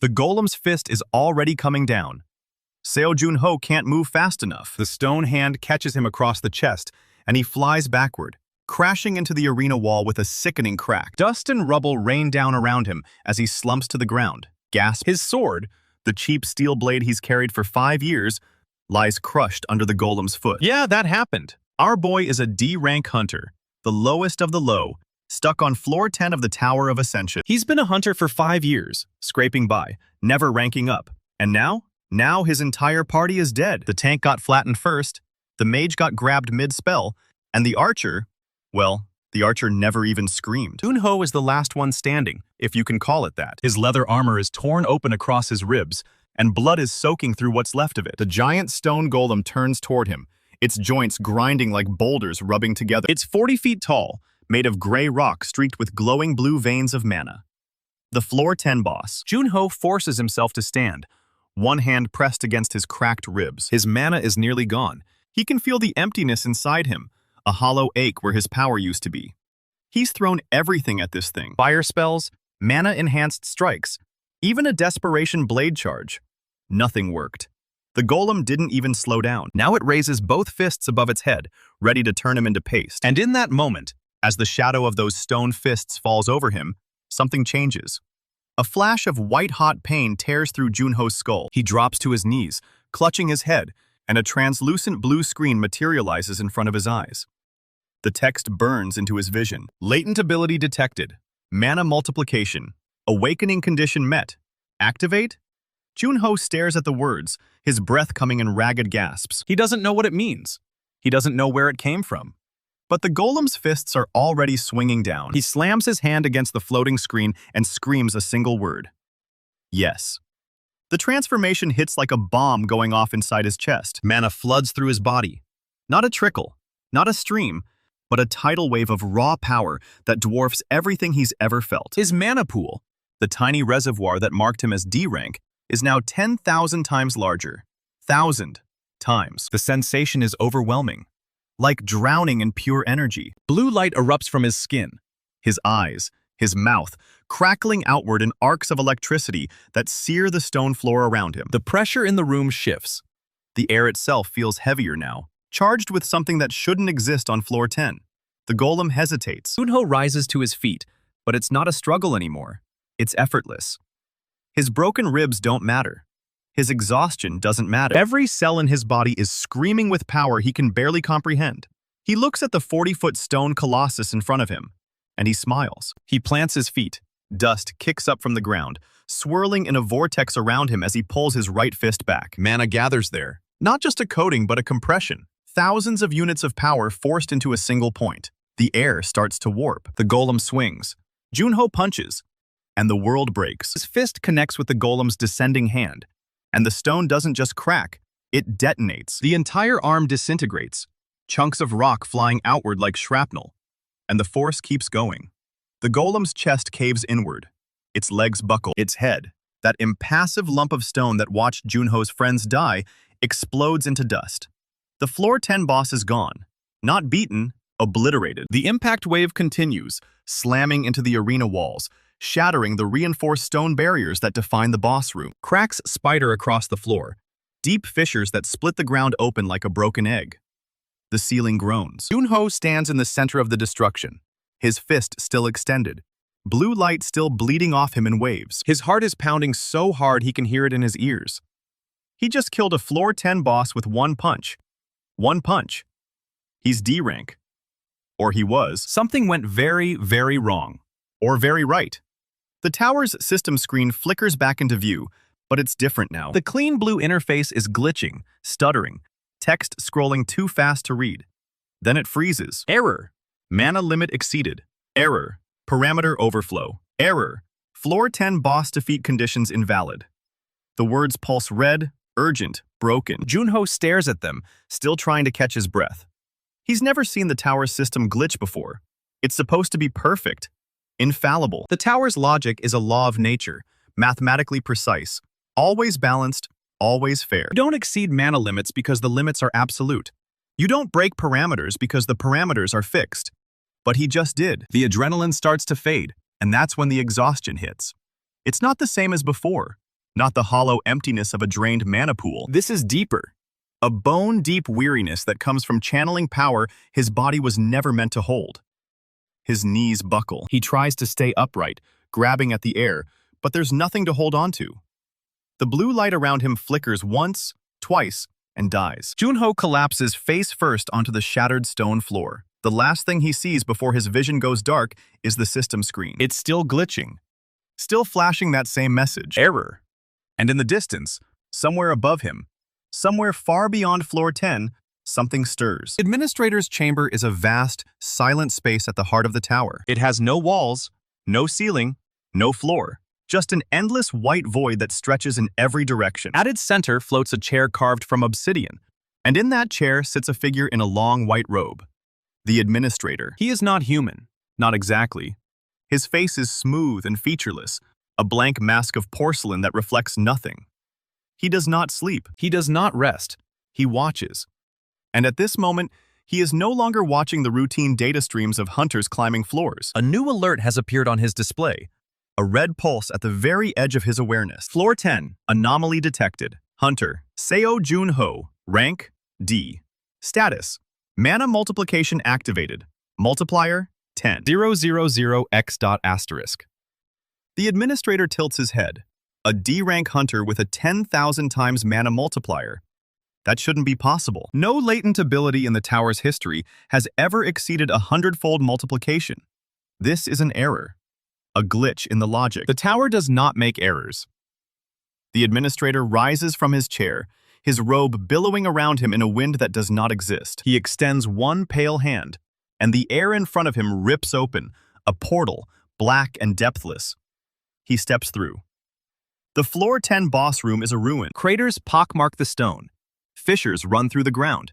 The Golem's fist is already coming down. Seo Jun-ho can't move fast enough. The stone hand catches him across the chest, and he flies backward, crashing into the arena wall with a sickening crack. Dust and rubble rain down around him as he slumps to the ground. Gasp. His sword, the cheap steel blade he's carried for 5 years, lies crushed under the Golem's foot. Yeah, that happened. Our boy is a D-rank hunter, the lowest of the low, stuck on floor 10 of the Tower of Ascension. He's been a hunter for 5 years, scraping by, never ranking up. And now his entire party is dead. The tank got flattened first, the mage got grabbed mid-spell, and the archer, well, the archer never even screamed. Jun-ho is the last one standing, if you can call it that. His leather armor is torn open across his ribs, and blood is soaking through what's left of it. The giant stone golem turns toward him, its joints grinding like boulders rubbing together. It's 40 feet tall, made of gray rock streaked with glowing blue veins of mana. The floor 10 boss. Jun-ho forces himself to stand, one hand pressed against his cracked ribs. His mana is nearly gone. He can feel the emptiness inside him, a hollow ache where his power used to be. He's thrown everything at this thing. Fire spells, mana-enhanced strikes, even a desperation blade charge. Nothing worked. The golem didn't even slow down. Now it raises both fists above its head, ready to turn him into paste. And in that moment, as the shadow of those stone fists falls over him, something changes. A flash of white-hot pain tears through Jun-ho's skull. He drops to his knees, clutching his head, and a translucent blue screen materializes in front of his eyes. The text burns into his vision. Latent ability detected. Mana multiplication. Awakening condition met. Activate? Jun-ho stares at the words, his breath coming in ragged gasps. He doesn't know what it means. He doesn't know where it came from. But the golem's fists are already swinging down. He slams his hand against the floating screen and screams a single word. Yes. The transformation hits like a bomb going off inside his chest. Mana floods through his body. Not a trickle, not a stream, but a tidal wave of raw power that dwarfs everything he's ever felt. His mana pool, the tiny reservoir that marked him as D-rank, is now 10,000 times larger. 1,000 times. The sensation is overwhelming. Like drowning in pure energy. Blue light erupts from his skin, his eyes, his mouth, crackling outward in arcs of electricity that sear the stone floor around him. The pressure in the room shifts. The air itself feels heavier now, charged with something that shouldn't exist on floor 10. The golem hesitates. Jun-ho rises to his feet, but it's not a struggle anymore. It's effortless. His broken ribs don't matter. His exhaustion doesn't matter. Every cell in his body is screaming with power he can barely comprehend. He looks at the 40-foot stone colossus in front of him, and he smiles. He plants his feet. Dust kicks up from the ground, swirling in a vortex around him as he pulls his right fist back. Mana gathers there. Not just a coating, but a compression. Thousands of units of power forced into a single point. The air starts to warp. The golem swings. Jun-ho punches, and the world breaks. His fist connects with the golem's descending hand, and the stone doesn't just crack, it detonates. The entire arm disintegrates, chunks of rock flying outward like shrapnel, and the force keeps going. The golem's chest caves inward, its legs buckle, its head, that impassive lump of stone that watched Jun-ho's friends die, explodes into dust. The floor 10 boss is gone, not beaten, obliterated. The impact wave continues, slamming into the arena walls, shattering the reinforced stone barriers that define the boss room. Cracks spider across the floor, deep fissures that split the ground open like a broken egg. The ceiling groans. Jun-ho stands in the center of the destruction, his fist still extended, blue light still bleeding off him in waves. His heart is pounding so hard he can hear it in his ears. He just killed a floor 10 boss with one punch. One punch. He's D-rank. Or he was. Something went very, very wrong. Or very right. The tower's system screen flickers back into view, but it's different now. The clean blue interface is glitching, stuttering, text scrolling too fast to read. Then it freezes. Error. Mana limit exceeded. Error. Parameter overflow. Error. Floor 10 boss defeat conditions invalid. The words pulse red, urgent, broken. Jun-ho stares at them, still trying to catch his breath. He's never seen the tower's system glitch before. It's supposed to be perfect. Infallible. The tower's logic is a law of nature, mathematically precise, always balanced, always fair. You don't exceed mana limits because the limits are absolute. You don't break parameters because the parameters are fixed. But he just did. The adrenaline starts to fade, and that's when the exhaustion hits. It's not the same as before. not the hollow emptiness of a drained mana pool. This is deeper. A bone-deep weariness that comes from channeling power his body was never meant to hold. His knees buckle. He tries to stay upright, grabbing at the air, but there's nothing to hold on to. The blue light around him flickers once, twice, and dies. Jun-ho collapses face first onto the shattered stone floor. The last thing he sees before his vision goes dark is the system screen. It's still glitching, still flashing that same message. Error. And in the distance, somewhere above him, somewhere far beyond floor 10, something stirs. The administrator's chamber is a vast, silent space at the heart of the tower. It has no walls, no ceiling, no floor. Just an endless white void that stretches in every direction. At its center floats a chair carved from obsidian, and in that chair sits a figure in a long white robe. The administrator. He is not human, not exactly. His face is smooth and featureless, a blank mask of porcelain that reflects nothing. He does not sleep. He does not rest. He watches. And at this moment, he is no longer watching the routine data streams of hunters climbing floors. A new alert has appeared on his display. A red pulse at the very edge of his awareness. Floor 10, anomaly detected. Hunter, Seo Jun-ho, rank D. Status, mana multiplication activated. Multiplier, 10. 000x. The administrator tilts his head. A D-rank hunter with a 10,000 times mana multiplier. That shouldn't be possible. No latent ability in the tower's history has ever exceeded 100-fold multiplication. This is an error. A glitch in the logic. The tower does not make errors. The administrator rises from his chair, his robe billowing around him in a wind that does not exist. He extends one pale hand, and the air in front of him rips open, a portal, black and depthless. He steps through. The floor 10 boss room is a ruin. Craters pockmark the stone. Fissures run through the ground.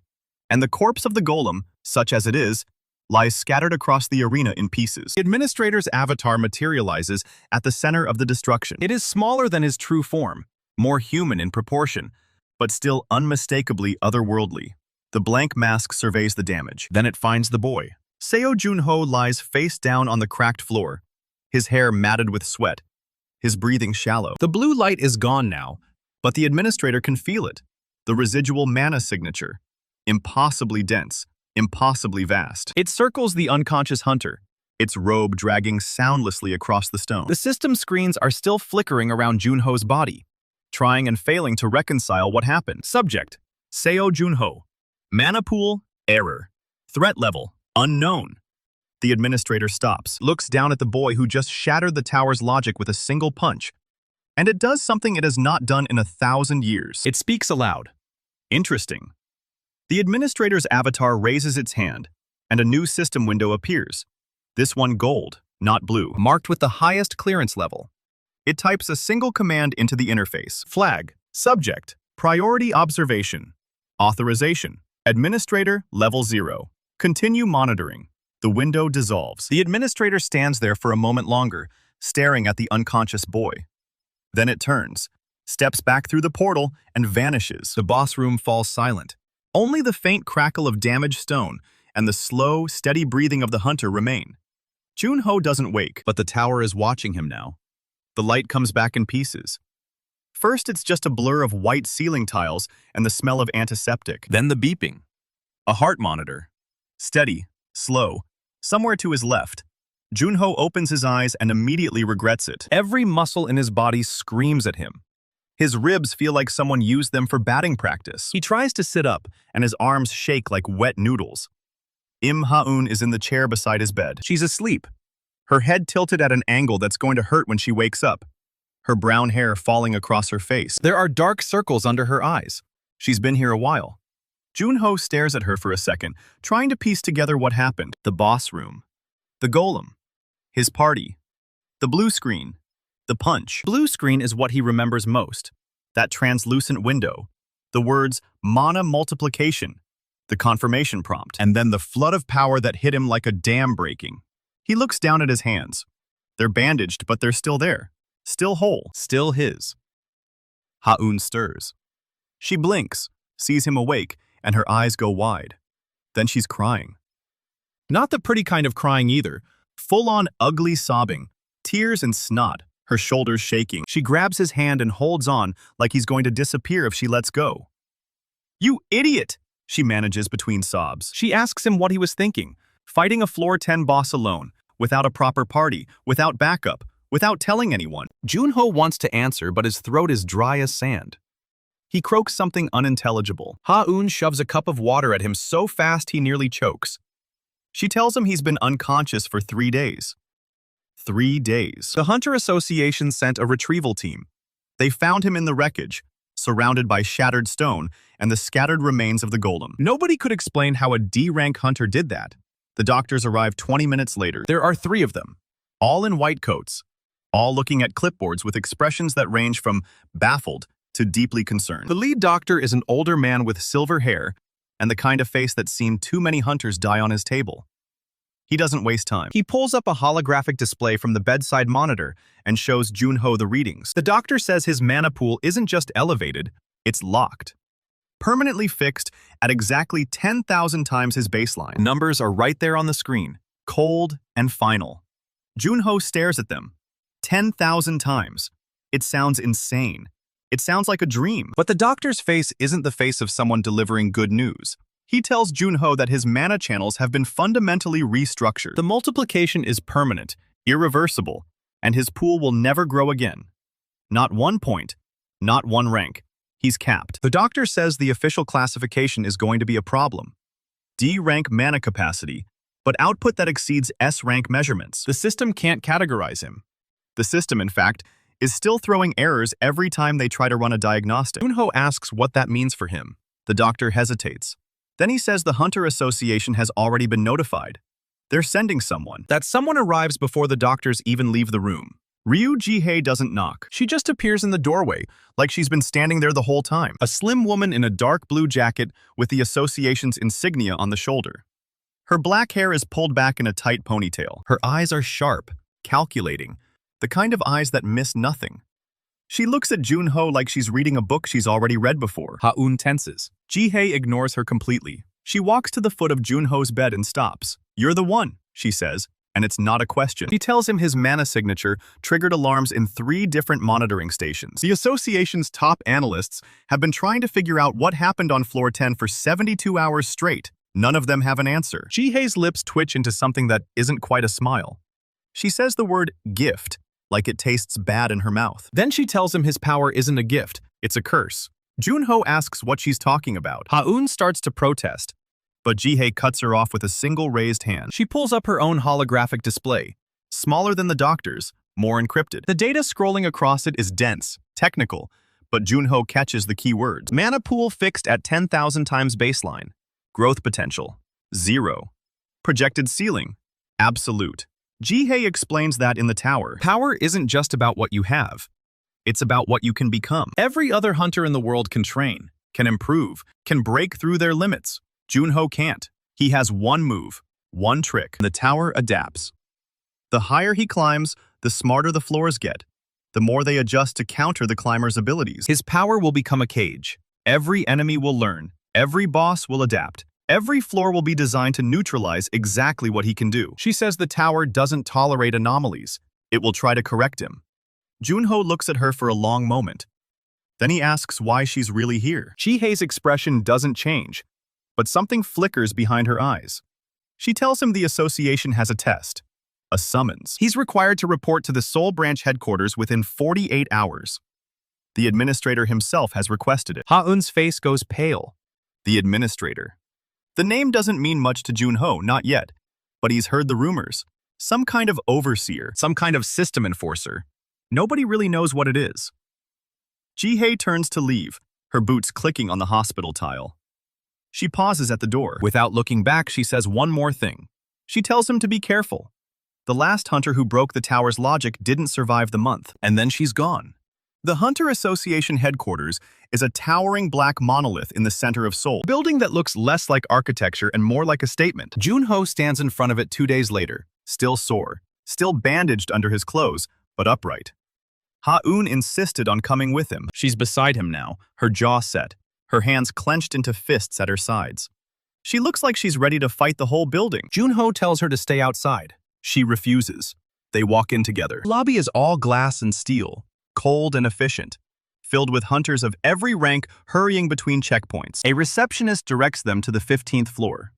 And the corpse of the golem, such as it is, lies scattered across the arena in pieces. The administrator's avatar materializes at the center of the destruction. It is smaller than his true form, more human in proportion, but still unmistakably otherworldly. The blank mask surveys the damage. Then it finds the boy. Seo Jun-ho lies face down on the cracked floor, his hair matted with sweat, his breathing shallow. The blue light is gone now, but the administrator can feel it. The residual mana signature, impossibly dense, impossibly vast. It circles the unconscious hunter, its robe dragging soundlessly across the stone. The system screens are still flickering around Jun-ho's body, trying and failing to reconcile what happened. Subject, Seo Jun-ho. Mana pool, error. Threat level, unknown. The administrator stops, looks down at the boy who just shattered the tower's logic with a single punch. And it does something it has not done in 1,000 years. It speaks aloud. Interesting. The administrator's avatar raises its hand, and a new system window appears. This one gold, not blue, marked with the highest clearance level. It types a single command into the interface. Flag, subject, priority observation, authorization, administrator level 0. Continue monitoring. The window dissolves. The administrator stands there for a moment longer, staring at the unconscious boy. Then it turns, steps back through the portal, and vanishes. The boss room falls silent. Only the faint crackle of damaged stone and the slow, steady breathing of the hunter remain. Jun-ho doesn't wake, but the tower is watching him now. The light comes back in pieces. First, it's just a blur of white ceiling tiles and the smell of antiseptic. Then the beeping. A heart monitor. Steady, slow, somewhere to his left. Jun-ho opens his eyes and immediately regrets it. Every muscle in his body screams at him. His ribs feel like someone used them for batting practice. He tries to sit up, and his arms shake like wet noodles. Im Ha-eun is in the chair beside his bed. She's asleep, her head tilted at an angle that's going to hurt when she wakes up, her brown hair falling across her face. There are dark circles under her eyes. She's been here a while. Jun-ho stares at her for a second, trying to piece together what happened. The boss room. The golem. His party. The blue screen. The punch. Blue screen is what he remembers most. That translucent window. The words, mana multiplication. The confirmation prompt. And then the flood of power that hit him like a dam breaking. He looks down at his hands. They're bandaged, but they're still there. Still whole. Still his. Ha-eun stirs. She blinks, sees him awake, and her eyes go wide. Then she's crying. Not the pretty kind of crying either. Full-on ugly sobbing. Tears and snot. her shoulders shaking. She grabs his hand and holds on like he's going to disappear if she lets go. "You idiot!" she manages between sobs. She asks him what he was thinking, fighting a floor 10 boss alone, without a proper party, without backup, without telling anyone. Jun-ho wants to answer, but his throat is dry as sand. He croaks something unintelligible. Ha-eun shoves a cup of water at him so fast he nearly chokes. She tells him he's been unconscious for 3 days. 3 days. The Hunter Association sent a retrieval team. They found him in the wreckage, surrounded by shattered stone and the scattered remains of the golem. Nobody could explain how a D-rank hunter did that. The doctors arrived 20 minutes later. There are 3 of them, all in white coats, all looking at clipboards with expressions that range from baffled to deeply concerned. The lead doctor is an older man with silver hair and the kind of face that's seen too many hunters die on his table. He doesn't waste time. He pulls up a holographic display from the bedside monitor and shows Jun-ho the readings. The doctor says his mana pool isn't just elevated, it's locked. Permanently fixed at exactly 10,000 times his baseline. Numbers are right there on the screen, cold and final. Jun-ho stares at them. 10,000 times. It sounds insane. It sounds like a dream. But the doctor's face isn't the face of someone delivering good news. He tells Jun-ho that his mana channels have been fundamentally restructured. The multiplication is permanent, irreversible, and his pool will never grow again. Not 1 point, not 1 rank. He's capped. The doctor says the official classification is going to be a problem. D-rank mana capacity, but output that exceeds S-rank measurements. The system can't categorize him. The system, in fact, is still throwing errors every time they try to run a diagnostic. Jun-ho asks what that means for him. The doctor hesitates. Then he says the Hunter Association has already been notified. They're sending someone. That someone arrives before the doctors even leave the room. Ryu Ji-hye doesn't knock. She just appears in the doorway, like she's been standing there the whole time. A slim woman in a dark blue jacket with the association's insignia on the shoulder. Her black hair is pulled back in a tight ponytail. Her eyes are sharp, calculating, the kind of eyes that miss nothing. She looks at Jun-ho like she's reading a book she's already read before. Ha-eun tenses. Ji-hye ignores her completely. She walks to the foot of Jun-ho's bed and stops. "You're the one," she says, and it's not a question. She tells him his mana signature triggered alarms in 3 different monitoring stations. The association's top analysts have been trying to figure out what happened on floor 10 for 72 hours straight. None of them have an answer. Ji-hye's lips twitch into something that isn't quite a smile. She says the word gift, like it tastes bad in her mouth. Then she tells him his power isn't a gift, it's a curse. Jun-ho asks what she's talking about. Ha-eun starts to protest, but Ji-hye cuts her off with a single raised hand. She pulls up her own holographic display, smaller than the doctor's, more encrypted. The data scrolling across it is dense, technical, but Jun-ho catches the key words. Mana pool fixed at 10,000 times baseline. Growth potential, 0. Projected ceiling, absolute. Ji-hye explains that in the tower, power isn't just about what you have. It's about what you can become. Every other hunter in the world can train, can improve, can break through their limits. Jun-ho can't. He has 1 move, 1 trick. The tower adapts. The higher he climbs, the smarter the floors get. The more they adjust to counter the climber's abilities. His power will become a cage. Every enemy will learn. Every boss will adapt. Every floor will be designed to neutralize exactly what he can do. She says the tower doesn't tolerate anomalies. It will try to correct him. Jun-ho looks at her for a long moment. Then he asks why she's really here. Ji-hye's expression doesn't change, but something flickers behind her eyes. She tells him the association has a test, a summons. He's required to report to the Seoul branch headquarters within 48 hours. The administrator himself has requested it. Ha-eun's face goes pale. The administrator. The name doesn't mean much to Jun-ho, not yet, but he's heard the rumors. Some kind of overseer, some kind of system enforcer. Nobody really knows what it is. Ji-hye turns to leave, her boots clicking on the hospital tile. She pauses at the door. Without looking back, she says one more thing. She tells him to be careful. The last hunter who broke the tower's logic didn't survive the month, and then she's gone. The Hunter Association headquarters is a towering black monolith in the center of Seoul, a building that looks less like architecture and more like a statement. Jun-ho stands in front of it 2 days later, still sore, still bandaged under his clothes, but upright. Ha-eun insisted on coming with him. She's beside him now, her jaw set, her hands clenched into fists at her sides. She looks like she's ready to fight the whole building. Jun-ho tells her to stay outside. She refuses. They walk in together. The lobby is all glass and steel, cold and efficient, filled with hunters of every rank hurrying between checkpoints. A receptionist directs them to the 15th floor.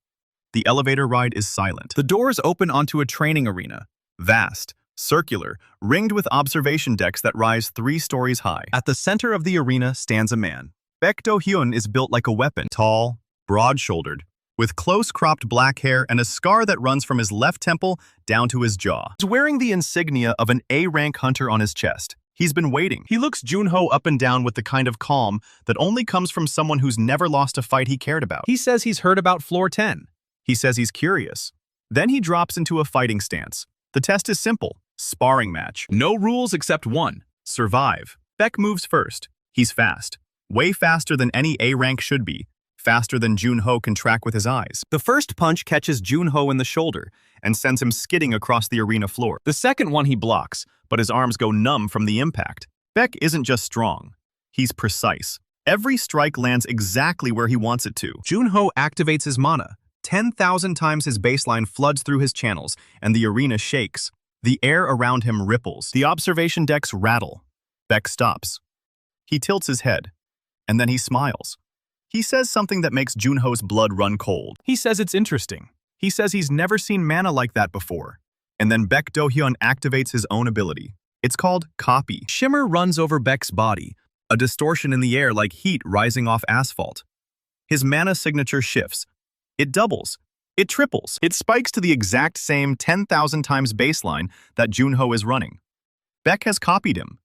The elevator ride is silent. The doors open onto a training arena, vast, circular, ringed with observation decks that rise 3 stories high. At the center of the arena stands a man. Baek Do-hyun is built like a weapon, tall, broad-shouldered, with close-cropped black hair and a scar that runs from his left temple down to his jaw. He's wearing the insignia of an A-rank hunter on his chest. He's been waiting. He looks Jun-ho up and down with the kind of calm that only comes from someone who's never lost a fight he cared about. He says he's heard about floor 10. He says he's curious. Then he drops into a fighting stance. The test is simple. Sparring match. No rules except one. Survive. Baek moves first. He's fast. Way faster than any A-rank should be. Faster than Jun-ho can track with his eyes. The first punch catches Jun-ho in the shoulder and sends him skidding across the arena floor. The second one he blocks, but his arms go numb from the impact. Baek isn't just strong. He's precise. Every strike lands exactly where he wants it to. Jun-ho activates his mana. 10,000 times his baseline floods through his channels, and the arena shakes. The air around him ripples. The observation decks rattle. Baek stops. He tilts his head, and then he smiles. He says something that makes Jun-ho's blood run cold. He says it's interesting. He says he's never seen mana like that before. And then Baek Do-hyun activates his own ability. It's called Copy. Shimmer runs over Baek's body, a distortion in the air like heat rising off asphalt. His mana signature shifts. It doubles. It triples. It spikes to the exact same 10,000 times baseline that Jun-ho is running. Baek has copied him.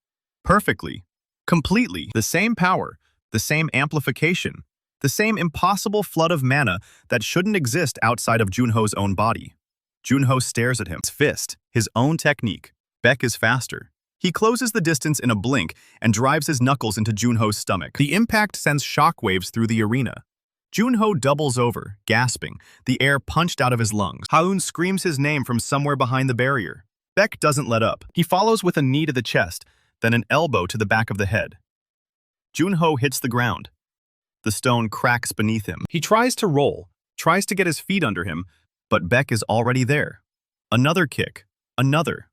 Perfectly. Completely. The same power. The same amplification. The same impossible flood of mana that shouldn't exist outside of Jun-ho's own body. Jun-ho stares at him. His fist, his own technique. Baek is faster. He closes the distance in a blink and drives his knuckles into Jun-ho's stomach. The impact sends shockwaves through the arena. Jun-ho doubles over, gasping, the air punched out of his lungs. Ha-eun screams his name from somewhere behind the barrier. Baek doesn't let up. He follows with a knee to the chest, then an elbow to the back of the head. Jun-ho hits the ground. The stone cracks beneath him. He tries to roll, tries to get his feet under him, but Baek is already there. Another kick. Another.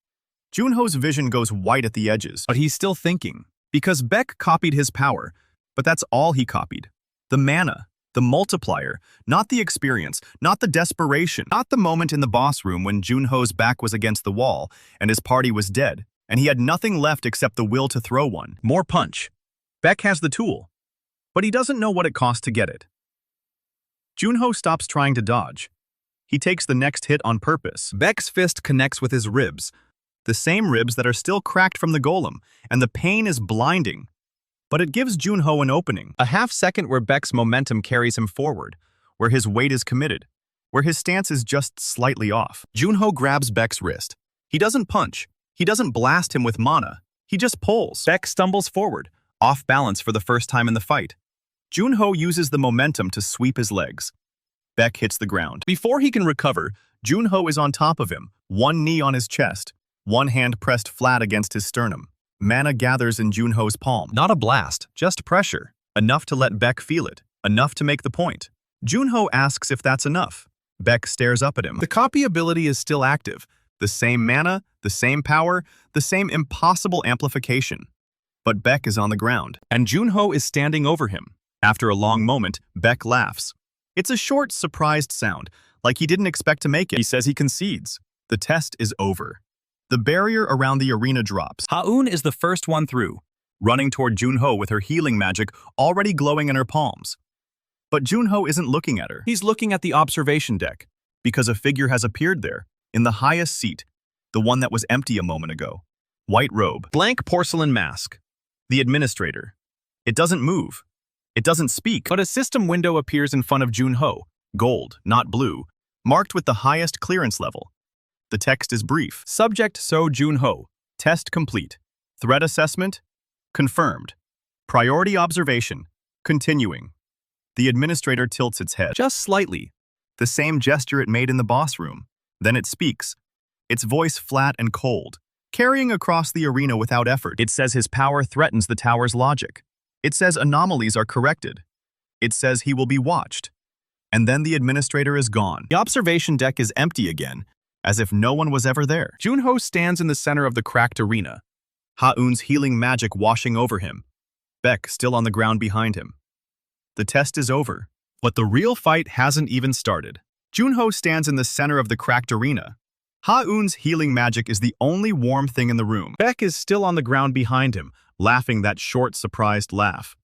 Jun-ho's vision goes white at the edges, but he's still thinking. Because Baek copied his power, but that's all he copied. The mana, the multiplier, not the experience, not the desperation, not the moment in the boss room when Jun-ho's back was against the wall and his party was dead, and he had nothing left except the will to throw one. More punch. Baek has the tool, but he doesn't know what it costs to get it. Jun-ho stops trying to dodge. He takes the next hit on purpose. Baek's fist connects with his ribs, the same ribs that are still cracked from the golem, and the pain is blinding. But it gives Jun-ho an opening, a half second where Baek's momentum carries him forward, where his weight is committed, where his stance is just slightly off. Jun-ho grabs Baek's wrist. He doesn't punch. He doesn't blast him with mana. He just pulls. Baek stumbles forward, off balance for the first time in the fight. Jun-ho uses the momentum to sweep his legs. Baek hits the ground. Before he can recover, Jun-ho is on top of him, one knee on his chest, one hand pressed flat against his sternum. Mana gathers in Jun-ho's palm. Not a blast, just pressure. Enough to let Baek feel it. Enough to make the point. Jun-ho asks if that's enough. Baek stares up at him. The copy ability is still active. The same mana, the same power, the same impossible amplification. But Baek is on the ground, and Jun-ho is standing over him. After a long moment, Baek laughs. It's a short, surprised sound, like he didn't expect to make it. He says he concedes. The test is over. The barrier around the arena drops. Ha-eun is the first one through, running toward Jun-ho with her healing magic already glowing in her palms. But Jun-ho isn't looking at her. He's looking at the observation deck, because a figure has appeared there, in the highest seat, the one that was empty a moment ago. White robe, blank porcelain mask. The administrator. It doesn't move. It doesn't speak, but a system window appears in front of Jun-ho, gold, not blue, marked with the highest clearance level. The text is brief. Subject Seo Jun-ho. Test complete. Threat assessment? Confirmed. Priority observation. Continuing. The administrator tilts its head. Just slightly. The same gesture it made in the boss room. Then it speaks. Its voice flat and cold, carrying across the arena without effort. It says his power threatens the tower's logic. It says anomalies are corrected. It says he will be watched. And then the administrator is gone. The observation deck is empty again, as if no one was ever there. Jun-ho stands in the center of the cracked arena. Ha-eun's healing magic washing over him. Baek still on the ground behind him. The test is over, but the real fight hasn't even started. Jun-ho stands in the center of the cracked arena. Ha-eun's healing magic is the only warm thing in the room. Baek is still on the ground behind him, laughing that short, surprised laugh.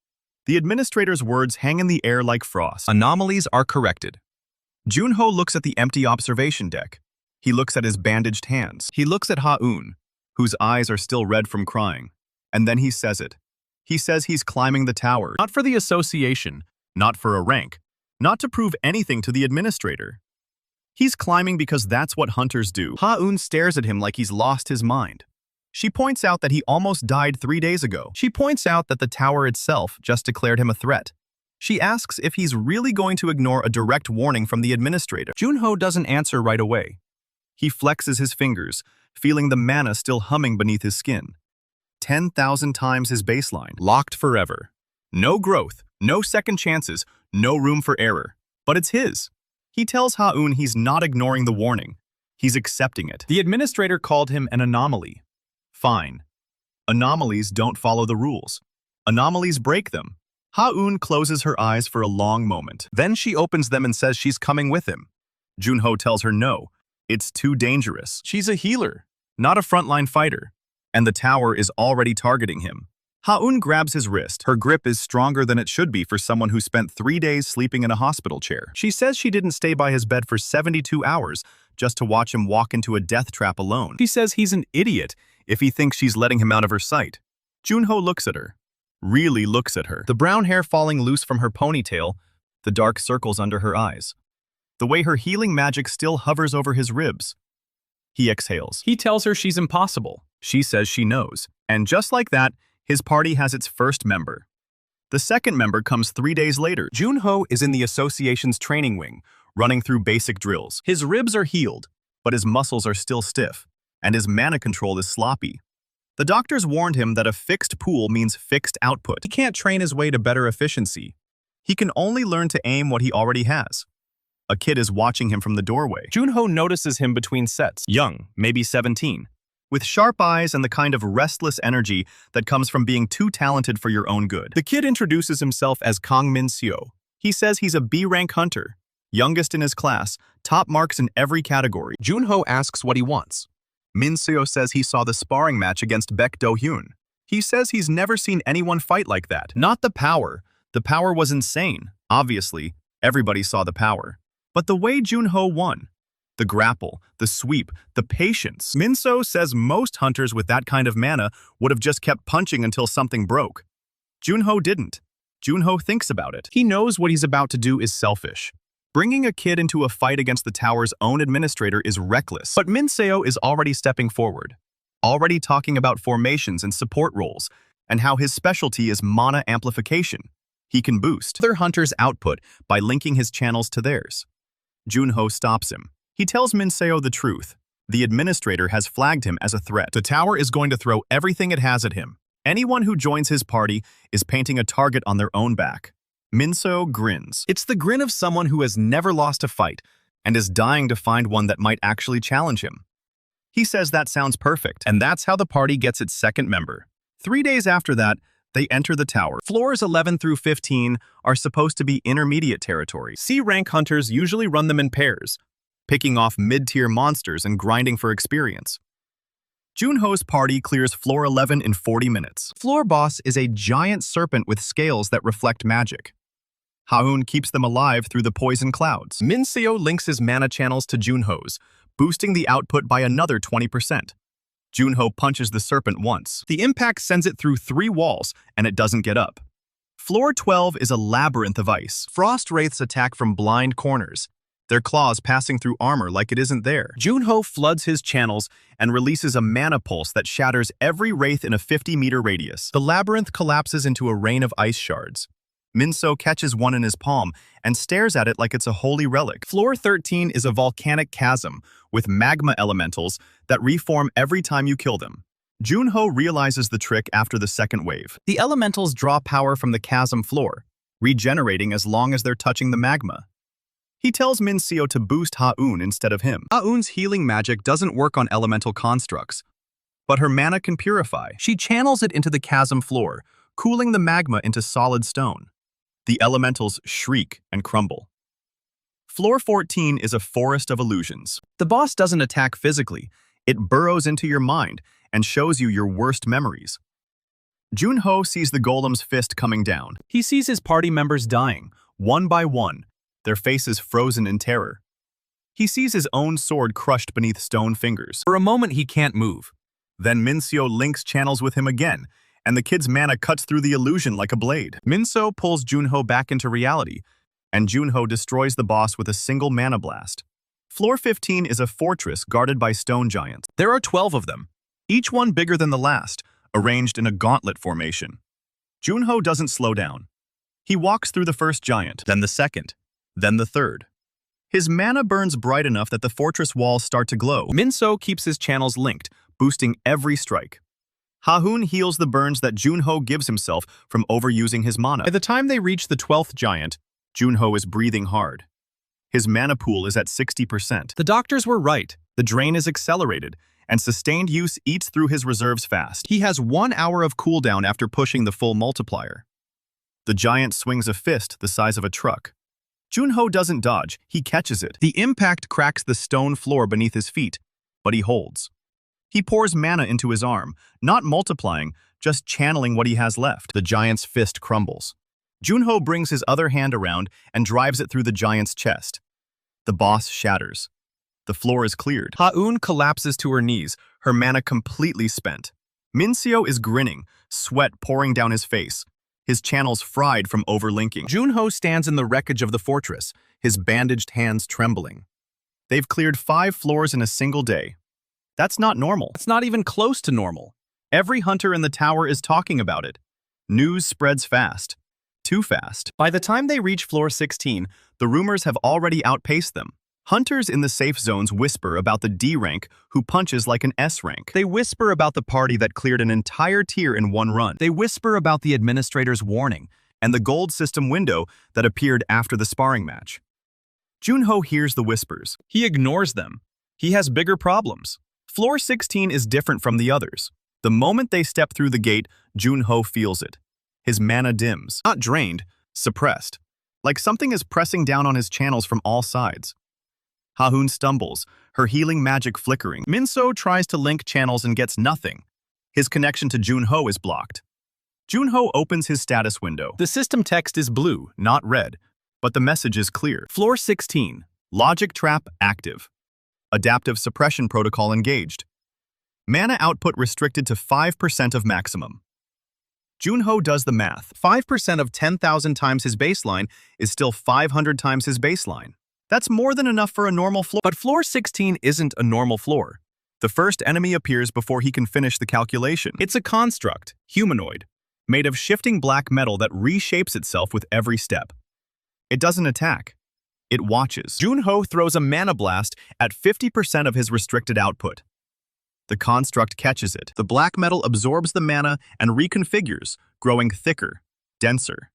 The administrator's words hang in the air like frost. Anomalies are corrected. Jun-ho looks at the empty observation deck. He looks at his bandaged hands. He looks at Ha-eun, whose eyes are still red from crying. And then he says it. He says he's climbing the tower, not for the association, not for a rank, not to prove anything to the administrator. He's climbing because that's what hunters do. Ha-eun stares at him like he's lost his mind. She points out that he almost died 3 days ago. She points out that the tower itself just declared him a threat. She asks if he's really going to ignore a direct warning from the administrator. Jun-ho doesn't answer right away. He flexes his fingers, feeling the mana still humming beneath his skin. 10,000 times his baseline, locked forever. No growth, no second chances, no room for error. But it's his. He tells Ha-eun he's not ignoring the warning. He's accepting it. The administrator called him an anomaly. Fine. Anomalies don't follow the rules. Anomalies break them. Ha-eun closes her eyes for a long moment. Then she opens them and says she's coming with him. Jun-ho tells her no. It's too dangerous. She's a healer, not a frontline fighter. And the tower is already targeting him. Ha-eun grabs his wrist. Her grip is stronger than it should be for someone who spent 3 days sleeping in a hospital chair. She says she didn't stay by his bed for 72 hours just to watch him walk into a death trap alone. She says he's an idiot if he thinks she's letting him out of her sight. Jun-ho looks at her. Really looks at her. The brown hair falling loose from her ponytail, the dark circles under her eyes. The way her healing magic still hovers over his ribs. He exhales. He tells her she's impossible. She says she knows. And just like that, his party has its first member. The second member comes 3 days later. Jun-ho is in the association's training wing, running through basic drills. His ribs are healed, but his muscles are still stiff, and his mana control is sloppy. The doctors warned him that a fixed pool means fixed output. He can't train his way to better efficiency. He can only learn to aim what he already has. A kid is watching him from the doorway. Jun-ho notices him between sets, young, maybe 17. With sharp eyes and the kind of restless energy that comes from being too talented for your own good. The kid introduces himself as Kang Min-seo. He says he's a B-rank hunter, youngest in his class, top marks in every category. Jun-ho asks what he wants. Min-seo says he saw the sparring match against Baek Do-hyun. He says he's never seen anyone fight like that. Not the power. The power was insane. Obviously, everybody saw the power. But the way Jun-ho won. The grapple, the sweep, the patience. Min-seo says most hunters with that kind of mana would have just kept punching until something broke. Jun-ho didn't. Jun-ho thinks about it. He knows what he's about to do is selfish. Bringing a kid into a fight against the tower's own administrator is reckless. But Min-seo is already stepping forward. Already talking about formations and support roles, and how his specialty is mana amplification. He can boost other hunters' output by linking his channels to theirs. Jun-ho stops him. He tells Min-seo the truth. The administrator has flagged him as a threat. The tower is going to throw everything it has at him. Anyone who joins his party is painting a target on their own back. Min-seo grins. It's the grin of someone who has never lost a fight and is dying to find one that might actually challenge him. He says that sounds perfect, and that's how the party gets its second member. 3 days after that, they enter the tower. Floors 11 through 15 are supposed to be intermediate territory. C-rank hunters usually run them in pairs, picking off mid-tier monsters and grinding for experience. Jun-ho's party clears floor 11 in 40 minutes. Floor boss is a giant serpent with scales that reflect magic. Ha-eun keeps them alive through the poison clouds. Min-seo links his mana channels to Jun-ho's, boosting the output by another 20%. Jun-ho punches the serpent once. The impact sends it through 3 walls, and it doesn't get up. Floor 12 is a labyrinth of ice. Frost wraiths attack from blind corners, their claws passing through armor like it isn't there. Jun-ho floods his channels and releases a mana pulse that shatters every wraith in a 50-meter radius. The labyrinth collapses into a rain of ice shards. Min-seo catches one in his palm and stares at it like it's a holy relic. Floor 13 is a volcanic chasm with magma elementals that reform every time you kill them. Jun-ho realizes the trick after the second wave. The elementals draw power from the chasm floor, regenerating as long as they're touching the magma. He tells Min Seo to boost Ha-eun instead of him. Ha-eun's healing magic doesn't work on elemental constructs, but her mana can purify. She channels it into the chasm floor, cooling the magma into solid stone. The elementals shriek and crumble. Floor 14 is a forest of illusions. The boss doesn't attack physically. It burrows into your mind and shows you your worst memories. Jun-ho sees the golem's fist coming down. He sees his party members dying, one by one, their faces frozen in terror. He sees his own sword crushed beneath stone fingers. For a moment, he can't move. Then Min Seo links channels with him again, and the kid's mana cuts through the illusion like a blade. Min Seo pulls Jun-ho back into reality, and Jun-ho destroys the boss with a single mana blast. Floor 15 is a fortress guarded by stone giants. There are 12 of them, each one bigger than the last, arranged in a gauntlet formation. Jun-ho doesn't slow down. He walks through the first giant, then the second, then the third. His mana burns bright enough that the fortress walls start to glow. Min Seo keeps his channels linked, boosting every strike. Ha-eun heals the burns that Jun-ho gives himself from overusing his mana. By the time they reach the 12th giant, Jun-ho is breathing hard. His mana pool is at 60%. The doctors were right. The drain is accelerated, and sustained use eats through his reserves fast. He has 1 hour of cooldown after pushing the full multiplier. The giant swings a fist the size of a truck. Jun-ho doesn't dodge, he catches it. The impact cracks the stone floor beneath his feet, but he holds. He pours mana into his arm, not multiplying, just channeling what he has left. The giant's fist crumbles. Jun-ho brings his other hand around and drives it through the giant's chest. The boss shatters. The floor is cleared. Ha-eun collapses to her knees, her mana completely spent. Min Seo is grinning, sweat pouring down his face, his channels fried from overlinking. Jun-ho stands in the wreckage of the fortress, his bandaged hands trembling. They've cleared 5 floors in a single day. That's not normal. It's not even close to normal. Every hunter in the tower is talking about it. News spreads fast. Too fast. By the time they reach floor 16, the rumors have already outpaced them. Hunters in the safe zones whisper about the D rank who punches like an S rank. They whisper about the party that cleared an entire tier in one run. They whisper about the administrator's warning and the gold system window that appeared after the sparring match. Jun-ho hears the whispers. He ignores them. He has bigger problems. Floor 16 is different from the others. The moment they step through the gate, Jun-ho feels it. His mana dims. Not drained, suppressed. Like something is pressing down on his channels from all sides. Ha-eun stumbles, her healing magic flickering. Min Seo tries to link channels and gets nothing. His connection to Jun-ho is blocked. Jun-ho opens his status window. The system text is blue, not red, but the message is clear. Floor 16, logic trap active. Adaptive suppression protocol engaged. Mana output restricted to 5% of maximum. Jun-ho does the math. 5% of 10,000 times his baseline is still 500 times his baseline. That's more than enough for a normal floor. But floor 16 isn't a normal floor. The first enemy appears before he can finish the calculation. It's a construct, humanoid, made of shifting black metal that reshapes itself with every step. It doesn't attack. It watches. Jun-ho throws a mana blast at 50% of his restricted output. The construct catches it. The black metal absorbs the mana and reconfigures, growing thicker, denser.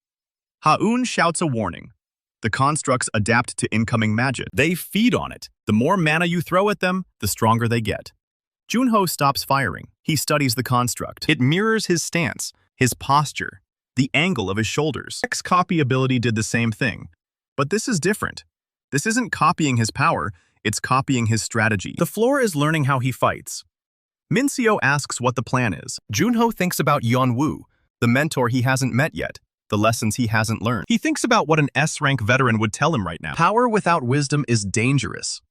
Ha-eun shouts a warning. The constructs adapt to incoming magic. They feed on it. The more mana you throw at them, the stronger they get. Jun-ho stops firing. He studies the construct. It mirrors his stance, his posture, the angle of his shoulders. X copy ability did the same thing. But this is different. This isn't copying his power, it's copying his strategy. The floor is learning how he fights. Min Seo asks what the plan is. Jun-ho thinks about Yeon-woo, the mentor he hasn't met yet, the lessons he hasn't learned. He thinks about what an S-rank veteran would tell him right now. Power without wisdom is dangerous.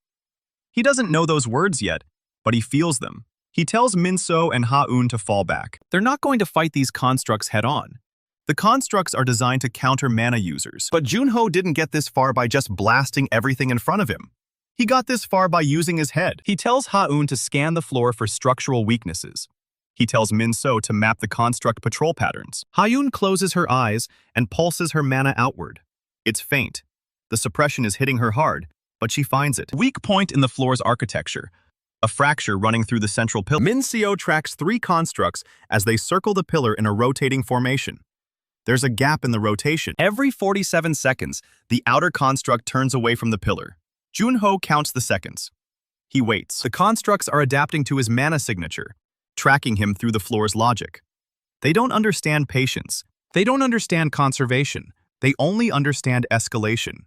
He doesn't know those words yet, but he feels them. He tells Min Seo and Ha-eun to fall back. They're not going to fight these constructs head-on. The constructs are designed to counter mana users. But Jun-ho didn't get this far by just blasting everything in front of him. He got this far by using his head. He tells Ha-eun to scan the floor for structural weaknesses. He tells Min Seo to map the construct patrol patterns. Ha-eun closes her eyes and pulses her mana outward. It's faint. The suppression is hitting her hard, but she finds it. Weak point in the floor's architecture. A fracture running through the central pillar. Min Seo tracks 3 constructs as they circle the pillar in a rotating formation. There's a gap in the rotation. Every 47 seconds, the outer construct turns away from the pillar. Jun-ho counts the seconds. He waits. The constructs are adapting to his mana signature, tracking him through the floor's logic. They don't understand patience. They don't understand conservation. They only understand escalation.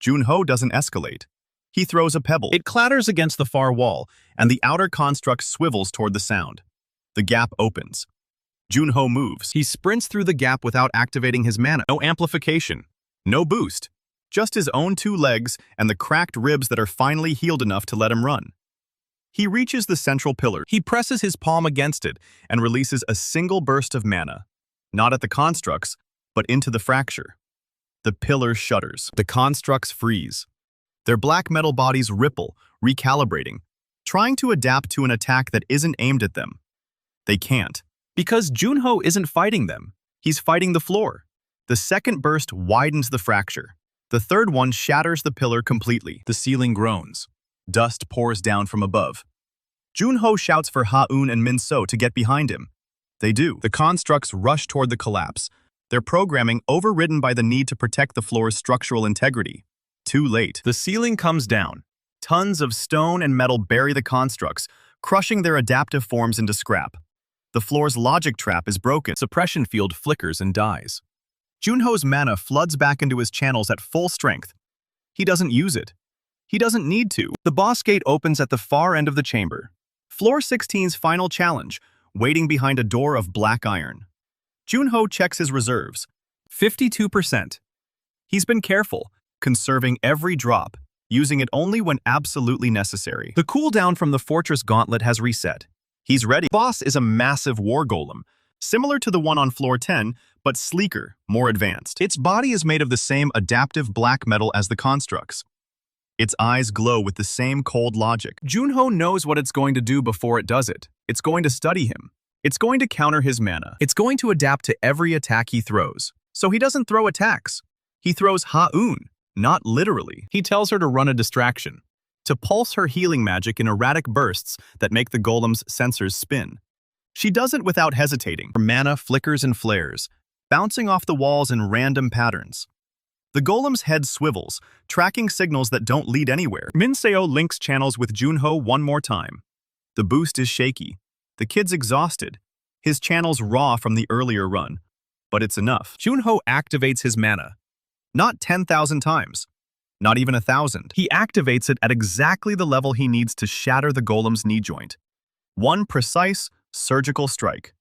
Jun-ho doesn't escalate. He throws a pebble. It clatters against the far wall, and the outer construct swivels toward the sound. The gap opens. Jun-ho moves. He sprints through the gap without activating his mana. No amplification. No boost. Just his own 2 legs and the cracked ribs that are finally healed enough to let him run. He reaches the central pillar. He presses his palm against it and releases a single burst of mana. Not at the constructs, but into the fracture. The pillar shudders. The constructs freeze. Their black metal bodies ripple, recalibrating, trying to adapt to an attack that isn't aimed at them. They can't. Because Jun-ho isn't fighting them. He's fighting the floor. The second burst widens the fracture. The third one shatters the pillar completely. The ceiling groans. Dust pours down from above. Jun-ho shouts for Ha-eun and Min-seo to get behind him. They do. The constructs rush toward the collapse, their programming overridden by the need to protect the floor's structural integrity. Too late. The ceiling comes down. Tons of stone and metal bury the constructs, crushing their adaptive forms into scrap. The floor's logic trap is broken. Suppression field flickers and dies. Jun-ho's mana floods back into his channels at full strength. He doesn't use it. He doesn't need to. The boss gate opens at the far end of the chamber. Floor 16's final challenge, waiting behind a door of black iron. Jun-ho checks his reserves. 52%. He's been careful, conserving every drop, using it only when absolutely necessary. The cooldown from the fortress gauntlet has reset. He's ready. The boss is a massive war golem, similar to the one on floor 10, but sleeker, more advanced. Its body is made of the same adaptive black metal as the constructs. Its eyes glow with the same cold logic. Jun-ho knows what it's going to do before it does it. It's going to study him. It's going to counter his mana. It's going to adapt to every attack he throws. So he doesn't throw attacks. He throws Ha-eun, not literally. He tells her to run a distraction, to pulse her healing magic in erratic bursts that make the golem's sensors spin. She does it without hesitating. Her mana flickers and flares, bouncing off the walls in random patterns. The golem's head swivels, tracking signals that don't lead anywhere. Min-seo links channels with Jun-ho one more time. The boost is shaky. The kid's exhausted. His channel's raw from the earlier run. But it's enough. Jun-ho activates his mana. Not 10,000 times. Not even 1,000. He activates it at exactly the level he needs to shatter the golem's knee joint. One precise, surgical strike.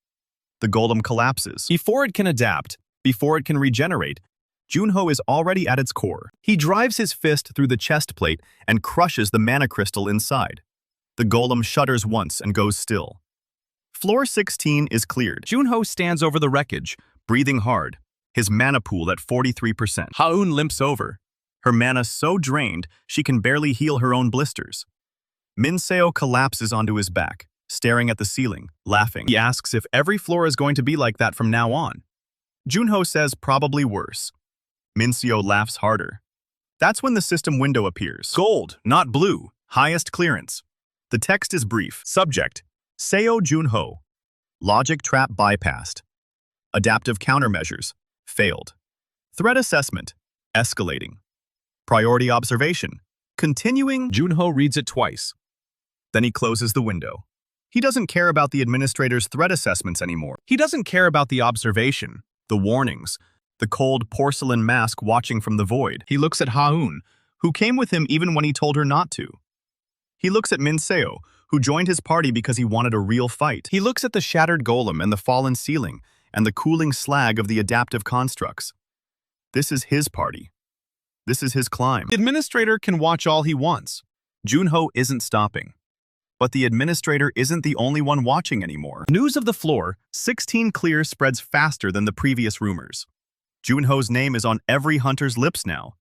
The golem collapses. Before it can adapt, before it can regenerate, Jun-ho is already at its core. He drives his fist through the chest plate and crushes the mana crystal inside. The golem shudders once and goes still. Floor 16 is cleared. Jun-ho stands over the wreckage, breathing hard, his mana pool at 43%. Ha-eun limps over, her mana so drained she can barely heal her own blisters. Min-seo collapses onto his back, staring at the ceiling, laughing. He asks if every floor is going to be like that from now on. Jun-ho says probably worse. Min-seo laughs harder. That's when the system window appears. Gold, not blue, highest clearance. The text is brief. Subject, Seo Jun-ho. Logic trap bypassed. Adaptive countermeasures, failed. Threat assessment, escalating. Priority observation, continuing. Jun-ho reads it twice. Then he closes the window. He doesn't care about the administrator's threat assessments anymore. He doesn't care about the observation, the warnings, the cold porcelain mask watching from the void. He looks at Ha-eun, who came with him even when he told her not to. He looks at Min-seo, who joined his party because he wanted a real fight. He looks at the shattered golem and the fallen ceiling and the cooling slag of the adaptive constructs. This is his party. This is his climb. The administrator can watch all he wants. Jun-ho isn't stopping. But the administrator isn't the only one watching anymore. News of the floor, 16 clear, spreads faster than the previous rumors. Jun-ho's name is on every hunter's lips now.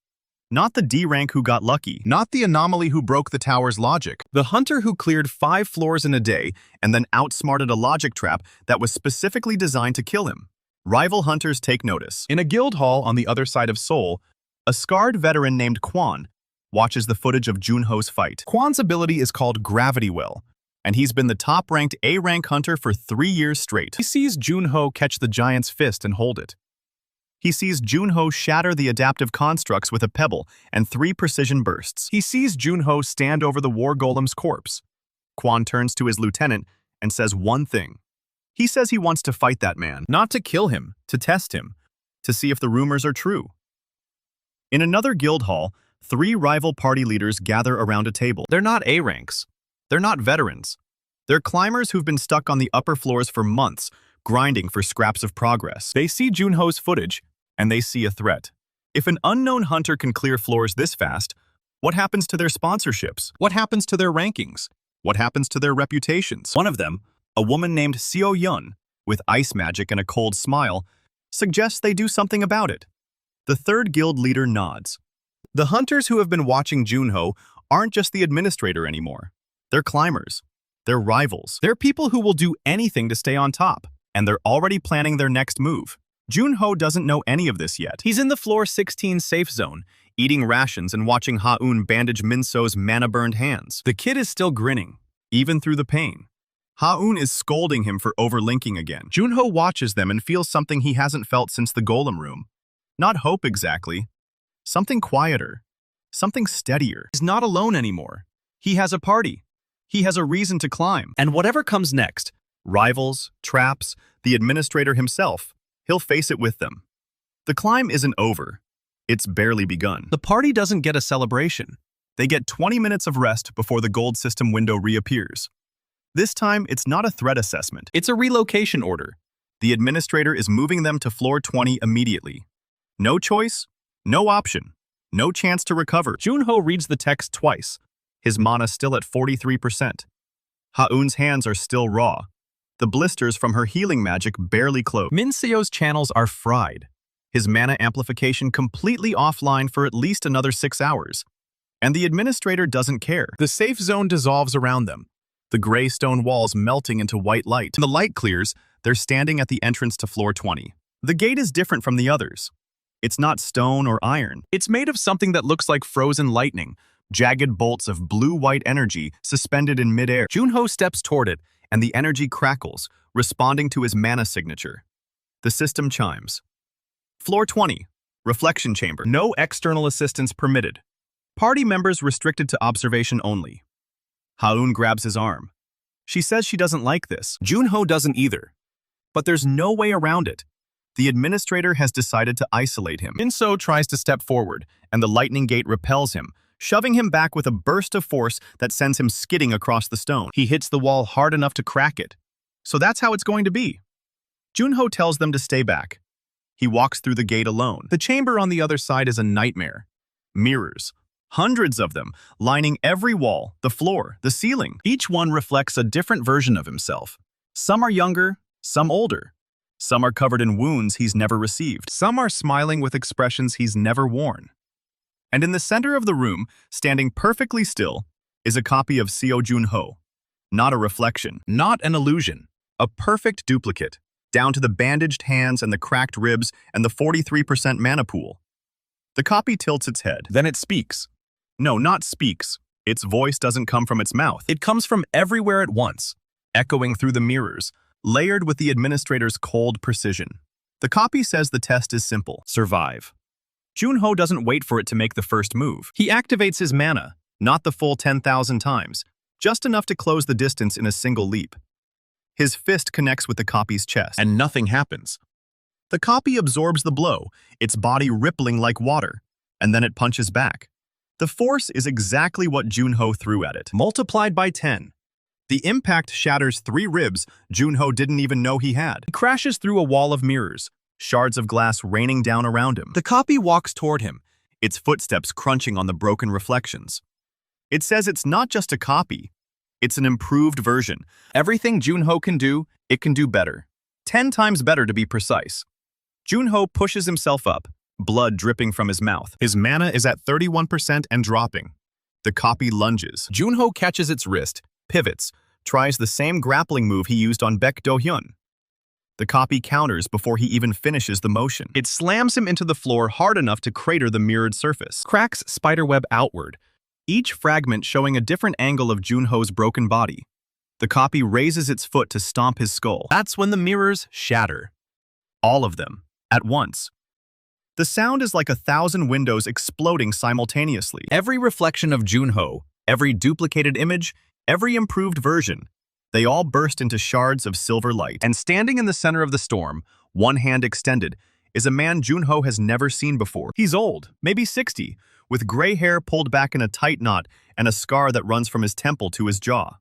Not the D-rank who got lucky. Not the anomaly who broke the tower's logic. The hunter who cleared 5 floors in a day and then outsmarted a logic trap that was specifically designed to kill him. Rival hunters take notice. In a guild hall on the other side of Seoul, a scarred veteran named Kwon watches the footage of Jun-ho's fight. Kwon's ability is called Gravity Well, and he's been the top-ranked A-rank hunter for 3 years straight. He sees Jun-ho catch the giant's fist and hold it. He sees Jun-ho shatter the adaptive constructs with a pebble and 3 precision bursts. He sees Jun-ho stand over the war golem's corpse. Kwon turns to his lieutenant and says one thing. He says he wants to fight that man, not to kill him, to test him, to see if the rumors are true. In another guild hall, 3 rival party leaders gather around a table. They're not A-ranks. They're not veterans. They're climbers who've been stuck on the upper floors for months, grinding for scraps of progress. They see Jun-ho's footage, And they see a threat. If an unknown hunter can clear floors this fast, what happens to their sponsorships? what happens to their rankings? What happens to their reputations? One of them, a woman named Seo Jun, with ice magic and a cold smile, suggests they do something about it. The third guild leader nods. The hunters who have been watching Jun-ho aren't just the administrator anymore. They're climbers. They're rivals. They're people who will do anything to stay on top, and they're already planning their next move. Jun-ho doesn't know any of this yet. He's in the floor 16 safe zone, eating rations and watching Ha-eun bandage Min-so's mana-burned hands. The kid is still grinning, even through the pain. Ha-eun is scolding him for overlinking again. Jun-ho watches them and feels something he hasn't felt since the Golem room. Not hope exactly. Something quieter. Something steadier. He's not alone anymore. He has a party. He has a reason to climb. And whatever comes next, rivals, traps, the administrator himself, he'll face it with them. The climb isn't over. It's barely begun. The party doesn't get a celebration. They get 20 minutes of rest before the gold system window reappears. This time, it's not a threat assessment. It's a relocation order. The administrator is moving them to floor 20 immediately. No choice, no option, no chance to recover. Jun-ho reads the text twice, his mana still at 43%. Ha-eun's hands are still raw. The blisters from her healing magic barely close. Min-seo's channels are fried. His mana amplification completely offline for at least another 6 hours. And the administrator doesn't care. The safe zone dissolves around them. The gray stone walls melting into white light. When the light clears, they're standing at the entrance to floor 20. The gate is different from the others. It's not stone or iron. It's made of something that looks like frozen lightning, Jagged bolts of blue-white energy suspended in midair. Jun-ho steps toward it, and the energy crackles, responding to his mana signature. The system chimes. Floor 20, reflection chamber. No external assistance permitted. Party members restricted to observation only. Ha-eun grabs his arm. She says she doesn't like this. Jun-ho doesn't either. But there's no way around it. The administrator has decided to isolate him. Min-so tries to step forward, and the lightning gate repels him, shoving him back with a burst of force that sends him skidding across the stone. He hits the wall hard enough to crack it. So that's how it's going to be. Jun-ho tells them to stay back. He walks through the gate alone. The chamber on the other side is a nightmare. Mirrors. Hundreds of them, lining every wall, the floor, the ceiling. Each one reflects a different version of himself. Some are younger, some older. Some are covered in wounds he's never received. Some are smiling with expressions he's never worn. And in the center of the room, standing perfectly still, is a copy of Seo Jun-ho. Not a reflection, not an illusion, a perfect duplicate, down to the bandaged hands and the cracked ribs and the 43% mana pool. The copy tilts its head. Then it speaks. No, not speaks. Its voice doesn't come from its mouth. It comes from everywhere at once, echoing through the mirrors, layered with the administrator's cold precision. The copy says the test is simple. Survive. Jun-ho doesn't wait for it to make the first move. He activates his mana, not the full 10,000 times, just enough to close the distance in a single leap. His fist connects with the copy's chest, and nothing happens. The copy absorbs the blow, its body rippling like water, and then it punches back. The force is exactly what Jun-ho threw at it, multiplied by 10. The impact shatters 3 ribs Jun-ho didn't even know he had. He crashes through a wall of mirrors, shards of glass raining down around him. The copy walks toward him, its footsteps crunching on the broken reflections. It says it's not just a copy, it's an improved version. Everything Jun-ho can do, it can do better. 10 times better to be precise. Jun-ho pushes himself up, blood dripping from his mouth. His mana is at 31% and dropping. The copy lunges. Jun-ho catches its wrist, pivots, tries the same grappling move he used on Baek Do-hyun. The copy counters before he even finishes the motion. It slams him into the floor hard enough to crater the mirrored surface. Cracks spiderweb outward, each fragment showing a different angle of Jun-ho's broken body. The copy raises its foot to stomp his skull. That's when the mirrors shatter. All of them, at once. The sound is like 1,000 windows exploding simultaneously. Every reflection of Jun-ho, Every duplicated image, every improved version, they all burst into shards of silver light. and standing in the center of the storm, One hand extended, is a man Jun-ho has never seen before. He's old, maybe 60, with gray hair pulled back in a tight knot and a scar that runs from his temple to his jaw.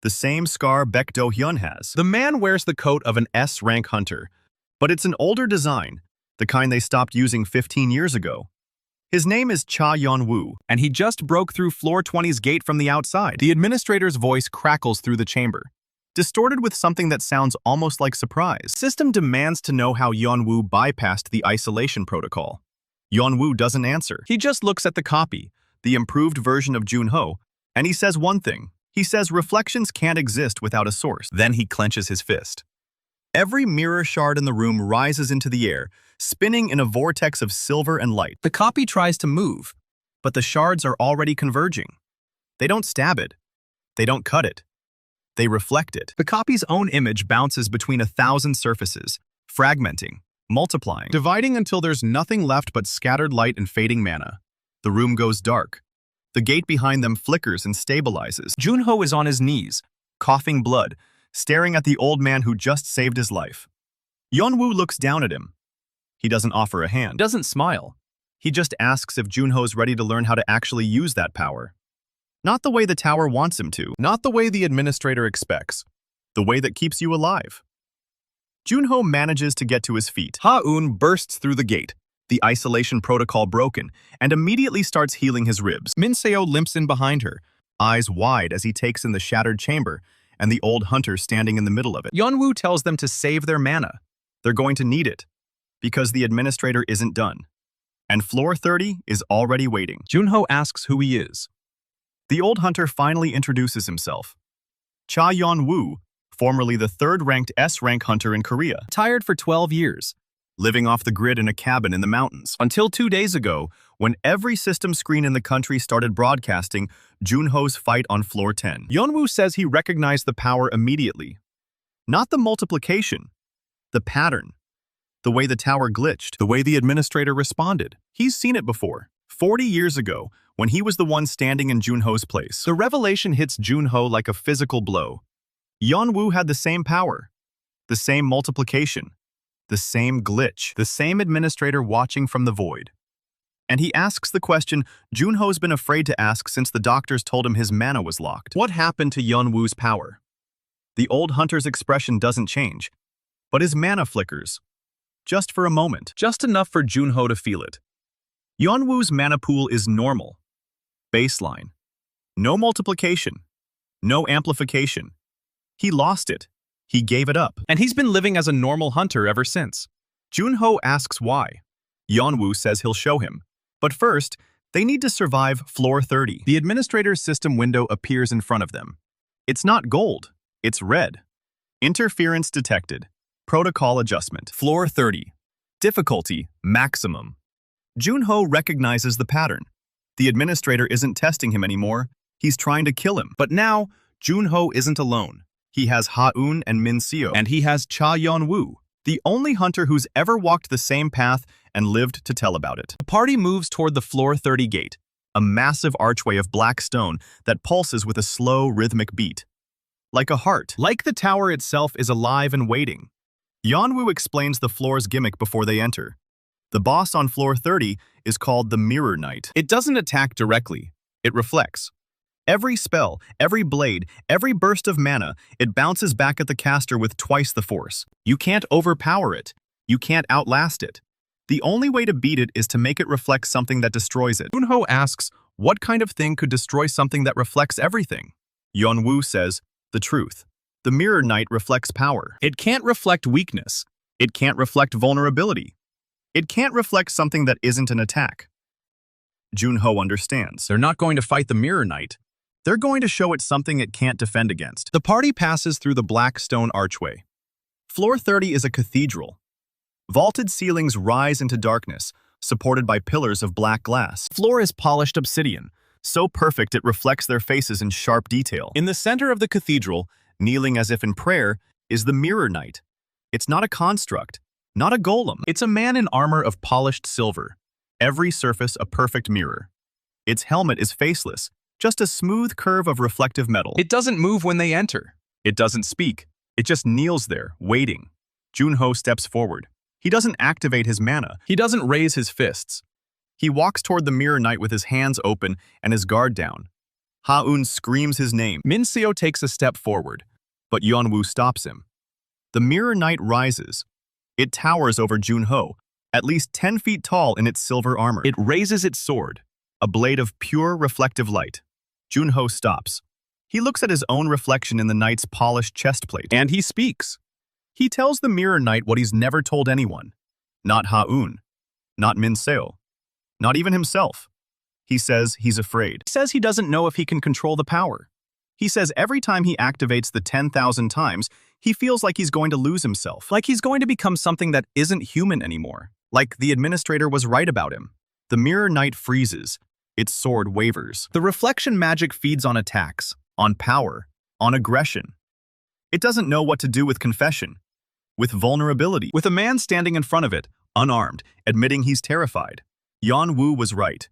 The same scar Baek Do-hyun has. the man wears the coat of an S-rank hunter. But it's an older design, the kind they stopped using 15 years ago. His name is Cha Yeon-woo, And he just broke through floor 20's gate from the outside. The administrator's voice crackles through the chamber. distorted with something that sounds almost like surprise. The system demands to know how Yeon-woo bypassed the isolation protocol. Yeon-woo doesn't answer. He just looks at the copy, The improved version of Jun-ho, and he says one thing. He says reflections can't exist without a source. then he clenches his fist. Every mirror shard in the room rises into the air, spinning in a vortex of silver and light. The copy tries to move, But the shards are already converging. They don't stab it. They don't cut it. They reflect it. the copy's own image bounces between 1,000 surfaces, fragmenting, multiplying. dividing until there's nothing left but scattered light and fading mana. The room goes dark. The gate behind them flickers and stabilizes. Jun-ho is on his knees, Coughing blood, staring at the old man who just saved his life. Yeon-woo looks down at him. He doesn't offer a hand. doesn't smile. He just asks if Jun-ho's ready to learn how to actually use that power. Not the way the tower wants him to, Not the way the administrator expects. the way that keeps you alive. Jun-ho manages to get to his feet. Ha-eun bursts through the gate, The isolation protocol broken, and immediately starts healing his ribs. Min-seo limps in behind her, Eyes wide as he takes in the shattered chamber and the old hunter standing in the middle of it. Yeon-woo tells them to save their mana. They're going to need it, because the administrator isn't done. And floor 30 is already waiting. Jun-ho asks who he is. The old hunter finally introduces himself. Cha Yeon-woo, formerly the third-ranked S-rank hunter in Korea, Tired for 12 years, living off the grid in a cabin in the mountains. Until 2 days ago, when every system screen in the country started broadcasting Jun-ho's fight on floor 10. Yeon-woo says he recognized the power immediately. Not the multiplication, the pattern, the way the tower glitched, The way the administrator responded. He's seen it before, 40 years ago, when he was the one standing in Jun-ho's place. The revelation hits Jun-ho like a physical blow. Yeon-woo had the same power, the same multiplication, the same glitch, The same administrator watching from the void. and he asks the question Jun-ho's been afraid to ask since the doctors told him his mana was locked. What happened to Yeon-woo's power? The old hunter's expression doesn't change, but his mana flickers, just for a moment. Just enough for Jun-ho to feel it. Yeon-woo's mana pool is normal, baseline, no multiplication, no amplification. He lost it. He gave it up. And he's been living as a normal hunter ever since. Jun-ho asks why. Yeon-woo says he'll show him. But first, they need to survive floor 30. The administrator's system window appears in front of them. It's not gold, it's red. Interference detected. Protocol adjustment. Floor 30. Difficulty maximum. Jun-ho recognizes the pattern. The administrator isn't testing him anymore. He's trying to kill him. But now, Jun-ho isn't alone. He has Ha-eun and Min-seo, And he has Cha Yeon-woo. the only hunter who's ever walked the same path and lived to tell about it. The party moves toward the floor 30 gate. A massive archway of black stone that pulses with a slow, rhythmic beat. Like a heart. Like the tower itself is alive and waiting. Yeon-woo explains the floor's gimmick before they enter. The boss on floor 30 is called the Mirror Knight. It doesn't attack directly. It reflects. Every spell, every blade, every burst of mana, it bounces back at the caster with twice the force. You can't overpower it. You can't outlast it. The only way to beat it is to make it reflect something that destroys it. Jun-ho asks, what kind of thing could destroy something that reflects everything? Yeon-woo says, the truth. The Mirror Knight reflects power. It can't reflect weakness. It can't reflect vulnerability. It can't reflect something that isn't an attack. Jun-ho understands. They're not going to fight the Mirror Knight. They're going to show it something it can't defend against. The party passes through the black stone archway. Floor 30 is a cathedral. Vaulted ceilings rise into darkness, supported by pillars of black glass. Floor is polished obsidian. So perfect it reflects their faces in sharp detail. In the center of the cathedral, Kneeling as if in prayer, is the Mirror Knight. It's not a construct. Not a golem. It's a man in armor of polished silver, every surface a perfect mirror. Its helmet is faceless, just a smooth curve of reflective metal. It doesn't move when they enter. It doesn't speak. It just kneels there, waiting. Jun-ho steps forward. He doesn't activate his mana. He doesn't raise his fists. He walks toward the mirror knight with his hands open and his guard down. Ha-un screams his name. Min Seo takes a step forward. But Yeon-woo stops him. The mirror knight rises. It towers over Jun-ho, at least 10 feet tall in its silver armor. It raises its sword, a blade of pure reflective light. Jun-ho stops. He looks at his own reflection in the knight's polished chest plate. and he speaks. He tells the mirror knight what he's never told anyone. Not Ha-un. Not Min Seo. Not even himself. He says he's afraid. He says he doesn't know if he can control the power. He says every time he activates the 10,000 times, he feels like he's going to lose himself. Like he's going to become something that isn't human anymore. Like the administrator was right about him. The mirror knight freezes. Its sword wavers. The reflection magic feeds on attacks, On power. On aggression. It doesn't know what to do with confession. With vulnerability. with a man standing in front of it, Unarmed, admitting he's terrified. Yeon-woo was right.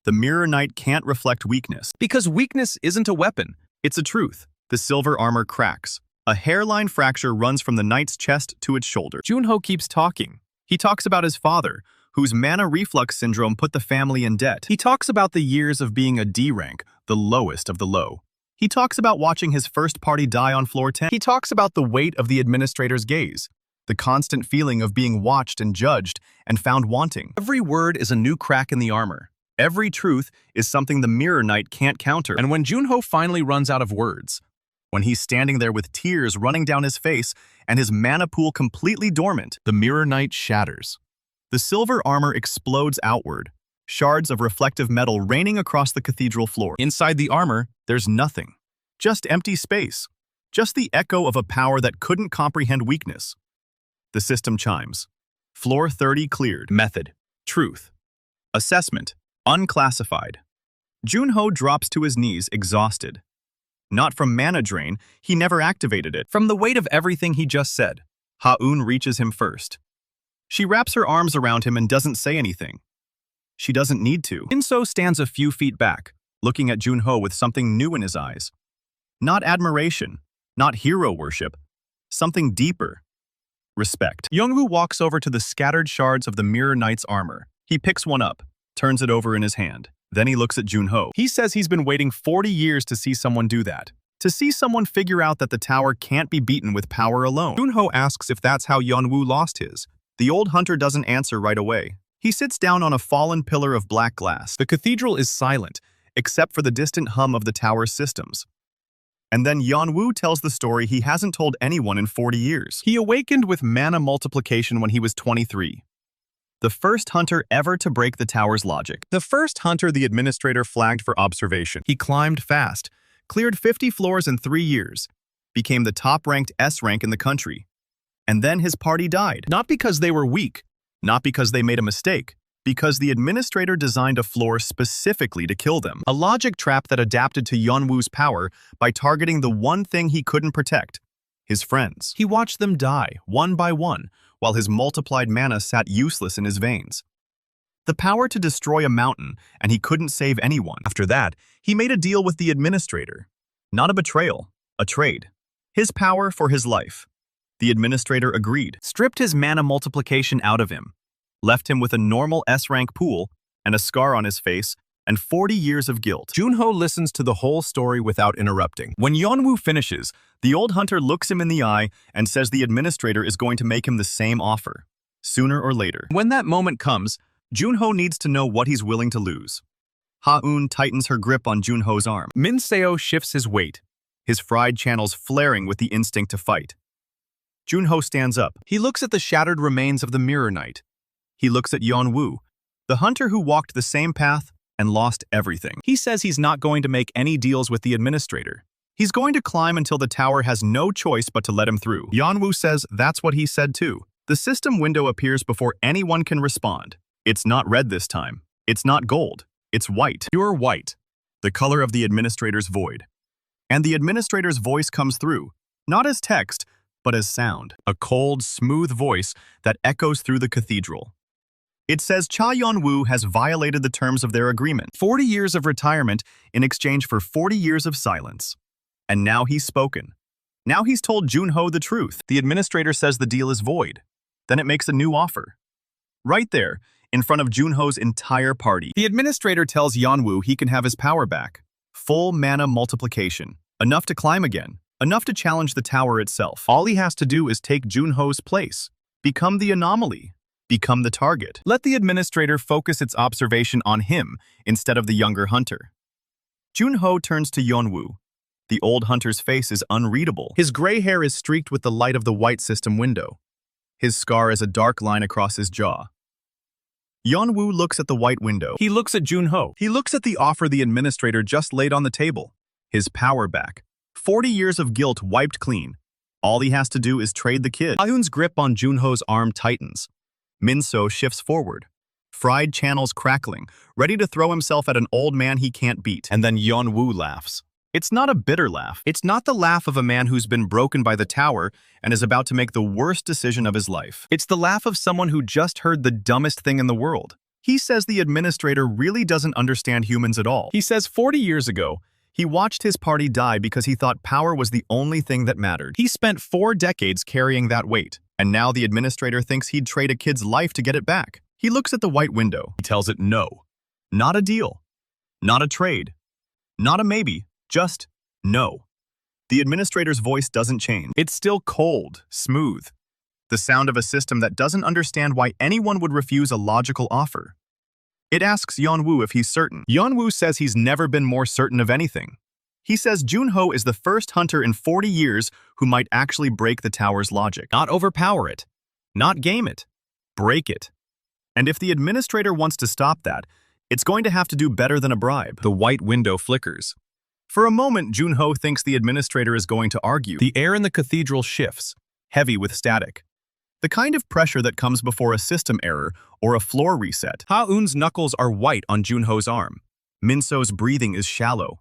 The mirror knight can't reflect weakness. because weakness isn't a weapon. It's a truth. The silver armor cracks. A hairline fracture runs from the knight's chest to its shoulder. Jun-ho keeps talking. He talks about his father, whose mana reflux syndrome put the family in debt. He talks about the years of being a D rank, The lowest of the low. He talks about watching his first party die on floor 10. He talks about the weight of the administrator's gaze. The constant feeling of being watched and judged and found wanting. Every word is a new crack in the armor. Every truth is something the mirror knight can't counter. And when Jun-ho finally runs out of words, When he's standing there with tears running down his face and his mana pool completely dormant, the mirror knight shatters. the silver armor explodes outward, shards of reflective metal raining across the cathedral floor. Inside the armor, There's nothing. Just empty space. Just the echo of a power that couldn't comprehend weakness. The system chimes. Floor 30 cleared. method. Truth. Assessment. Unclassified. Jun-ho drops to his knees, exhausted. Not from mana drain, he never activated it. From the weight of everything he just said, Ha-un reaches him first. She wraps her arms around him and doesn't say anything. She doesn't need to. Min Seo stands a few feet back, Looking at Jun-ho with something new in his eyes. Not admiration, not hero worship, something deeper. Respect. Yeon-woo walks over to the scattered shards of the mirror knight's armor. He picks one up, turns it over in his hand. Then he looks at Jun-ho. He says he's been waiting 40 years to see someone do that. To see someone figure out that the tower can't be beaten with power alone. Jun-ho asks if that's how Yeon-woo lost his. The old hunter doesn't answer right away. He sits down on a fallen pillar of black glass, The cathedral is silent. except for the distant hum of the tower's systems. And then Yeon-woo tells the story he hasn't told anyone in 40 years. He awakened with mana multiplication when he was 23. The first hunter ever to break the tower's logic. The first hunter the administrator flagged for observation. He climbed fast, cleared 50 floors in 3 years, became the top-ranked S rank in the country. And then his party died. Not because they were weak, Not because they made a mistake, because the administrator designed a floor specifically to kill them. a logic trap that adapted to Yeon-woo's power By targeting the one thing he couldn't protect, his friends. He watched them die, one by one, While his multiplied mana sat useless in his veins. The power to destroy a mountain, and he couldn't save anyone. After that, He made a deal with the administrator. Not a betrayal, a trade. His power for his life. The administrator agreed. stripped his mana multiplication out of him. Left him with a normal S-rank pool, and a scar on his face, and 40 years of guilt. Jun-ho listens to the whole story without interrupting. When Yeon-woo finishes, the old hunter looks him in the eye and says the administrator is going to make him the same offer, sooner or later. When that moment comes, Jun-ho needs to know what he's willing to lose. Ha-un tightens her grip on Jun-ho's arm, Min Seo shifts his weight. his fried channels flaring with the instinct to fight. Jun-ho stands up. He looks at the shattered remains of the mirror knight. He looks at Yeon-woo, the hunter who walked the same path and lost everything. He says he's not going to make any deals with the administrator. He's going to climb until the tower has no choice but to let him through. Yeon-woo says that's what he said too. The system window appears before anyone can respond. It's not red this time. It's not gold. It's white. Pure white. The color of the administrator's void. And the administrator's voice comes through, not as text, but as sound, a cold, smooth voice that echoes through the cathedral. It says Cha Yeon-woo has violated the terms of their agreement. 40 years of retirement in exchange for 40 years of silence. And now he's spoken. Now he's told Jun-ho the truth. The administrator says the deal is void. Then it makes a new offer. Right there, in front of Jun-ho's entire party. The administrator tells Yeon-woo he can have his power back. Full mana multiplication. Enough to climb again. Enough to challenge the tower itself. All he has to do is take Jun-ho's place. Become the anomaly. Become the target. Let the administrator focus its observation on him instead of the younger hunter. Jun-ho turns to Yeon-woo. The old hunter's face is unreadable. His gray hair is streaked with the light of the white system window. His scar is a dark line across his jaw. Yeon-woo looks at the white window. He looks at Jun-ho. He looks at the offer the administrator just laid on the table. His power back. 40 years of guilt wiped clean. All he has to do is trade the kid. Ha-eun's grip on Jun-ho's arm tightens. Min-seo shifts forward. Fried channels crackling, ready to throw himself at an old man he can't beat. And then Yeon-woo laughs. It's not a bitter laugh. It's not the laugh of a man who's been broken by the tower and is about to make the worst decision of his life. It's the laugh of someone who just heard the dumbest thing in the world. He says the administrator really doesn't understand humans at all. He says 40 years ago, he watched his party die because he thought power was the only thing that mattered. He spent 4 decades carrying that weight, and now the administrator thinks he'd trade a kid's life to get it back. He looks at the white window. He tells it no. Not a deal. Not a trade. Not a maybe. Just no. The administrator's voice doesn't change. It's still cold, smooth. The sound of a system that doesn't understand why anyone would refuse a logical offer. It asks Yeon-woo if he's certain. Yeon-woo says he's never been more certain of anything. He says Jun-ho is the first hunter in 40 years who might actually break the tower's logic. Not overpower it. Not game it. Break it. And if the administrator wants to stop that, it's going to have to do better than a bribe. The white window flickers. For a moment, Jun-ho thinks the administrator is going to argue. The air in the cathedral shifts, heavy with static. The kind of pressure that comes before a system error or a floor reset. Ha-eun's knuckles are white on Jun-ho's arm. Min-seo's breathing is shallow.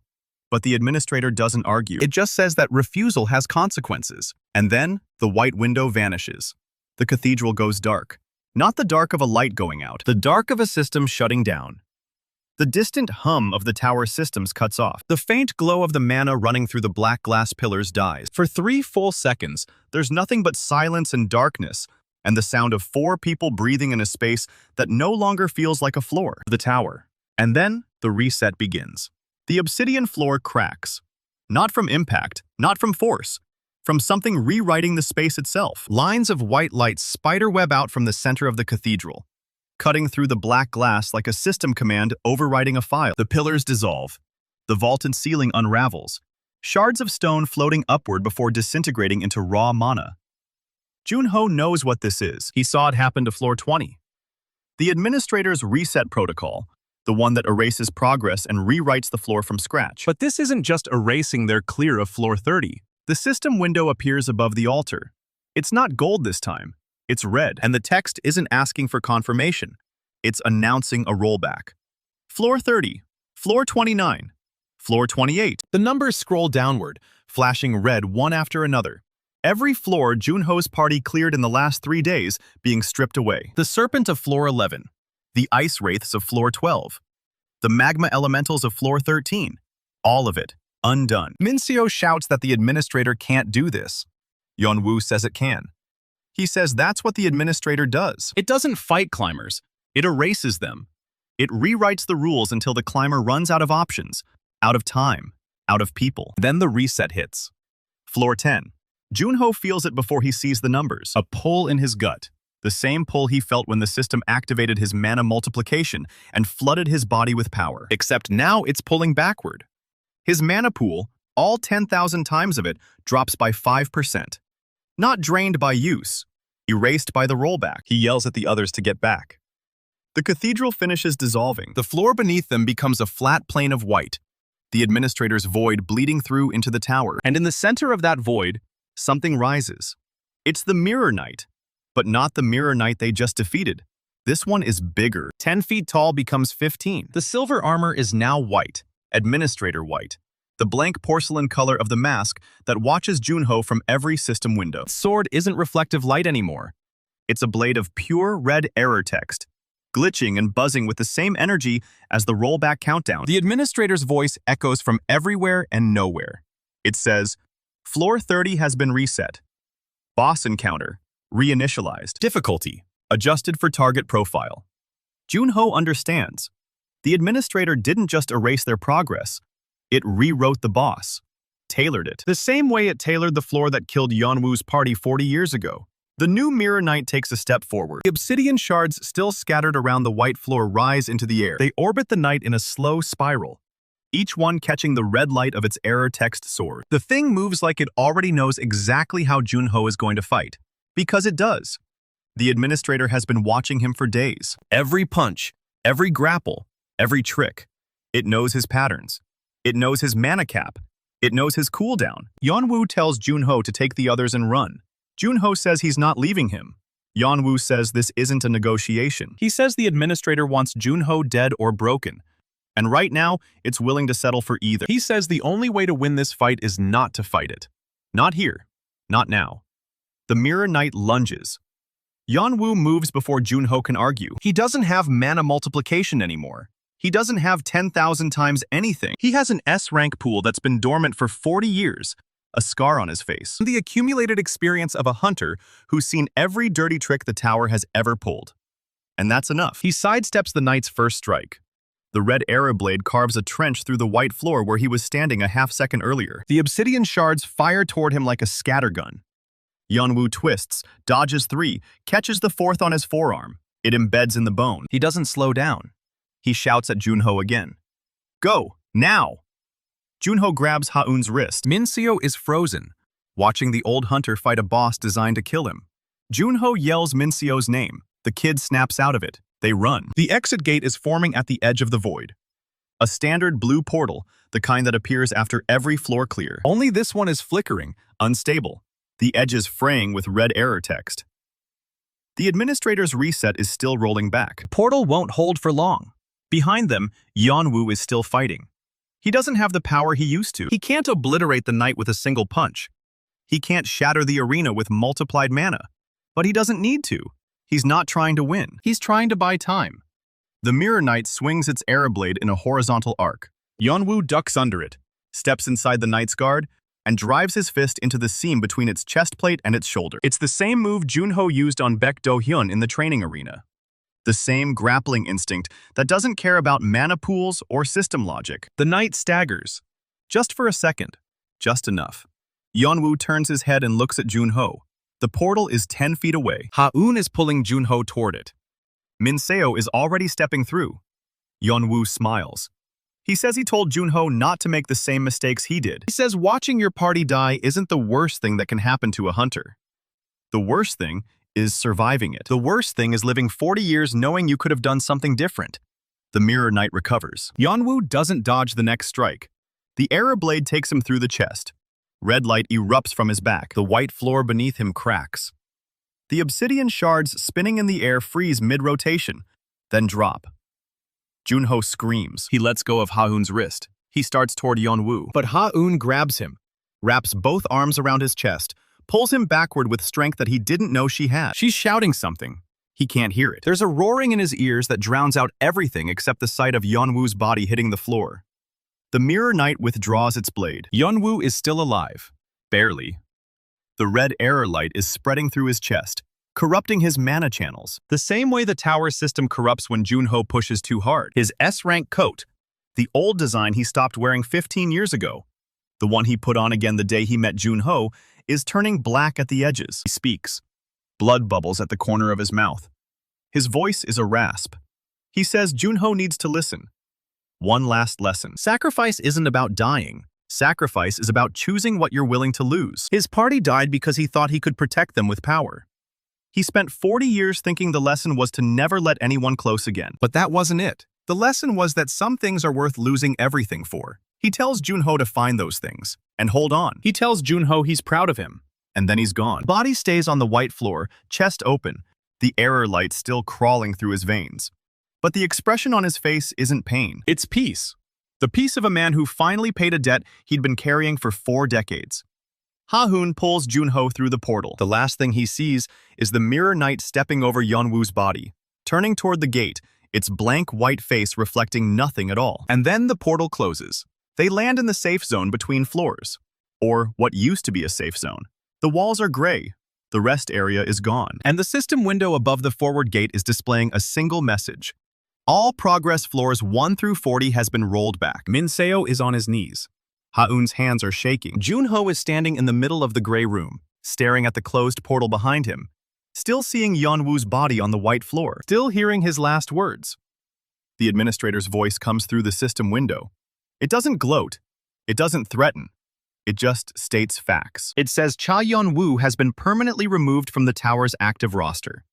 But the administrator doesn't argue. It just says that refusal has consequences. And then, the white window vanishes. The cathedral goes dark. Not the dark of a light going out, the dark of a system shutting down. The distant hum of the tower systems cuts off. The faint glow of the mana running through the black glass pillars dies. For 3 full seconds, there's nothing but silence and darkness, and the sound of 4 people breathing in a space that no longer feels like a floor. The tower. And then, the reset begins. The obsidian floor cracks. Not from impact, not from force, from something rewriting the space itself. Lines of white light spiderweb out from the center of the cathedral, cutting through the black glass like a system command overriding a file. The pillars dissolve. The vaulted ceiling unravels. Shards of stone floating upward before disintegrating into raw mana. Jun-ho knows what this is. He saw it happen to floor 20. The administrator's reset protocol, the one that erases progress and rewrites the floor from scratch. But this isn't just erasing their clear of floor 30. The system window appears above the altar. It's not gold this time. It's red, and the text isn't asking for confirmation. It's announcing a rollback. Floor 30, floor 29, floor 28. The numbers scroll downward, flashing red one after another. Every floor Jun-ho's party cleared in the last 3 days being stripped away. The serpent of floor 11, the ice wraiths of floor 12, the magma elementals of floor 13. All of it, undone. Min-seo shouts that the administrator can't do this. Yeon-woo says it can. He says that's what the administrator does. It doesn't fight climbers. It erases them. It rewrites the rules until the climber runs out of options, out of time, out of people. Then the reset hits. Floor 10. Jun-ho feels it before he sees the numbers. A pull in his gut. The same pull he felt when the system activated his mana multiplication and flooded his body with power. Except now it's pulling backward. His mana pool, all 10,000 times of it, drops by 5%. Not drained by use, erased by the rollback. He yells at the others to get back. The cathedral finishes dissolving. The floor beneath them becomes a flat plane of white, the administrator's void bleeding through into the tower. And in the center of that void, something rises. It's the Mirror Knight, but not the Mirror Knight they just defeated. This one is bigger. 10 feet tall becomes 15. The silver armor is now white, administrator white. the blank porcelain color of the mask that watches Jun-ho from every system window. The sword isn't reflective light anymore. It's a blade of pure red error text, glitching and buzzing with the same energy as the rollback countdown. The administrator's voice echoes from everywhere and nowhere. It says, Floor 30 has been reset. Boss encounter, reinitialized. Difficulty, adjusted for target profile. Jun-ho understands. The administrator didn't just erase their progress. It rewrote the boss, tailored it. The same way it tailored the floor that killed Yeonwoo's party 40 years ago. The new Mirror Knight takes a step forward. The obsidian shards still scattered around the white floor rise into the air. They orbit the knight in a slow spiral, each one catching the red light of its error text sword. The thing moves like it already knows exactly how Jun-ho is going to fight, because it does. The administrator has been watching him for days. Every punch, every grapple, every trick. It knows his patterns. It knows his mana cap. It knows his cooldown. Yeonwoo tells Jun-ho to take the others and run. Jun-ho says he's not leaving him. Yeonwoo says this isn't a negotiation. He says the administrator wants Jun-ho dead or broken. And right now, it's willing to settle for either. He says the only way to win this fight is not to fight it. Not here. Not now. The Mirror Knight lunges. Yeonwoo moves before Jun-ho can argue. He doesn't have mana multiplication anymore. He doesn't have 10,000 times anything. He has an S-rank pool that's been dormant for 40 years, a scar on his face. The accumulated experience of a hunter who's seen every dirty trick the tower has ever pulled. And that's enough. He sidesteps the knight's first strike. The red arrow blade carves a trench through the white floor where he was standing a half-second earlier. The obsidian shards fire toward him like a scattergun. Yeonwoo twists, dodges 3, catches the 4th on his forearm. It embeds in the bone. He doesn't slow down. He shouts at Jun-ho again. Go, now! Jun-ho grabs Ha-eun's wrist. Min-seo is frozen, Watching the old hunter fight a boss designed to kill him. Jun-ho yells Min-seo's name. The kid snaps out of it. They run. The exit gate is forming at the edge of the void. A standard blue portal, the kind that appears after every floor clear. Only this one is flickering, unstable. The edges fraying with red error text. The administrator's reset is still rolling back. Portal won't hold for long. Behind them, Yeonwoo is still fighting. He doesn't have the power he used to. He can't obliterate the knight with a single punch. He can't shatter the arena with multiplied mana. But he doesn't need to. He's not trying to win. He's trying to buy time. The Mirror Knight swings its arrow blade in a horizontal arc. Yeonwoo ducks under it, steps inside the knight's guard, and drives his fist into the seam between its chest plate and its shoulder. It's the same move Jun-ho used on Baek Do-hyun in the training arena. The same grappling instinct that doesn't care about mana pools or system logic. The knight staggers. Just for a second. Just enough. Yeonwoo turns his head and looks at Jun-ho. The portal is 10 feet away. Ha-eun is pulling Jun-ho toward it. Min-seo is already stepping through. Yeonwoo smiles. He says he told Jun-ho not to make the same mistakes he did. He says watching your party die isn't the worst thing that can happen to a hunter. The worst thing is surviving it. The worst thing is living 40 years knowing you could have done something different. The Mirror Knight recovers. Yeonwoo doesn't dodge the next strike. The arrow blade takes him through the chest. Red light erupts from his back. The white floor beneath him cracks. The obsidian shards spinning in the air freeze mid-rotation, then drop. Jun-ho screams. He lets go of Ha-eun's wrist. He starts toward Yeonwoo. But Ha-eun grabs him, wraps both arms around his chest, pulls him backward with strength that he didn't know she had. She's shouting something. He can't hear it. There's a roaring in his ears that drowns out everything except the sight of Yeonwoo's body hitting the floor. The Mirror Knight withdraws its blade. Yeonwoo is still alive. Barely. The red error light is spreading through his chest, corrupting his mana channels. The same way the tower system corrupts when Jun-ho pushes too hard. His S-rank coat, the old design he stopped wearing 15 years ago, the one he put on again the day he met Jun-ho, is turning black at the edges. He speaks. Blood bubbles at the corner of his mouth. His voice is a rasp. He says Jun-ho needs to listen. One last lesson. Sacrifice isn't about dying. Sacrifice is about choosing what you're willing to lose. His party died because he thought he could protect them with power. He spent 40 years thinking the lesson was to never let anyone close again. But that wasn't it. The lesson was that some things are worth losing everything for. He tells Jun-ho to find those things. And hold on. He tells Jun-ho he's proud of him. And then he's gone. Body stays on the white floor, chest open, the error light still crawling through his veins. But the expression on his face isn't pain. It's peace. The piece of a man who finally paid a debt he'd been carrying for 4 decades. Ha-hoon pulls Jun-ho through the portal. The last thing he sees is the mirror knight stepping over Yeon-woo's body, turning toward the gate, its blank white face reflecting nothing at all. And then the portal closes. They land in the safe zone between floors, or what used to be a safe zone. The walls are gray. The rest area is gone. And the system window above the forward gate is displaying a single message. All progress floors 1 through 40 has been rolled back. Min-seo is on his knees. Ha-eun's hands are shaking. Jun-ho is standing in the middle of the gray room, staring at the closed portal behind him, still seeing Yeon-woo's body on the white floor, still hearing his last words. The administrator's voice comes through the system window. It doesn't gloat. It doesn't threaten. It just states facts. It says Cha Yeon-woo has been permanently removed from the tower's active roster.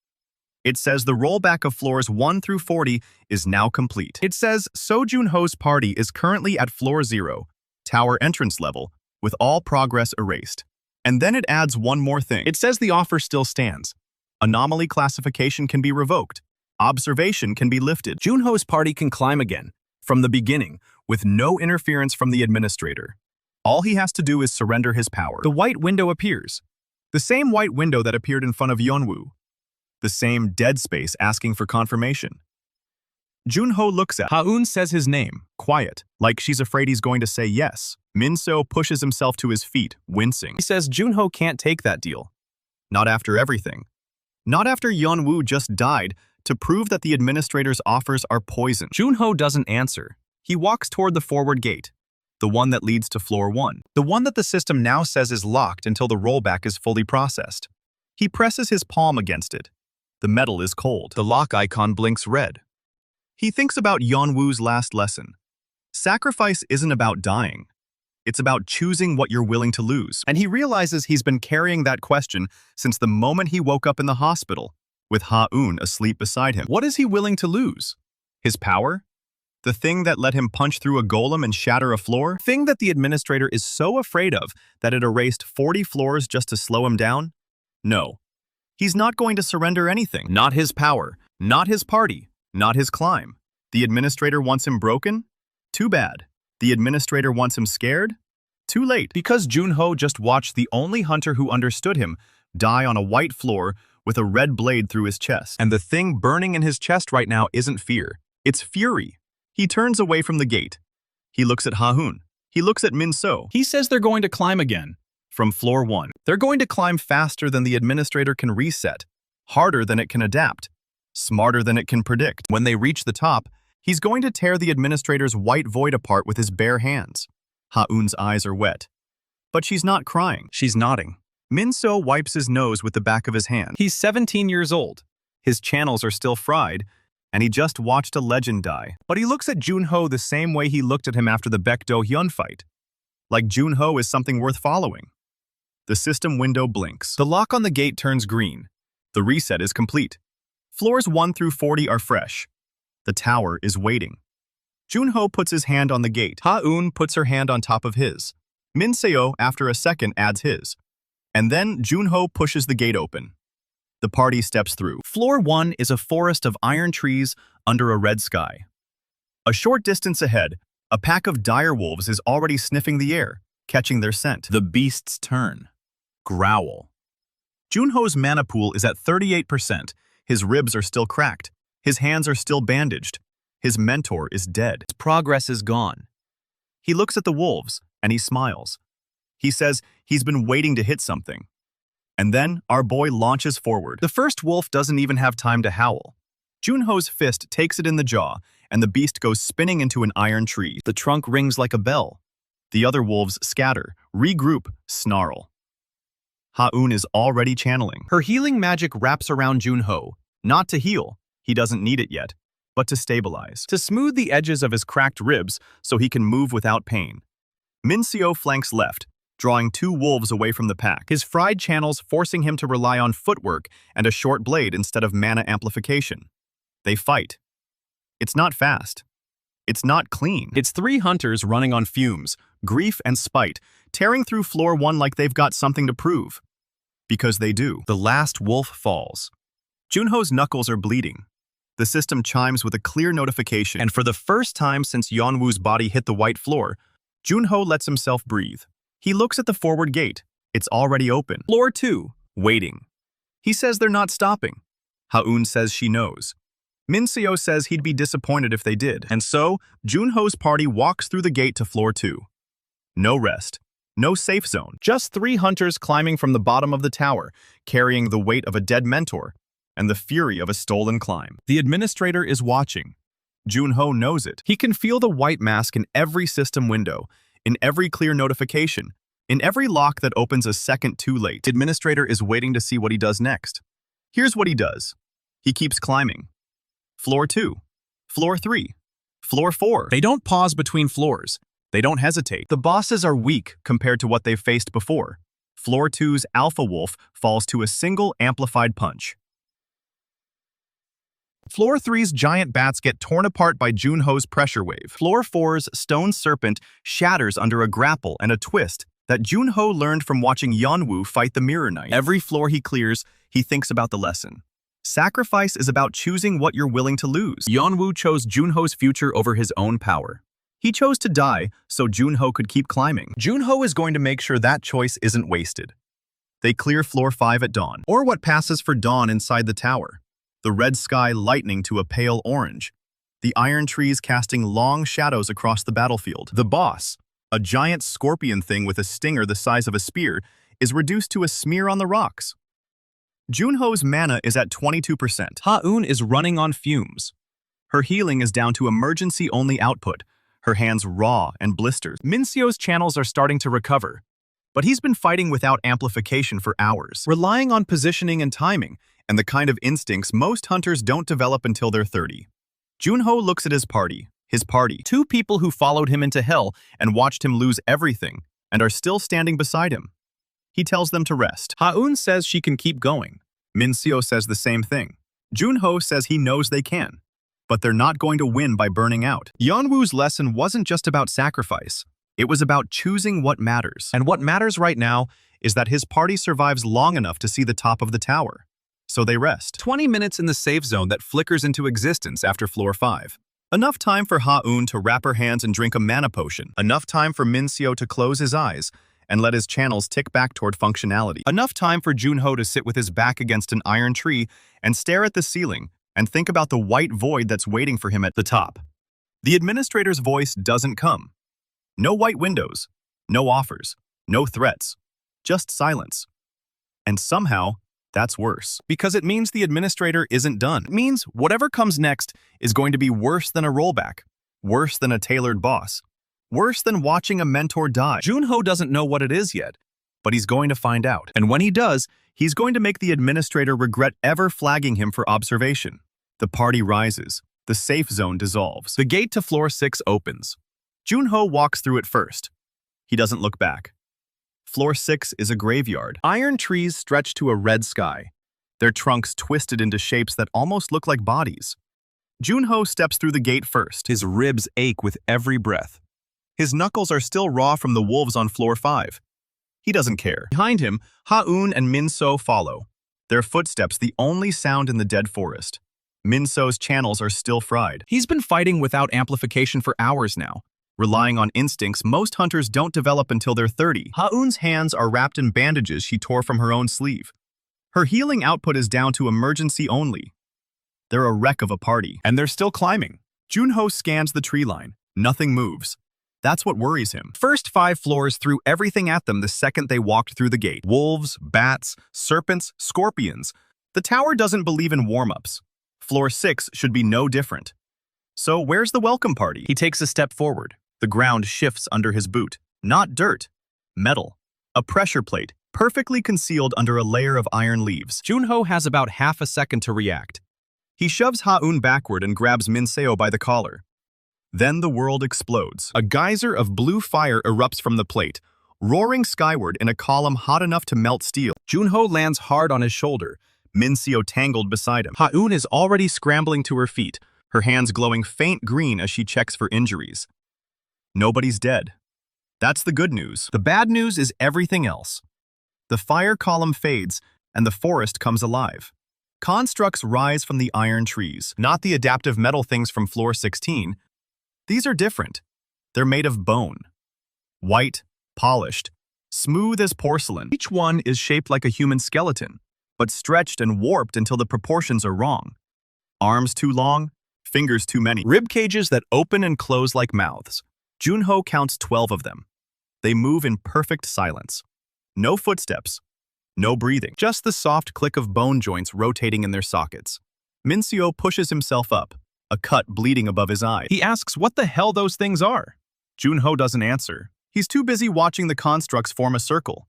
It says the rollback of floors 1 through 40 is now complete. It says Seo Jun-ho's party is currently at floor 0, tower entrance level, with all progress erased. And then it adds one more thing. It says the offer still stands. Anomaly classification can be revoked. Observation can be lifted. Jun-ho's party can climb again, from the beginning, with no interference from the administrator. All he has to do is surrender his power. The white window appears. The same white window that appeared in front of Yeon-woo. The same dead space asking for confirmation. Jun-ho looks at Ha-eun says his name, quiet, like she's afraid he's going to say yes. Min-seo pushes himself to his feet, wincing. He says Jun-ho can't take that deal. Not after everything. Not after Yeon-woo just died to prove that the administrator's offers are poison. Jun-ho doesn't answer. He walks toward the forward gate, the one that leads to floor 1, the one that the system now says is locked until the rollback is fully processed. He presses his palm against it. The metal is cold. The lock icon blinks red. He thinks about Yeon-woo's last lesson. Sacrifice isn't about dying. It's about choosing what you're willing to lose. And he realizes he's been carrying that question since the moment he woke up in the hospital, with Ha-eun asleep beside him. What is he willing to lose? His power? The thing that let him punch through a golem and shatter a floor? Thing that the administrator is so afraid of that it erased 40 floors just to slow him down? No. He's not going to surrender anything. Not his power, not his party, not his climb. The administrator wants him broken? Too bad. The administrator wants him scared? Too late. Because Jun-ho just watched the only hunter who understood him die on a white floor with a red blade through his chest. And the thing burning in his chest right now isn't fear. It's fury. He turns away from the gate. He looks at Ha-eun. He looks at Min-seo. He says they're going to climb again. From floor 1. They're going to climb faster than the administrator can reset, harder than it can adapt, smarter than it can predict. When they reach the top, he's going to tear the administrator's white void apart with his bare hands. Ha-eun's eyes are wet. But she's not crying. She's nodding. Min-seo wipes his nose with the back of his hand. He's 17 years old. His channels are still fried, and he just watched a legend die. But he looks at Jun-ho the same way he looked at him after the Baek-do-hyun fight. Like Jun-ho is something worth following. The system window blinks. The lock on the gate turns green. The reset is complete. Floors 1 through 40 are fresh. The tower is waiting. Jun-ho puts his hand on the gate. Ha-eun puts her hand on top of his. Min-seo, after a second, adds his. And then Jun-ho pushes the gate open. The party steps through. Floor 1 is a forest of iron trees under a red sky. A short distance ahead, a pack of dire wolves is already sniffing the air, catching their scent. The beasts turn. Growl. Jun-ho's mana pool is at 38%. His ribs are still cracked. His hands are still bandaged. His mentor is dead. His progress is gone. He looks at the wolves, and he smiles. He says he's been waiting to hit something. And then our boy launches forward. The first wolf doesn't even have time to howl. Jun-ho's fist takes it in the jaw, and the beast goes spinning into an iron tree. The trunk rings like a bell. The other wolves scatter, regroup, snarl. Ha-eun is already channeling. Her healing magic wraps around Jun-ho, not to heal, he doesn't need it yet, but to stabilize. To smooth the edges of his cracked ribs so he can move without pain. Min-seo flanks left, drawing 2 wolves away from the pack, his fried channels forcing him to rely on footwork and a short blade instead of mana amplification. They fight. It's not fast. It's not clean. It's 3 hunters running on fumes, grief and spite, tearing through floor 1 like they've got something to prove. Because they do. The last wolf falls. Jun-ho's knuckles are bleeding. The system chimes with a clear notification, and for the first time since Yeonwoo's body hit the white floor, Jun-ho lets himself breathe. He looks at the forward gate. It's already open. Floor 2, waiting. He says they're not stopping. Ha-eun says she knows. Min-seo says he'd be disappointed if they did. And so, Jun-ho's party walks through the gate to floor 2. No rest. No safe zone. Just 3 hunters climbing from the bottom of the tower, carrying the weight of a dead mentor and the fury of a stolen climb. The administrator is watching. Jun-ho knows it. He can feel the white mask in every system window, in every clear notification, in every lock that opens a second too late. The administrator is waiting to see what he does next. Here's what he does. He keeps climbing. Floor 2. Floor 3. Floor 4. They don't pause between floors. They don't hesitate. The bosses are weak compared to what they've faced before. Floor 2's Alpha Wolf falls to a single amplified punch. Floor 3's giant bats get torn apart by Jun-ho's pressure wave. Floor 4's stone serpent shatters under a grapple and a twist that Jun-ho learned from watching Yeonwoo fight the Mirror Knight. Every floor he clears, he thinks about the lesson. Sacrifice is about choosing what you're willing to lose. Yeonwoo chose Jun-ho's future over his own power. He chose to die so Jun-ho could keep climbing. Jun-ho is going to make sure that choice isn't wasted. They clear floor 5 at dawn, or what passes for dawn inside the tower. The red sky lightening to a pale orange. The iron trees casting long shadows across the battlefield. The boss, a giant scorpion thing with a stinger the size of a spear, is reduced to a smear on the rocks. Jun-ho's mana is at 22%. Ha-eun is running on fumes. Her healing is down to emergency-only output, her hands raw and blisters. Min-seo's channels are starting to recover, but he's been fighting without amplification for hours, relying on positioning and timing, and the kind of instincts most hunters don't develop until they're 30. Jun-ho looks at his party. 2 people who followed him into hell and watched him lose everything, and are still standing beside him. He tells them to rest. Ha-eun says she can keep going. Min-seo says the same thing. Jun-ho says he knows they can, but they're not going to win by burning out. Yeonwoo's lesson wasn't just about sacrifice. It was about choosing what matters. And what matters right now is that his party survives long enough to see the top of the tower. So they rest. 20 minutes in the safe zone that flickers into existence after floor 5. Enough time for Ha-eun to wrap her hands and drink a mana potion. Enough time for Min-seo to close his eyes and let his channels tick back toward functionality. Enough time for Jun-ho to sit with his back against an iron tree and stare at the ceiling and think about the white void that's waiting for him at the top. The administrator's voice doesn't come. No white windows, no offers, no threats, just silence. And somehow, that's worse, because it means the administrator isn't done. It means whatever comes next is going to be worse than a rollback, worse than a tailored boss, worse than watching a mentor die. Jun-ho doesn't know what it is yet, but he's going to find out. And when he does, he's going to make the administrator regret ever flagging him for observation. The party rises. The safe zone dissolves. The gate to floor 6 opens. Jun-ho walks through it first. He doesn't look back. Floor 6 is a graveyard. Iron trees stretch to a red sky, their trunks twisted into shapes that almost look like bodies. Jun-ho steps through the gate first. His ribs ache with every breath. His knuckles are still raw from the wolves on floor 5. He doesn't care. Behind him, Ha-eun and Min-seo follow, their footsteps the only sound in the dead forest. Min-seo's channels are still fried. He's been fighting without amplification for hours now, relying on instincts most hunters don't develop until they're 30. Ha-eun's hands are wrapped in bandages she tore from her own sleeve. Her healing output is down to emergency only. They're a wreck of a party, and they're still climbing. Jun-ho scans the tree line. Nothing moves. That's what worries him. First 5 floors threw everything at them the second they walked through the gate. Wolves, bats, serpents, scorpions. The tower doesn't believe in warm-ups. Floor 6 should be no different. So where's the welcome party? He takes a step forward. The ground shifts under his boot. Not dirt. Metal. A pressure plate, perfectly concealed under a layer of iron leaves. Jun-ho has about half a second to react. He shoves Ha-eun backward and grabs Min-seo by the collar. Then the world explodes. A geyser of blue fire erupts from the plate, roaring skyward in a column hot enough to melt steel. Jun-ho lands hard on his shoulder, Min-seo tangled beside him. Ha-eun is already scrambling to her feet, her hands glowing faint green as she checks for injuries. Nobody's dead. That's the good news. The bad news is everything else. The fire column fades, and the forest comes alive. Constructs rise from the iron trees, not the adaptive metal things from floor 16. These are different. They're made of bone. White, polished, smooth as porcelain. Each one is shaped like a human skeleton, but stretched and warped until the proportions are wrong. Arms too long, fingers too many. Rib cages that open and close like mouths. Jun-ho counts 12 of them. They move in perfect silence. No footsteps, no breathing, just the soft click of bone joints rotating in their sockets. Min-seo pushes himself up, a cut bleeding above his eye. He asks what the hell those things are. Jun-ho doesn't answer. He's too busy watching the constructs form a circle.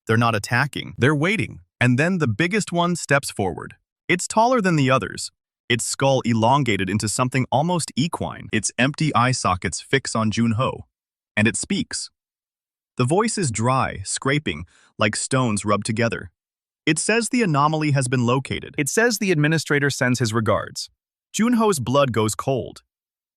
They're not attacking, they're waiting. And then the biggest one steps forward. It's taller than the others, its skull elongated into something almost equine. Its empty eye sockets fix on Jun-ho, and it speaks. The voice is dry, scraping, like stones rubbed together. It says the anomaly has been located. It says the administrator sends his regards. Jun-ho's blood goes cold.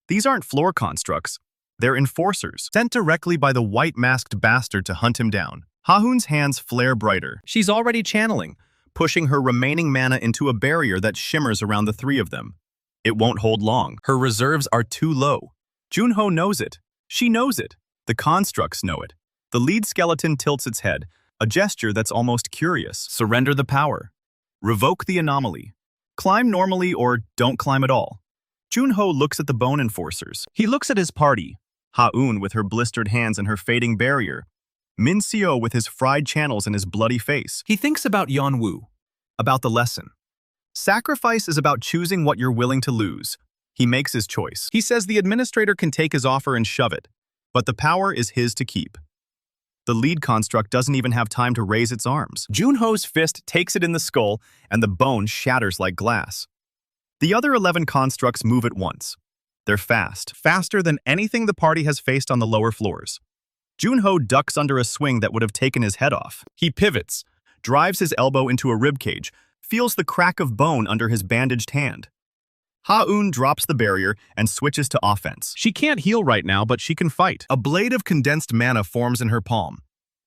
These aren't floor constructs. They're enforcers, sent directly by the white-masked bastard to hunt him down. Ha-hoon's hands flare brighter. She's already channeling, pushing her remaining mana into a barrier that shimmers around the three of them. It won't hold long. Her reserves are too low. Jun-ho knows it. She knows it. The constructs know it. The lead skeleton tilts its head, a gesture that's almost curious. Surrender the power. Revoke the anomaly. Climb normally or don't climb at all. Jun-ho looks at the bone enforcers. He looks at his party. Ha-hoon with her blistered hands and her fading barrier. Min-seo with his fried channels and his bloody face. He thinks about Yeon-woo, about the lesson. Sacrifice is about choosing what you're willing to lose. He makes his choice. He says the administrator can take his offer and shove it, but the power is his to keep. The lead construct doesn't even have time to raise its arms. Jun-ho's fist takes it in the skull, and the bone shatters like glass. The other 11 constructs move at once. They're fast, faster than anything the party has faced on the lower floors. Jun-ho ducks under a swing that would have taken his head off. He pivots, drives his elbow into a ribcage, feels the crack of bone under his bandaged hand. Ha-hoon drops the barrier and switches to offense. She can't heal right now, but she can fight. A blade of condensed mana forms in her palm.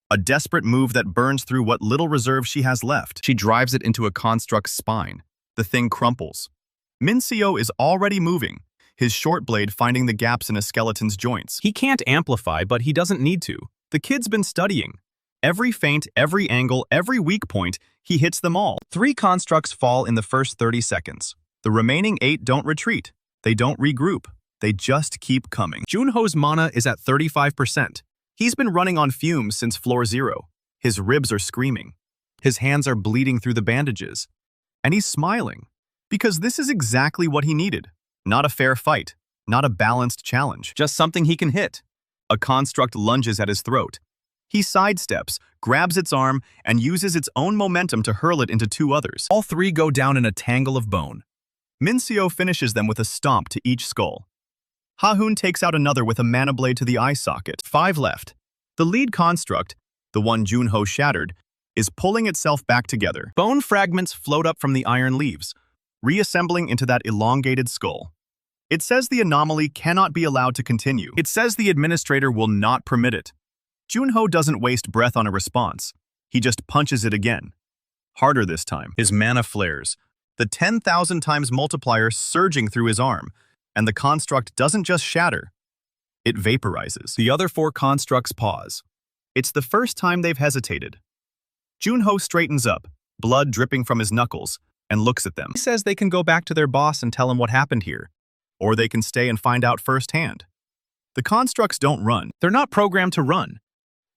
A desperate move that burns through what little reserve she has left. She drives it into a construct's spine. The thing crumples. Min-seo is already moving, his short blade finding the gaps in a skeleton's joints. He can't amplify, but he doesn't need to. The kid's been studying. Every feint, every angle, every weak point, he hits them all. 3 constructs fall in the first 30 seconds. The remaining 8 don't retreat. They don't regroup. They just keep coming. Jun-ho's mana is at 35%. He's been running on fumes since floor 0. His ribs are screaming. His hands are bleeding through the bandages. And he's smiling, because this is exactly what he needed. Not a fair fight, not a balanced challenge, just something he can hit. A construct lunges at his throat. He sidesteps, grabs its arm, and uses its own momentum to hurl it into 2 others. All 3 go down in a tangle of bone. Min-seo finishes them with a stomp to each skull. Ha-hoon takes out another with a mana blade to the eye socket. 5 left. The lead construct, the one Jun-ho shattered, is pulling itself back together. Bone fragments float up from the iron leaves, reassembling into that elongated skull. It says the anomaly cannot be allowed to continue. It says the administrator will not permit it. Jun-ho doesn't waste breath on a response. He just punches it again. Harder this time. His mana flares, the 10,000 times multiplier surging through his arm, and the construct doesn't just shatter. It vaporizes. The other 4 constructs pause. It's the first time they've hesitated. Jun-ho straightens up, blood dripping from his knuckles, and looks at them. He says they can go back to their boss and tell him what happened here, or they can stay and find out firsthand. The constructs don't run. They're not programmed to run.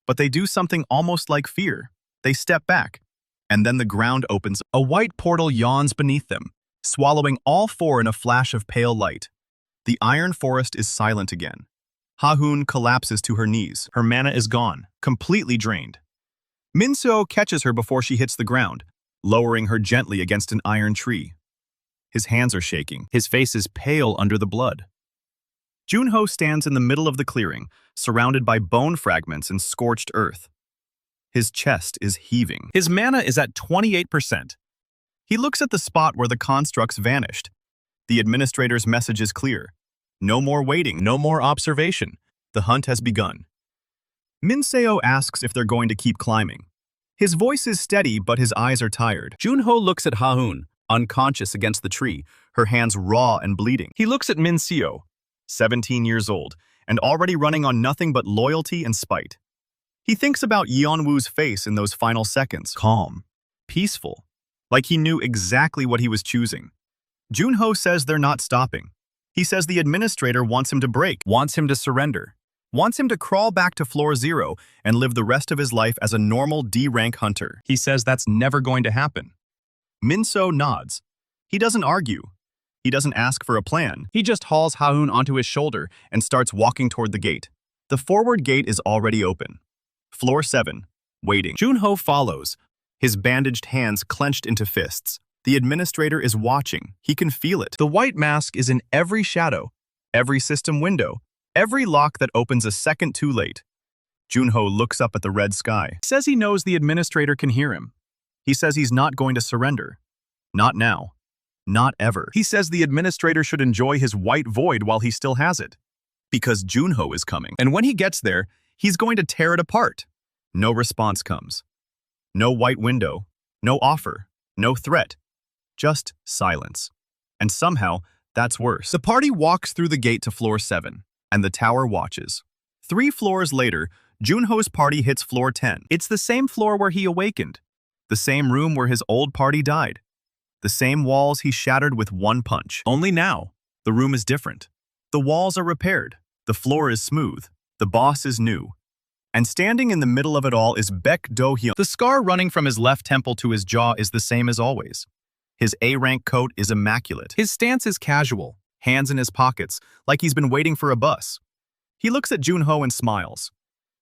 But they do something almost like fear. They step back, and then the ground opens. A white portal yawns beneath them, swallowing all 4 in a flash of pale light. The iron forest is silent again. Ha-hoon collapses to her knees. Her mana is gone, completely drained. Min-seo catches her before she hits the ground, lowering her gently against an iron tree. His hands are shaking. His face is pale under the blood. Jun-ho stands in the middle of the clearing, surrounded by bone fragments and scorched earth. His chest is heaving. His mana is at 28%. He looks at the spot where the constructs vanished. The administrator's message is clear. No more waiting, no more observation. The hunt has begun. Min-seo asks if they're going to keep climbing. His voice is steady, but his eyes are tired. Jun-ho looks at Ha-hoon, unconscious against the tree, her hands raw and bleeding. He looks at Min Seo, 17 years old, and already running on nothing but loyalty and spite. He thinks about Yeonwoo's face in those final seconds, calm, peaceful, like he knew exactly what he was choosing. Jun-ho says they're not stopping. He says the administrator wants him to break, wants him to surrender, wants him to crawl back to floor 0 and live the rest of his life as a normal D-rank hunter. He says that's never going to happen. Min-seo nods. He doesn't argue. He doesn't ask for a plan. He just hauls Ha-hoon onto his shoulder and starts walking toward the gate. The forward gate is already open. Floor 7, waiting. Jun-ho follows, his bandaged hands clenched into fists. The administrator is watching. He can feel it. The white mask is in every shadow, every system window, every lock that opens a second too late. Jun-ho looks up at the red sky. He says he knows the administrator can hear him. He says he's not going to surrender. Not now. Not ever. He says the administrator should enjoy his white void while he still has it. Because Jun-ho is coming. And when he gets there, he's going to tear it apart. No response comes. No white window. No offer. No threat. Just silence. And somehow, that's worse. The party walks through the gate to floor 7, and the tower watches. 3 floors later, Jun-ho's party hits floor 10. It's the same floor where he awakened. The same room where his old party died. The same walls he shattered with one punch. Only now, the room is different. The walls are repaired. The floor is smooth. The boss is new. And standing in the middle of it all is Baek Do-hyun. The scar running from his left temple to his jaw is the same as always. His A-rank coat is immaculate. His stance is casual, hands in his pockets, like he's been waiting for a bus. He looks at Jun-ho and smiles.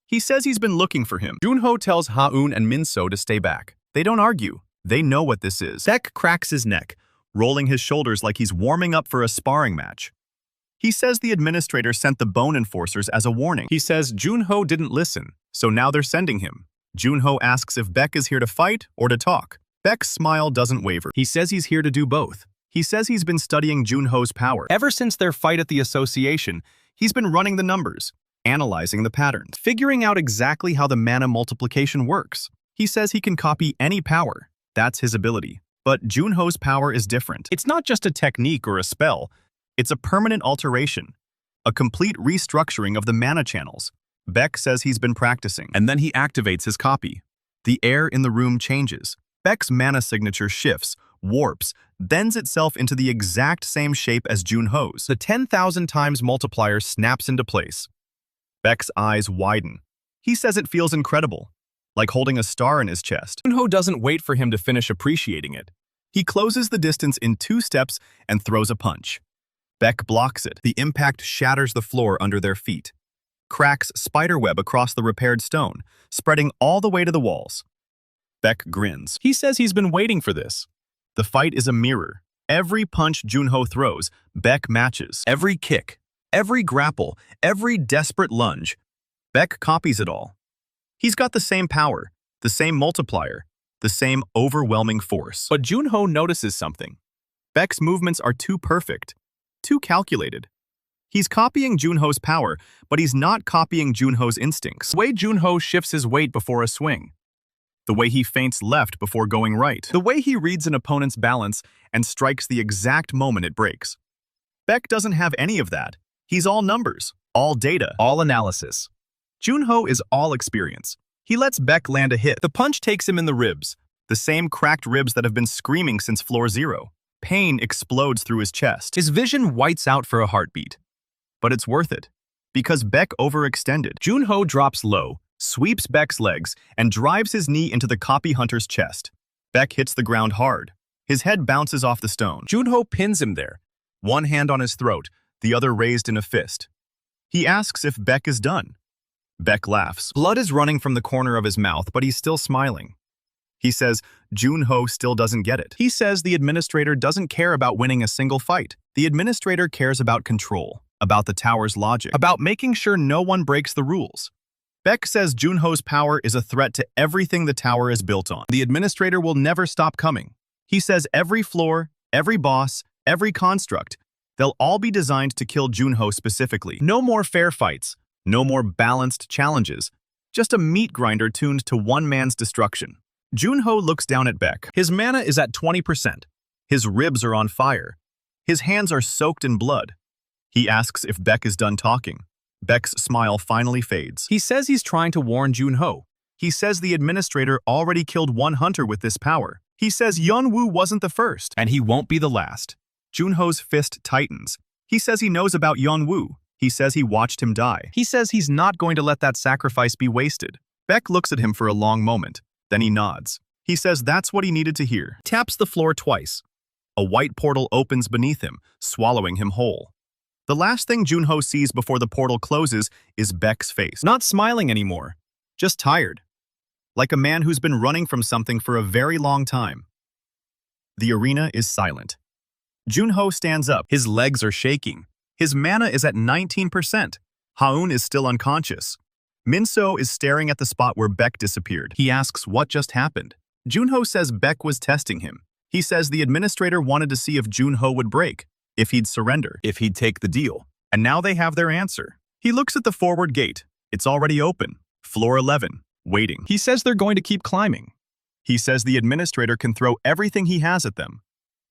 He says he's been looking for him. Jun-ho tells Ha-hoon and Min-seo to stay back. They don't argue. They know what this is. Baek cracks his neck, rolling his shoulders like he's warming up for a sparring match. He says the administrator sent the bone enforcers as a warning. He says Jun-ho didn't listen, so now they're sending him. Jun-ho asks if Baek is here to fight or to talk. Baek's smile doesn't waver. He says he's here to do both. He says he's been studying Jun-ho's power. Ever since their fight at the association, he's been running the numbers, analyzing the patterns, figuring out exactly how the mana multiplication works. He says he can copy any power. That's his ability. But Jun-ho's power is different. It's not just a technique or a spell. It's a permanent alteration, a complete restructuring of the mana channels. Baek says he's been practicing, and then he activates his copy. The air in the room changes. Baek's mana signature shifts, warps, bends itself into the exact same shape as Jun-ho's. The 10,000 times multiplier snaps into place. Baek's eyes widen. He says it feels incredible, like holding a star in his chest. Jun-ho doesn't wait for him to finish appreciating it. He closes the distance in 2 steps and throws a punch. Baek blocks it. The impact shatters the floor under their feet. Cracks spiderweb across the repaired stone, spreading all the way to the walls. Baek grins. He says he's been waiting for this. The fight is a mirror. Every punch Jun-ho throws, Baek matches. Every kick, every grapple, every desperate lunge. Baek copies it all. He's got the same power, the same multiplier, the same overwhelming force. But Jun-ho notices something. Baek's movements are too perfect, too calculated. He's copying Jun-ho's power, but he's not copying Jun-ho's instincts. The way Jun-ho shifts his weight before a swing. The way he feints left before going right. The way he reads an opponent's balance and strikes the exact moment it breaks. Baek doesn't have any of that. He's all numbers, all data, all analysis. Jun-ho is all experience. He lets Baek land a hit. The punch takes him in the ribs, the same cracked ribs that have been screaming since floor 0. Pain explodes through his chest. His vision whites out for a heartbeat. But it's worth it, because Baek overextended. Jun-ho drops low, sweeps Baek's legs, and drives his knee into the copy hunter's chest. Baek hits the ground hard. His head bounces off the stone. Jun-ho pins him there, one hand on his throat, the other raised in a fist. He asks if Baek is done. Baek laughs. Blood is running from the corner of his mouth, but he's still smiling. He says Jun-ho still doesn't get it. He says the administrator doesn't care about winning a single fight. The administrator cares about control, about the tower's logic, about making sure no one breaks the rules. Baek says Jun-ho's power is a threat to everything the tower is built on. The administrator will never stop coming. He says every floor, every boss, every construct, they'll all be designed to kill Jun-ho specifically. No more fair fights, no more balanced challenges, just a meat grinder tuned to one man's destruction. Jun-ho looks down at Baek. His mana is at 20%. His ribs are on fire. His hands are soaked in blood. He asks if Baek is done talking. Baek's smile finally fades. He says he's trying to warn Jun-ho. He says the administrator already killed one hunter with this power. He says Yeon-woo wasn't the first, and he won't be the last. Jun-ho's fist tightens. He says he knows about Yeon-woo. He says he watched him die. He says he's not going to let that sacrifice be wasted. Baek looks at him for a long moment. Then he nods. He says that's what he needed to hear. Taps the floor twice. A white portal opens beneath him, swallowing him whole. The last thing Jun-ho sees before the portal closes is Baek's face. Not smiling anymore, just tired. Like a man who's been running from something for a very long time. The arena is silent. Jun-ho stands up. His legs are shaking. His mana is at 19%. Ha-eun is still unconscious. Min-seo is staring at the spot where Baek disappeared. He asks what just happened. Jun-ho says Baek was testing him. He says the administrator wanted to see if Jun-ho would break, if he'd surrender, if he'd take the deal. And now they have their answer. He looks at the forward gate. It's already open. Floor 11. Waiting. He says they're going to keep climbing. He says the administrator can throw everything he has at them.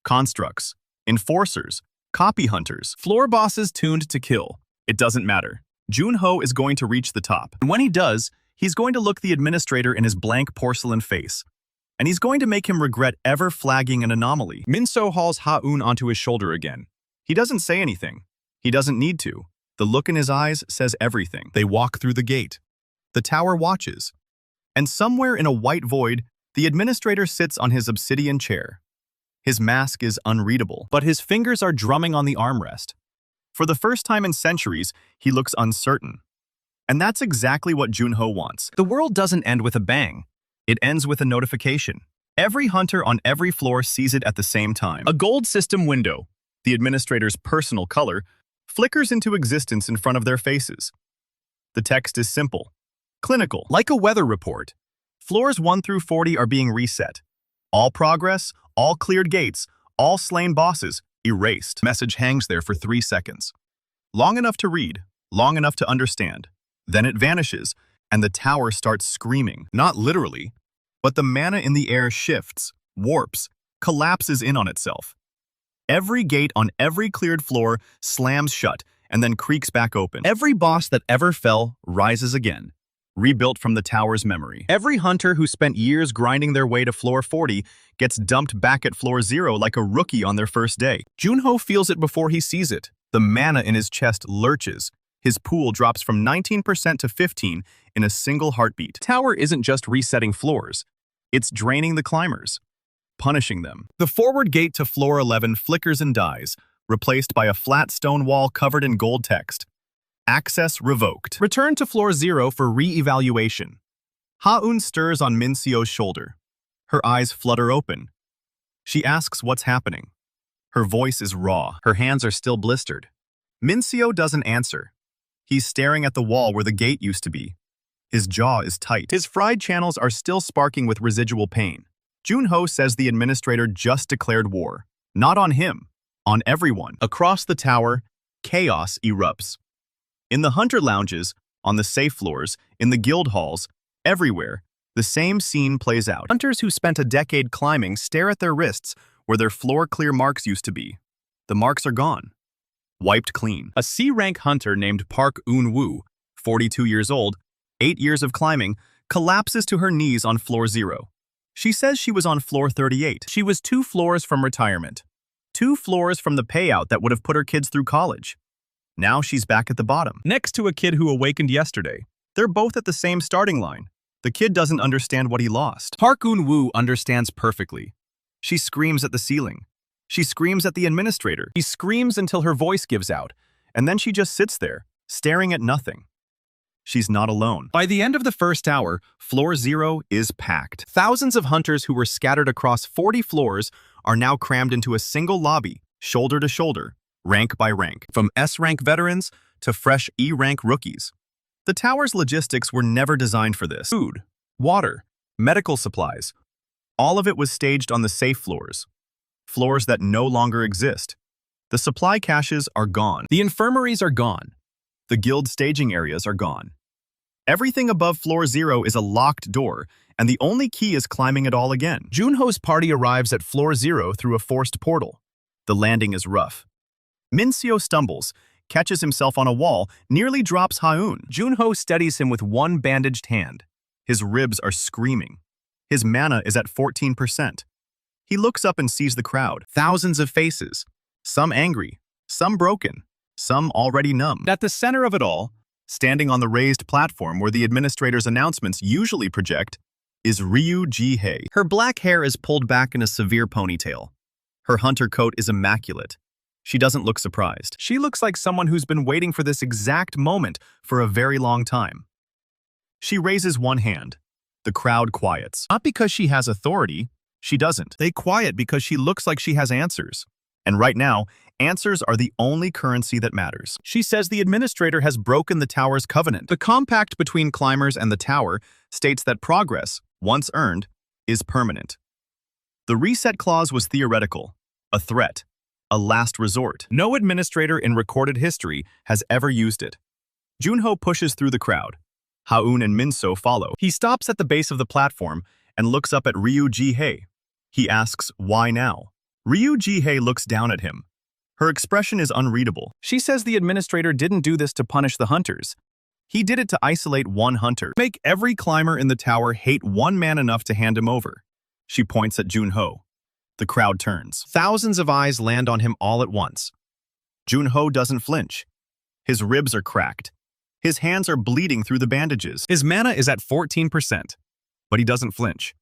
Constructs, enforcers, copy hunters, floor bosses tuned to kill. It doesn't matter. Jun-ho is going to reach the top. And when he does, he's going to look the administrator in his blank porcelain face. And he's going to make him regret ever flagging an anomaly. Min-seo hauls Ha-eun onto his shoulder again. He doesn't say anything. He doesn't need to. The look in his eyes says everything. They walk through the gate. The tower watches. And somewhere in a white void, the administrator sits on his obsidian chair. His mask is unreadable, but his fingers are drumming on the armrest. For the first time in centuries, he looks uncertain. And that's exactly what Jun-ho wants. The world doesn't end with a bang. It ends with a notification. Every hunter on every floor sees it at the same time. A gold system window, the administrator's personal color, flickers into existence in front of their faces. The text is simple, clinical, like a weather report. Floors 1 through 40 are being reset. All progress, all cleared gates, all slain bosses, erased. Message hangs there for 3 seconds. Long enough to read, long enough to understand. Then it vanishes, and the tower starts screaming. Not literally, but the mana in the air shifts, warps, collapses in on itself. Every gate on every cleared floor slams shut and then creaks back open. Every boss that ever fell rises again, rebuilt from the tower's memory. Every hunter who spent years grinding their way to floor 40 gets dumped back at floor 0 like a rookie on their first day. Jun-ho feels it before he sees it. The mana in his chest lurches. His pool drops from 19% to 15% in a single heartbeat. Tower isn't just resetting floors. It's draining the climbers, punishing them. The forward gate to floor 11 flickers and dies, replaced by a flat stone wall covered in gold text. Access revoked. Return to floor 0 for re-evaluation. Ha-eun stirs on Min-seo's shoulder. Her eyes flutter open. She asks what's happening. Her voice is raw. Her hands are still blistered. Min-seo doesn't answer. He's staring at the wall where the gate used to be. His jaw is tight. His fried channels are still sparking with residual pain. Jun-ho says the administrator just declared war. Not on him, on everyone. Across the tower, chaos erupts. In the hunter lounges, on the safe floors, in the guild halls, everywhere, the same scene plays out. Hunters who spent a decade climbing stare at their wrists where their floor-clear marks used to be. The marks are gone. Wiped clean. A C-rank hunter named Park Eun-woo, 42 years old, 8 years of climbing, collapses to her knees on floor 0. She says she was on floor 38. She was 2 floors from retirement. 2 floors from the payout that would have put her kids through college. Now she's back at the bottom, next to a kid who awakened yesterday. They're both at the same starting line. The kid doesn't understand what he lost. Park Eun-woo understands perfectly. She screams at the ceiling. She screams at the administrator. She screams until her voice gives out, and then she just sits there, staring at nothing. She's not alone. By the end of the first hour, floor 0 is packed. Thousands of hunters who were scattered across 40 floors are now crammed into a single lobby, shoulder to shoulder, rank by rank, from S-rank veterans to fresh E-rank rookies. The tower's logistics were never designed for this. Food, water, medical supplies, all of it was staged on the safe floors. Floors that no longer exist. The supply caches are gone. The infirmaries are gone. The guild staging areas are gone. Everything above floor 0 is a locked door, and the only key is climbing it all again. Jun-ho's party arrives at floor 0 through a forced portal. The landing is rough. Min-seo stumbles, catches himself on a wall, nearly drops Ha-eun. Jun-ho steadies him with one bandaged hand. His ribs are screaming. His mana is at 14%. He looks up and sees the crowd. Thousands of faces. Some angry, some broken, some already numb. At the center of it all, standing on the raised platform where the administrator's announcements usually project, is Ryu Ji-hye. Her black hair is pulled back in a severe ponytail. Her hunter coat is immaculate. She doesn't look surprised. She looks like someone who's been waiting for this exact moment for a very long time. She raises one hand. The crowd quiets. Not because she has authority. She doesn't. They quiet because she looks like she has answers. And right now, answers are the only currency that matters. She says the administrator has broken the tower's covenant. The compact between climbers and the tower states that progress, once earned, is permanent. The reset clause was theoretical, a threat, a last resort. No administrator in recorded history has ever used it. Jun-ho pushes through the crowd. Ha-eun and Min-seo follow. He stops at the base of the platform and looks up at Ryu Ji-hye. He asks, why now? Ryu Ji-hye looks down at him. Her expression is unreadable. She says the administrator didn't do this to punish the hunters. He did it to isolate one hunter, make every climber in the tower hate one man enough to hand him over. She points at Jun-ho. The crowd turns. Thousands of eyes land on him all at once. Jun-ho doesn't flinch. His ribs are cracked. His hands are bleeding through the bandages. His mana is at 14%, but he doesn't flinch.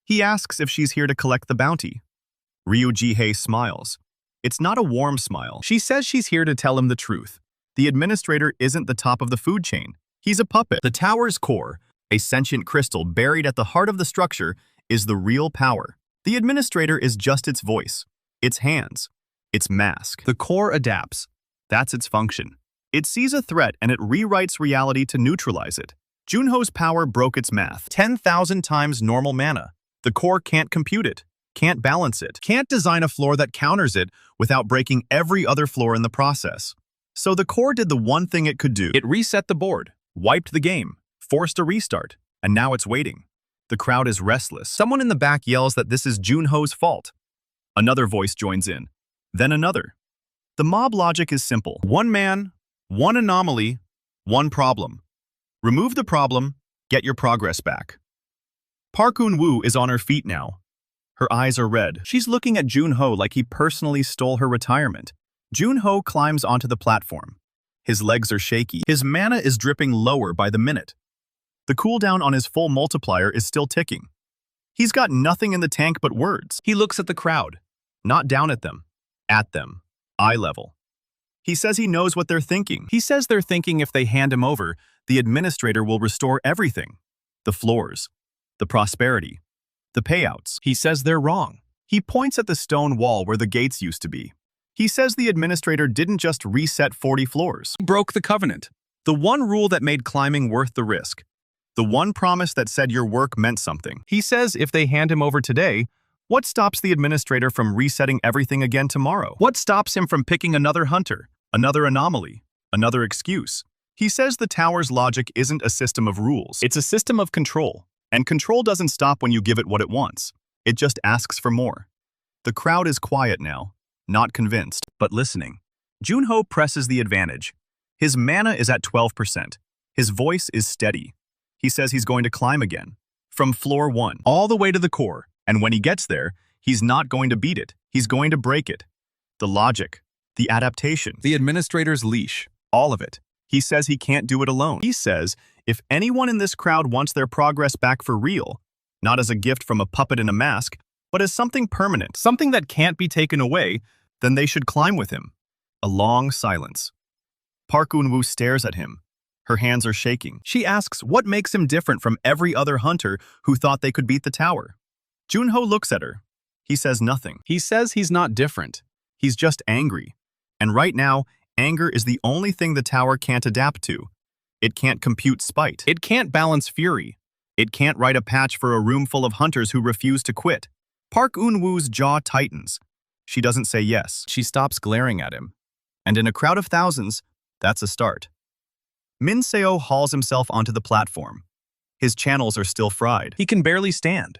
He asks if she's here to collect the bounty. Ryu Ji-hye smiles. It's not a warm smile. She says she's here to tell him the truth. The administrator isn't the top of the food chain. He's a puppet. The tower's core, a sentient crystal buried at the heart of the structure, is the real power. The administrator is just its voice, its hands, its mask. The core adapts. That's its function. It sees a threat and it rewrites reality to neutralize it. Jun-ho's power broke its math. 10,000 times normal mana. The core can't compute it, can't balance it, can't design a floor that counters it without breaking every other floor in the process. So the core did the one thing it could do. It reset the board, wiped the game, forced a restart, and now it's waiting. The crowd is restless. Someone in the back yells that this is Jun-ho's fault. Another voice joins in. Then another. The mob logic is simple. One man, one anomaly, one problem. Remove the problem, get your progress back. Park Eun-woo is on her feet now. Her eyes are red. She's looking at Jun-ho like he personally stole her retirement. Jun-ho climbs onto the platform. His legs are shaky. His mana is dripping lower by the minute. The cooldown on his full multiplier is still ticking. He's got nothing in the tank but words. He looks at the crowd. Not down at them. At them. Eye level. He says he knows what they're thinking. He says they're thinking if they hand him over, the administrator will restore everything. The floors. The prosperity. The payouts. He says they're wrong. He points at the stone wall where the gates used to be. He says the administrator didn't just reset 40 floors. He broke the covenant. The one rule that made climbing worth the risk. The one promise that said your work meant something. He says if they hand him over today, what stops the administrator from resetting everything again tomorrow? What stops him from picking another hunter, another anomaly, another excuse? He says the tower's logic isn't a system of rules. It's a system of control. And control doesn't stop when you give it what it wants. It just asks for more. The crowd is quiet now, not convinced, but listening. Jun-ho presses the advantage. His mana is at 12%. His voice is steady. He says he's going to climb again, from floor 1, all the way to the core, and when he gets there, he's not going to beat it, he's going to break it. The logic, the adaptation, the administrator's leash, all of it. He says he can't do it alone. He says if anyone in this crowd wants their progress back for real, not as a gift from a puppet in a mask, but as something permanent, something that can't be taken away, then they should climb with him. A long silence. Park Eun-woo stares at him. Her hands are shaking. She asks what makes him different from every other hunter who thought they could beat the tower. Jun-ho looks at her. He says nothing. He says he's not different. He's just angry. And right now, anger is the only thing the tower can't adapt to. It can't compute spite. It can't balance fury. It can't write a patch for a room full of hunters who refuse to quit. Park Eun-woo's jaw tightens. She doesn't say yes. She stops glaring at him. And in a crowd of thousands, that's a start. Min-seo hauls himself onto the platform. His channels are still fried. He can barely stand.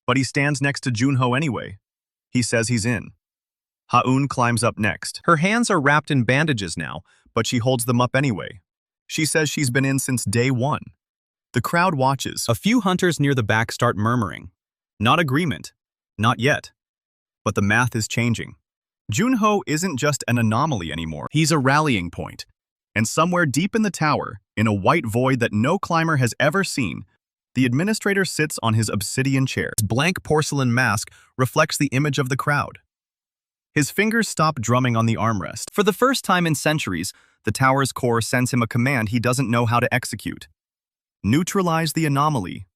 But he stands next to Jun-ho anyway. He says he's in. Ha-eun climbs up next. Her hands are wrapped in bandages now, but she holds them up anyway. She says she's been in since day one. The crowd watches. A few hunters near the back start murmuring. Not agreement. Not yet. But the math is changing. Jun-ho isn't just an anomaly anymore. He's a rallying point. And somewhere deep in the tower, in a white void that no climber has ever seen, the administrator sits on his obsidian chair. His blank porcelain mask reflects the image of the crowd. His fingers stop drumming on the armrest. For the first time in centuries, the tower's core sends him a command he doesn't know how to execute. Neutralize the anomaly.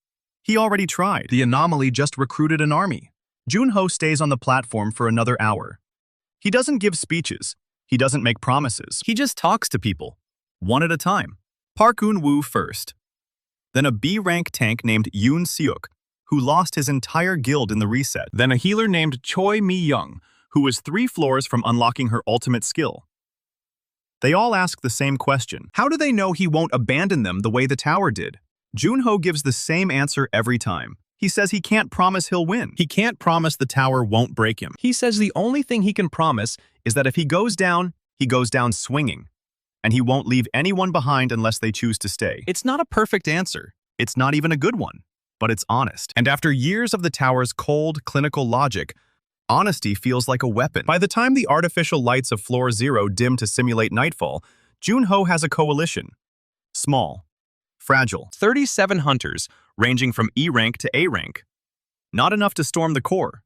He already tried. The anomaly just recruited an army. Jun-ho stays on the platform for another hour. He doesn't give speeches. He doesn't make promises. He just talks to people, one at a time. Park Eun-woo first. Then a B-rank tank named Yoon Seok, who lost his entire guild in the reset. Then a healer named Choi Mi-young, who was 3 floors from unlocking her ultimate skill. They all ask the same question. How do they know he won't abandon them the way the tower did? Jun-ho gives the same answer every time. He says he can't promise he'll win. He can't promise the tower won't break him. He says the only thing he can promise is that if he goes down swinging. And he won't leave anyone behind unless they choose to stay. It's not a perfect answer. It's not even a good one. But it's honest. And after years of the tower's cold, clinical logic, honesty feels like a weapon. By the time the artificial lights of Floor Zero dim to simulate nightfall, Jun-ho has a coalition. Small. Fragile. 37 hunters, ranging from E rank to A rank. Not enough to storm the core,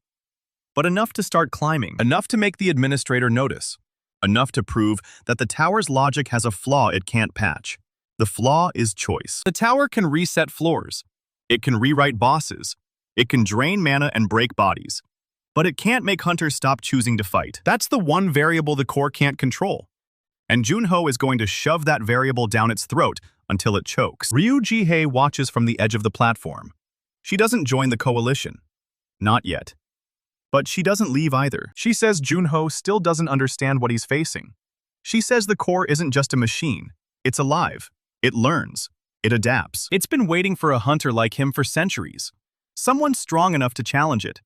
but enough to start climbing. enough to make the administrator notice. Enough to prove that the tower's logic has a flaw it can't patch. The flaw is choice. The tower can reset floors. It can rewrite bosses. It can drain mana and break bodies. But it can't make hunters stop choosing to fight. That's the one variable the core can't control. And Jun-ho is going to shove that variable down its throat until it chokes. Ryu Ji-hae watches from the edge of the platform. She doesn't join the coalition. Not yet. But she doesn't leave either. She says Jun-ho still doesn't understand what he's facing. She says the core isn't just a machine. It's alive. It learns. It adapts. It's been waiting for a hunter like him for centuries. Someone strong enough to challenge it.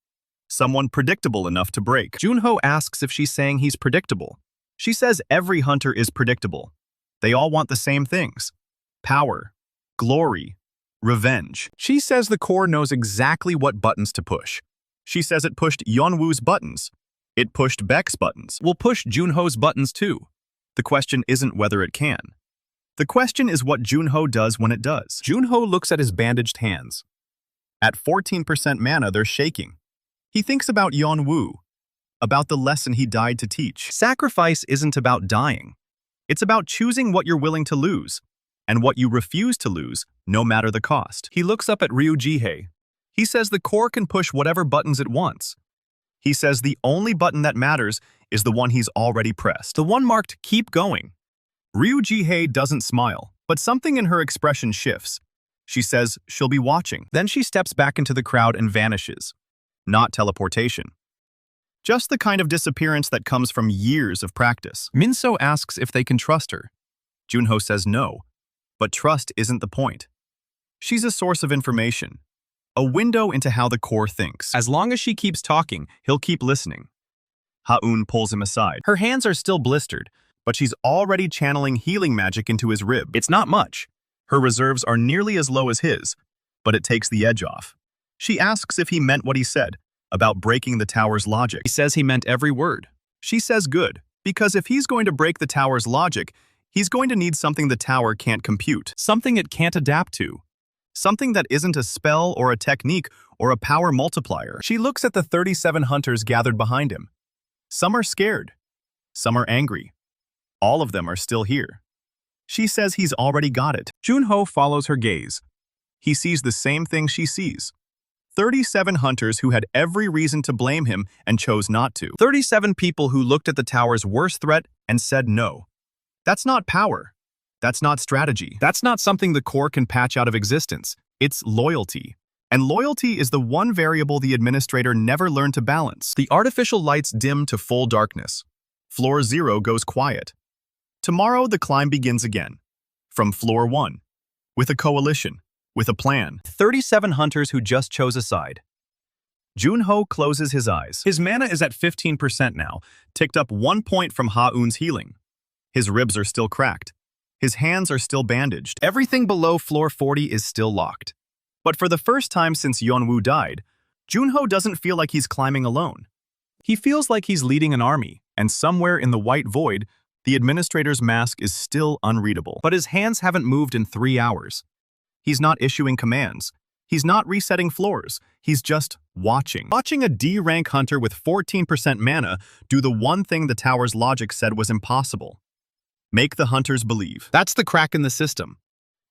Someone predictable enough to break. Jun-ho asks if she's saying he's predictable. She says every hunter is predictable. They all want the same things. Power, glory, revenge. She says the core knows exactly what buttons to push. She says it pushed Yeonwoo's buttons. It pushed Baek's buttons. Will push Jun-ho's buttons too. The question isn't whether it can. The question is what Jun-ho does when it does. Jun-ho looks at his bandaged hands. At 14% mana, they're shaking. He thinks about Yeonwoo, about the lesson he died to teach. Sacrifice isn't about dying. It's about choosing what you're willing to lose, and what you refuse to lose, no matter the cost. He looks up at Ryu Ji-hae. He says the core can push whatever buttons it wants. He says the only button that matters is the one he's already pressed. The one marked keep going. Ryu Ji-hae doesn't smile, but something in her expression shifts. She says she'll be watching. Then she steps back into the crowd and vanishes. Not teleportation. Just the kind of disappearance that comes from years of practice. Min-so asks if they can trust her. Jun-ho says no, but trust isn't the point. She's a source of information, a window into how the core thinks. As long as she keeps talking, he'll keep listening. Ha-eun pulls him aside. Her hands are still blistered, but she's already channeling healing magic into his rib. It's not much. Her reserves are nearly as low as his, but it takes the edge off. She asks if he meant what he said, about breaking the tower's logic. He says he meant every word. She says good, because if he's going to break the tower's logic, he's going to need something the tower can't compute, something it can't adapt to, something that isn't a spell or a technique or a power multiplier. She looks at the 37 hunters gathered behind him. Some are scared. Some are angry. All of them are still here. She says he's already got it. Jun-ho follows her gaze. He sees the same thing she sees. 37 hunters who had every reason to blame him and chose not to. 37 people who looked at the tower's worst threat and said no. That's not power. That's not strategy. That's not something the core can patch out of existence. It's loyalty. And loyalty is the one variable the administrator never learned to balance. The artificial lights dim to full darkness. Floor 0 goes quiet. Tomorrow the climb begins again. From Floor 1. With a coalition. with a plan. 37 hunters who just chose a side. Jun-ho closes his eyes. His mana is at 15% now, ticked up 1 point from Ha-eun's healing. His ribs are still cracked. His hands are still bandaged. Everything below floor 40 is still locked. But for the first time since Yeonwoo died, Jun-ho doesn't feel like he's climbing alone. He feels like he's leading an army, and somewhere in the white void, the administrator's mask is still unreadable. But his hands haven't moved in 3 hours. He's not issuing commands. He's not resetting floors. He's just watching. Watching a D-rank hunter with 14% mana do the one thing the tower's logic said was impossible. Make the hunters believe. That's the crack in the system.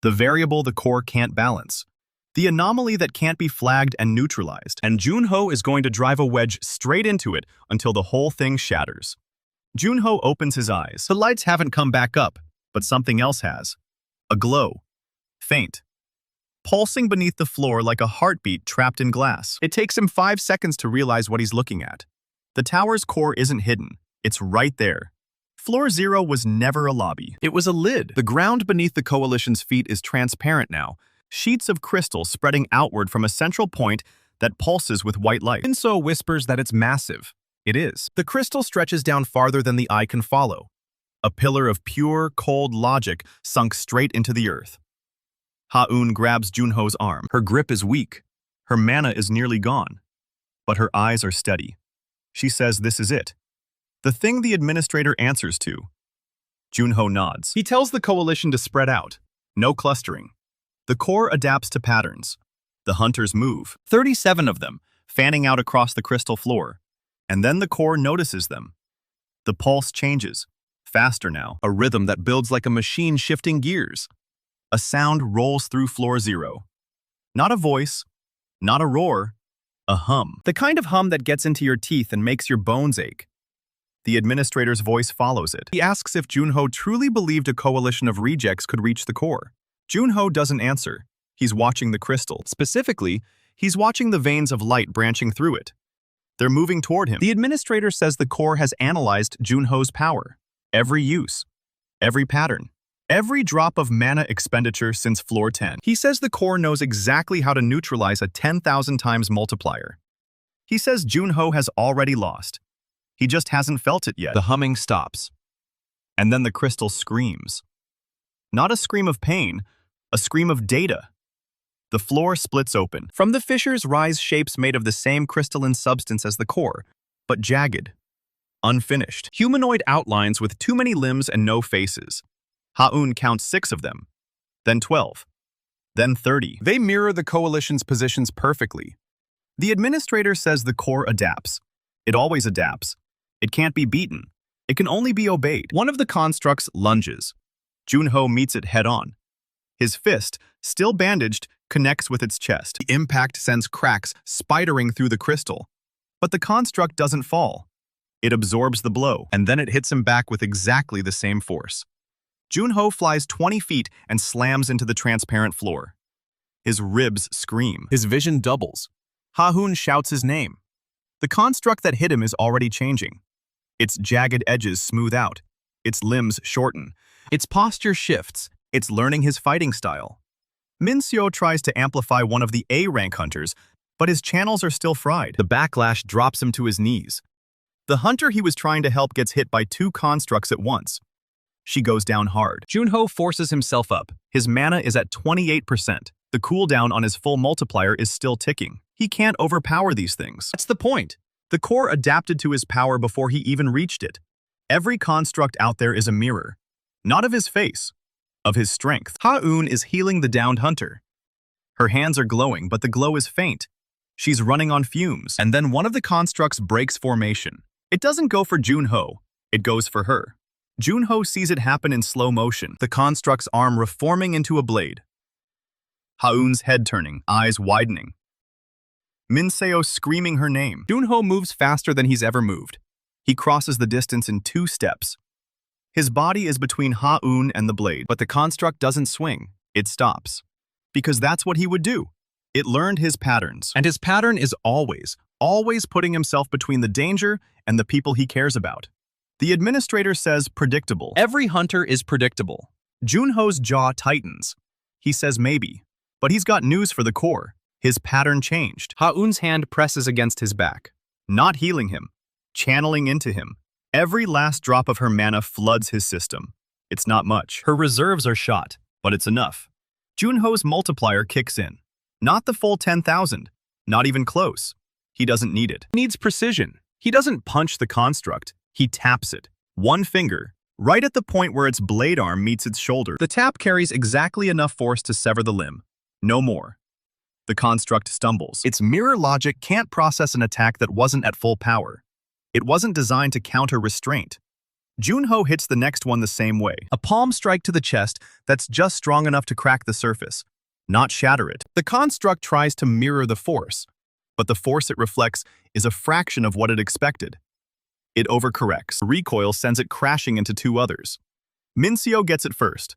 The variable the core can't balance. The anomaly that can't be flagged and neutralized. And Jun-ho is going to drive a wedge straight into it until the whole thing shatters. Jun-ho opens his eyes. The lights haven't come back up, but something else has. A glow. Faint. Pulsing beneath the floor like a heartbeat trapped in glass. It takes him 5 seconds to realize what he's looking at. The tower's core isn't hidden. It's right there. Floor 0 was never a lobby. It was a lid. The ground beneath the Coalition's feet is transparent now. Sheets of crystal spreading outward from a central point that pulses with white light. Seo whispers that it's massive. It is. The crystal stretches down farther than the eye can follow. A pillar of pure, cold logic sunk straight into the earth. Ha-eun grabs Jun-ho's arm. Her grip is weak. Her mana is nearly gone. But her eyes are steady. She says this is it. The thing the administrator answers to. Jun-ho nods. He tells the coalition to spread out. No clustering. The core adapts to patterns. The hunters move. 37 of them, fanning out across the crystal floor. And then the core notices them. The pulse changes. Faster now. A rhythm that builds like a machine shifting gears. A sound rolls through floor 0. Not a voice, not a roar, a hum. The kind of hum that gets into your teeth and makes your bones ache. The administrator's voice follows it. He asks if Jun-ho truly believed a coalition of rejects could reach the core. Jun-ho doesn't answer. He's watching the crystal. Specifically, he's watching the veins of light branching through it. They're moving toward him. The administrator says the core has analyzed Jun-ho's power. Every use, every pattern. Every drop of mana expenditure since floor 10. He says the core knows exactly how to neutralize a 10,000 times multiplier. He says Jun-ho has already lost. He just hasn't felt it yet. The humming stops. And then the crystal screams. Not a scream of pain, a scream of data. The floor splits open. From the fissures rise shapes made of the same crystalline substance as the core, but jagged, unfinished. Humanoid outlines with too many limbs and no faces. Ha-eun counts 6 of them, then 12, then 30. They mirror the coalition's positions perfectly. The administrator says the core adapts. It always adapts. It can't be beaten. It can only be obeyed. One of the constructs lunges. Jun-ho meets it head-on. His fist, still bandaged, connects with its chest. The impact sends cracks spidering through the crystal. But the construct doesn't fall. It absorbs the blow, and then it hits him back with exactly the same force. Jun-ho flies 20 feet and slams into the transparent floor. His ribs scream. His vision doubles. Ha-eun shouts his name. The construct that hit him is already changing. Its jagged edges smooth out. Its limbs shorten. Its posture shifts. It's learning his fighting style. Seo tries to amplify one of the A-rank hunters, but his channels are still fried. The backlash drops him to his knees. The hunter he was trying to help gets hit by 2 constructs at once. She goes down hard. Jun-ho forces himself up. His mana is at 28%. The cooldown on his full multiplier is still ticking. He can't overpower these things. That's the point. The core adapted to his power before he even reached it. Every construct out there is a mirror. Not of his face, of his strength. Ha-eun is healing the downed hunter. Her hands are glowing, but the glow is faint. She's running on fumes. And then one of the constructs breaks formation. It doesn't go for Jun-ho. It goes for her. Jun-ho sees it happen in slow motion, the construct's arm reforming into a blade. Ha-eun's head turning, eyes widening. Seo screaming her name. Jun-ho moves faster than he's ever moved. He crosses the distance in 2 steps. His body is between Ha-eun and the blade, but the construct doesn't swing. It stops. Because that's what he would do. It learned his patterns. And his pattern is always putting himself between the danger and the people he cares about. The administrator says predictable. Every hunter is predictable. Jun-ho's jaw tightens. He says maybe. But he's got news for the core. His pattern changed. Ha-eun's hand presses against his back, not healing him, channeling into him. Every last drop of her mana floods his system. It's not much. Her reserves are shot, but it's enough. Jun-ho's multiplier kicks in. Not the full 10,000. Not even close. He doesn't need it. He needs precision. He doesn't punch the construct. He taps it. One finger, right at the point where its blade arm meets its shoulder. The tap carries exactly enough force to sever the limb. No more. The construct stumbles. Its mirror logic can't process an attack that wasn't at full power. It wasn't designed to counter restraint. Jun-ho hits the next one the same way. A palm strike to the chest that's just strong enough to crack the surface, not shatter it. The construct tries to mirror the force, but the force it reflects is a fraction of what it expected. It overcorrects. Recoil sends it crashing into two others. Seo gets it first.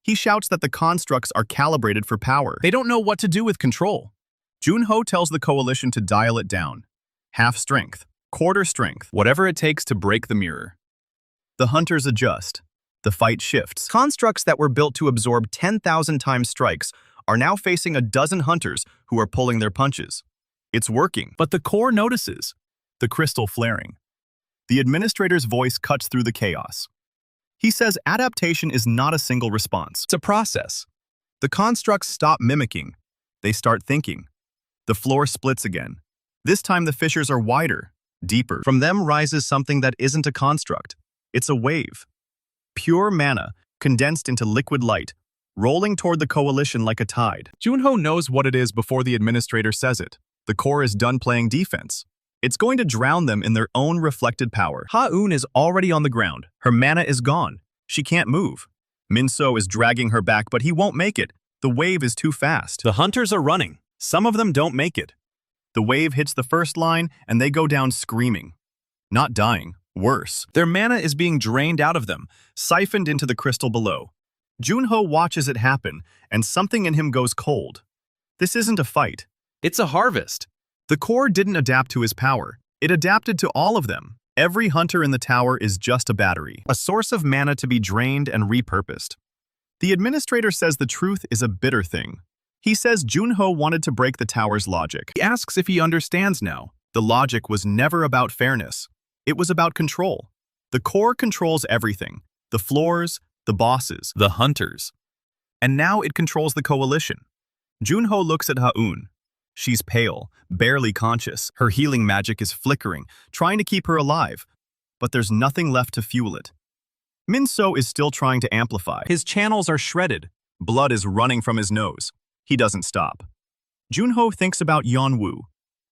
He shouts that the constructs are calibrated for power. They don't know what to do with control. Jun-ho tells the coalition to dial it down. Half strength, quarter strength, whatever it takes to break the mirror. The hunters adjust. The fight shifts. Constructs that were built to absorb 10,000 times strikes are now facing a dozen hunters who are pulling their punches. It's working, but the core notices. The crystal flaring. The administrator's voice cuts through the chaos. He says adaptation is not a single response. It's a process. The constructs stop mimicking. They start thinking. The floor splits again. This time the fissures are wider, deeper. From them rises something that isn't a construct. It's a wave. Pure mana, condensed into liquid light, rolling toward the coalition like a tide. Jun-ho knows what it is before the administrator says it. The core is done playing defense. It's going to drown them in their own reflected power. Ha-eun is already on the ground. Her mana is gone. She can't move. Seo is dragging her back, but he won't make it. The wave is too fast. The hunters are running. Some of them don't make it. The wave hits the first line, and they go down screaming. Not dying. Worse. Their mana is being drained out of them, siphoned into the crystal below. Jun-ho watches it happen, and something in him goes cold. This isn't a fight. It's a harvest. The core didn't adapt to his power. It adapted to all of them. Every hunter in the tower is just a battery, a source of mana to be drained and repurposed. The administrator says the truth is a bitter thing. He says Jun-ho wanted to break the tower's logic. He asks if he understands now. The logic was never about fairness. It was about control. The core controls everything. The floors, the bosses, the hunters. And now it controls the coalition. Jun-ho looks at Ha-eun. She's pale, barely conscious. Her healing magic is flickering, trying to keep her alive. But there's nothing left to fuel it. Seo is still trying to amplify. His channels are shredded. Blood is running from his nose. He doesn't stop. Jun-ho thinks about Yeonwoo,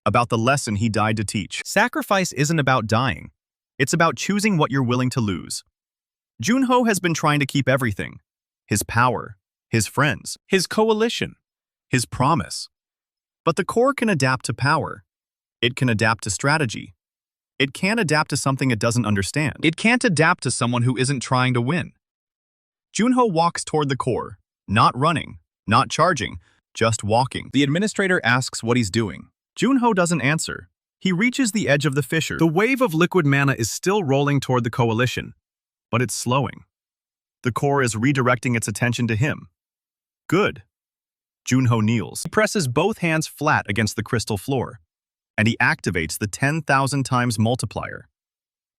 about the lesson he died to teach. Sacrifice isn't about dying. It's about choosing what you're willing to lose. Jun-ho has been trying to keep everything. His power, his friends, his coalition, his promise. But the core can adapt to power. It can adapt to strategy. It can't adapt to something it doesn't understand. It can't adapt to someone who isn't trying to win. Jun-ho walks toward the core, not running, not charging, just walking. The administrator asks what he's doing. Jun-ho doesn't answer. He reaches the edge of the fissure. The wave of liquid mana is still rolling toward the coalition, but it's slowing. The core is redirecting its attention to him. Good. Jun-ho kneels. He presses both hands flat against the crystal floor, and he activates the 10,000 times multiplier.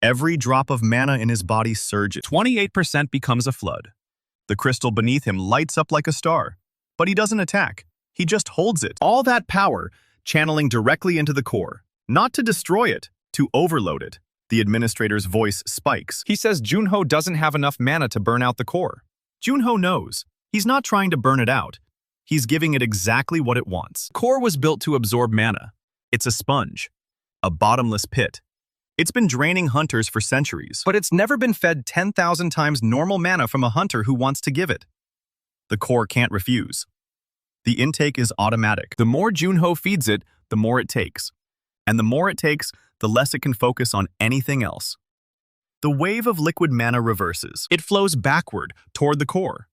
Every drop of mana in his body surges. 28% becomes a flood. The crystal beneath him lights up like a star, but he doesn't attack. He just holds it. All that power channeling directly into the core, not to destroy it, to overload it. The administrator's voice spikes. He says Jun-ho doesn't have enough mana to burn out the core. Jun-ho knows. He's not trying to burn it out. He's giving it exactly what it wants. Core was built to absorb mana. It's a sponge, a bottomless pit. It's been draining hunters for centuries, but it's never been fed 10,000 times normal mana from a hunter who wants to give it. The core can't refuse. The intake is automatic. The more Jun-ho feeds it, the more it takes. And the more it takes, the less it can focus on anything else. The wave of liquid mana reverses. It flows backward, toward the core.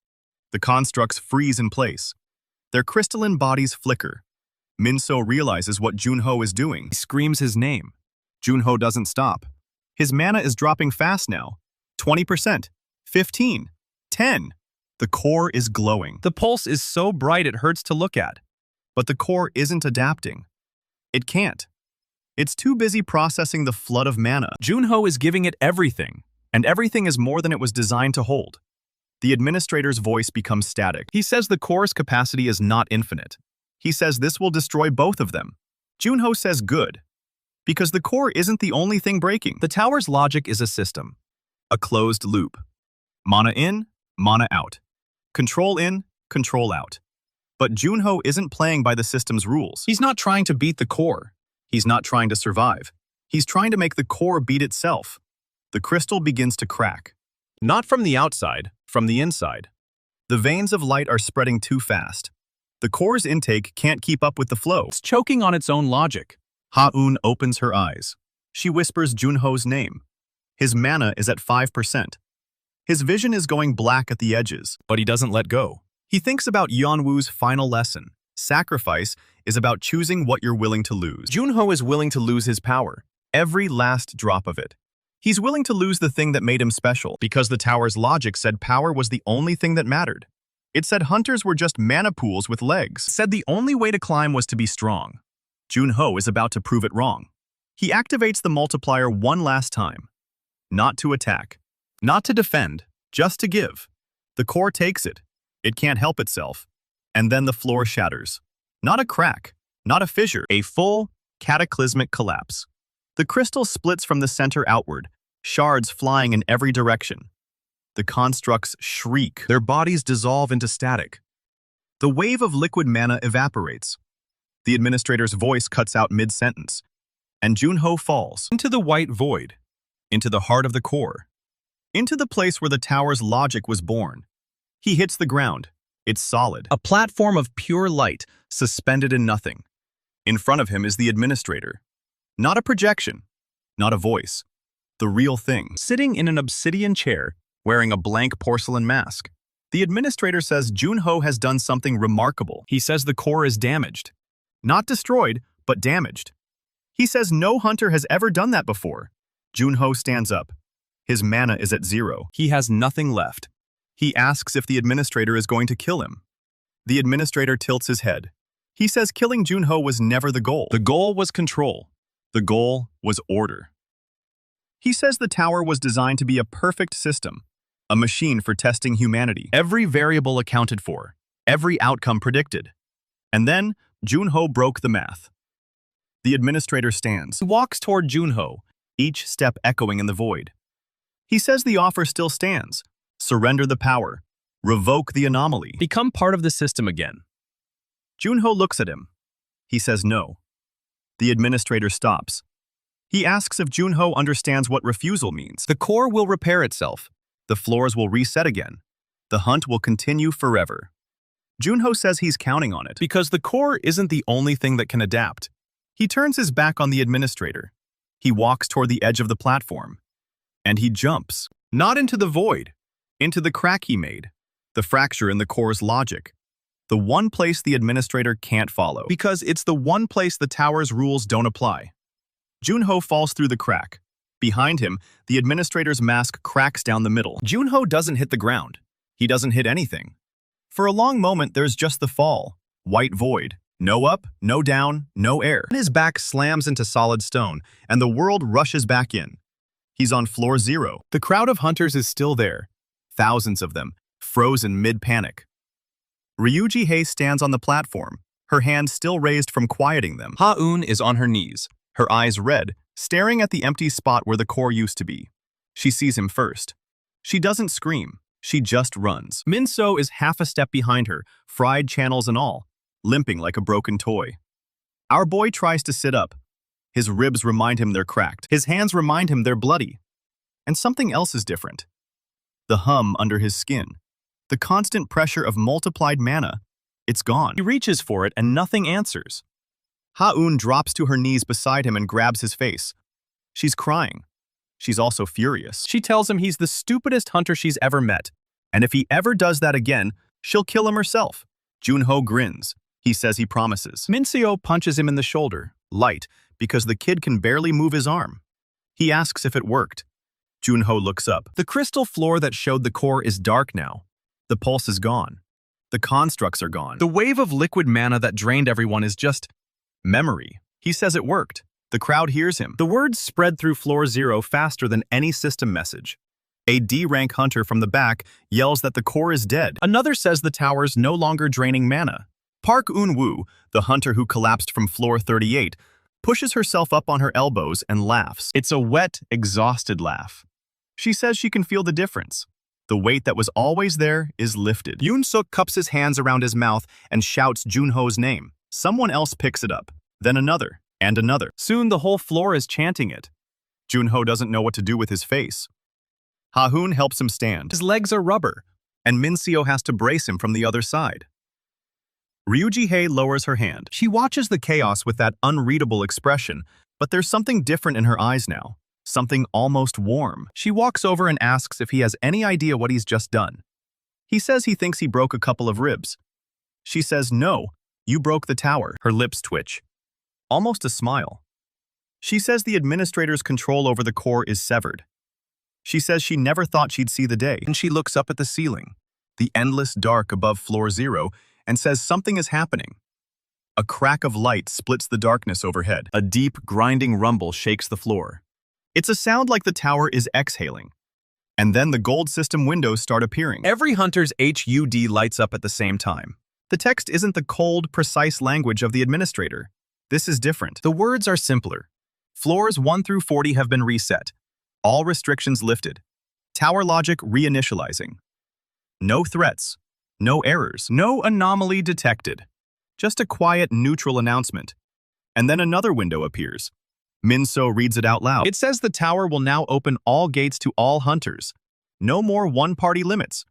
The constructs freeze in place. Their crystalline bodies flicker. Seo realizes what Jun-ho is doing. He screams his name. Jun-ho doesn't stop. His mana is dropping fast now. 20%, 15, 10. The core is glowing. The pulse is so bright it hurts to look at. But the core isn't adapting. It can't. It's too busy processing the flood of mana. Jun-ho is giving it everything, And everything is more than it was designed to hold. The administrator's voice becomes static. He says the core's capacity is not infinite. He says this will destroy both of them. Jun-ho says good. Because the core isn't the only thing breaking. The tower's logic is a system. A closed loop. Mana in, mana out. Control in, control out. But Jun-ho isn't playing by the system's rules. He's not trying to beat the core. He's not trying to survive. He's trying to make the core beat itself. The crystal begins to crack. Not from the outside, from the inside. The veins of light are spreading too fast. The core's intake can't keep up with the flow. It's choking on its own logic. Ha-eun opens her eyes. She whispers Jun-ho's name. His mana is at 5%. His vision is going black at the edges. But he doesn't let go. He thinks about Yeonwoo's final lesson. Sacrifice is about choosing what you're willing to lose. Jun-ho is willing to lose his power. Every last drop of it. He's willing to lose the thing that made him special. Because the tower's logic said power was the only thing that mattered. It said hunters were just mana pools with legs. It said the only way to climb was to be strong. Jun-ho is about to prove it wrong. He activates the multiplier one last time. Not to attack. Not to defend. Just to give. The core takes it. It can't help itself. And then the floor shatters. Not a crack. Not a fissure. A full, cataclysmic collapse. The crystal splits from the center outward, shards flying in every direction. The constructs shriek. Their bodies dissolve into static. The wave of liquid mana evaporates. The administrator's voice cuts out mid-sentence. And Jun-ho falls. Into the white void. Into the heart of the core. Into the place where the tower's logic was born. He hits the ground. It's solid. A platform of pure light. Suspended in nothing. In front of him is the administrator. Not a projection. Not a voice. The real thing. Sitting in an obsidian chair, wearing a blank porcelain mask. The administrator says Jun-ho has done something remarkable. He says the core is damaged. Not destroyed, but damaged. He says no hunter has ever done that before. Jun-ho stands up. His mana is at 0. He has nothing left. He asks if the administrator is going to kill him. The administrator tilts his head. He says killing Jun-ho was never the goal. The goal was control. The goal was order. He says the tower was designed to be a perfect system, a machine for testing humanity. Every variable accounted for, every outcome predicted. And then, Jun-ho broke the math. The administrator stands. He walks toward Jun-ho, each step echoing in the void. He says the offer still stands. Surrender the power. Revoke the anomaly. Become part of the system again. Jun-ho looks at him. He says no. The administrator stops. He asks if Jun-ho understands what refusal means. The core will repair itself. The floors will reset again. The hunt will continue forever. Jun-ho says he's counting on it. Because the core isn't the only thing that can adapt. He turns his back on the administrator. He walks toward the edge of the platform. And he jumps. Not into the void. Into the crack he made. The fracture in the core's logic. The one place the administrator can't follow. Because it's the one place the tower's rules don't apply. Jun-ho falls through the crack. Behind him, the administrator's mask cracks down the middle. Jun-ho doesn't hit the ground. He doesn't hit anything. For a long moment, there's just the fall. White void. No up, no down, no air. His back slams into solid stone, and the world rushes back in. He's on floor 0. The crowd of hunters is still there. Thousands of them, frozen mid-panic. Ryuji-hei stands on the platform, her hand still raised from quieting them. Ha-eun is on her knees, her eyes red, staring at the empty spot where the core used to be. She sees him first. She doesn't scream. She just runs. Min-so is half a step behind her, fried channels and all, limping like a broken toy. Our boy tries to sit up. His ribs remind him they're cracked. His hands remind him they're bloody. And something else is different. The hum under his skin. The constant pressure of multiplied mana. It's gone. He reaches for it and nothing answers. Ha-eun drops to her knees beside him and grabs his face. She's crying. She's also furious. She tells him he's the stupidest hunter she's ever met. And if he ever does that again, she'll kill him herself. Jun-ho grins. He says he promises. Min-seo punches him in the shoulder, light, because the kid can barely move his arm. He asks if it worked. Jun-ho looks up. The crystal floor that showed the core is dark now. The pulse is gone. The constructs are gone. The wave of liquid mana that drained everyone is just memory. He says it worked. The crowd hears him. The words spread through floor 0 faster than any system message. A D-rank hunter from the back yells that the core is dead. Another says the tower's no longer draining mana. Park Eun-woo, the hunter who collapsed from floor 38, pushes herself up on her elbows and laughs. It's a wet, exhausted laugh. She says she can feel the difference. The weight that was always there is lifted. Yoon-suk cups his hands around his mouth and shouts Jun-ho's name. Someone else picks it up, then another, and another. Soon the whole floor is chanting it. Jun-ho doesn't know what to do with his face. Ha-hoon helps him stand. His legs are rubber, and Min-seo has to brace him from the other side. Ryuji-hae lowers her hand. She watches the chaos with that unreadable expression, but there's something different in her eyes now. Something almost warm. She walks over and asks if he has any idea what he's just done. He says he thinks he broke a couple of ribs. She says, "No, you broke the tower." Her lips twitch. Almost a smile. She says the administrator's control over the core is severed. She says she never thought she'd see the day. And she looks up at the ceiling, the endless dark above floor 0, and says something is happening. A crack of light splits the darkness overhead. A deep, grinding rumble shakes the floor. It's a sound like the tower is exhaling. And then the gold system windows start appearing. Every hunter's HUD lights up at the same time. The text isn't the cold, precise language of the administrator. This is different. The words are simpler. Floors 1 through 40 have been reset. All restrictions lifted. Tower logic reinitializing. No threats. No errors. No anomaly detected. Just a quiet, neutral announcement. And then another window appears. Min-seo reads it out loud. It says the tower will now open all gates to all hunters. No more one-party limits.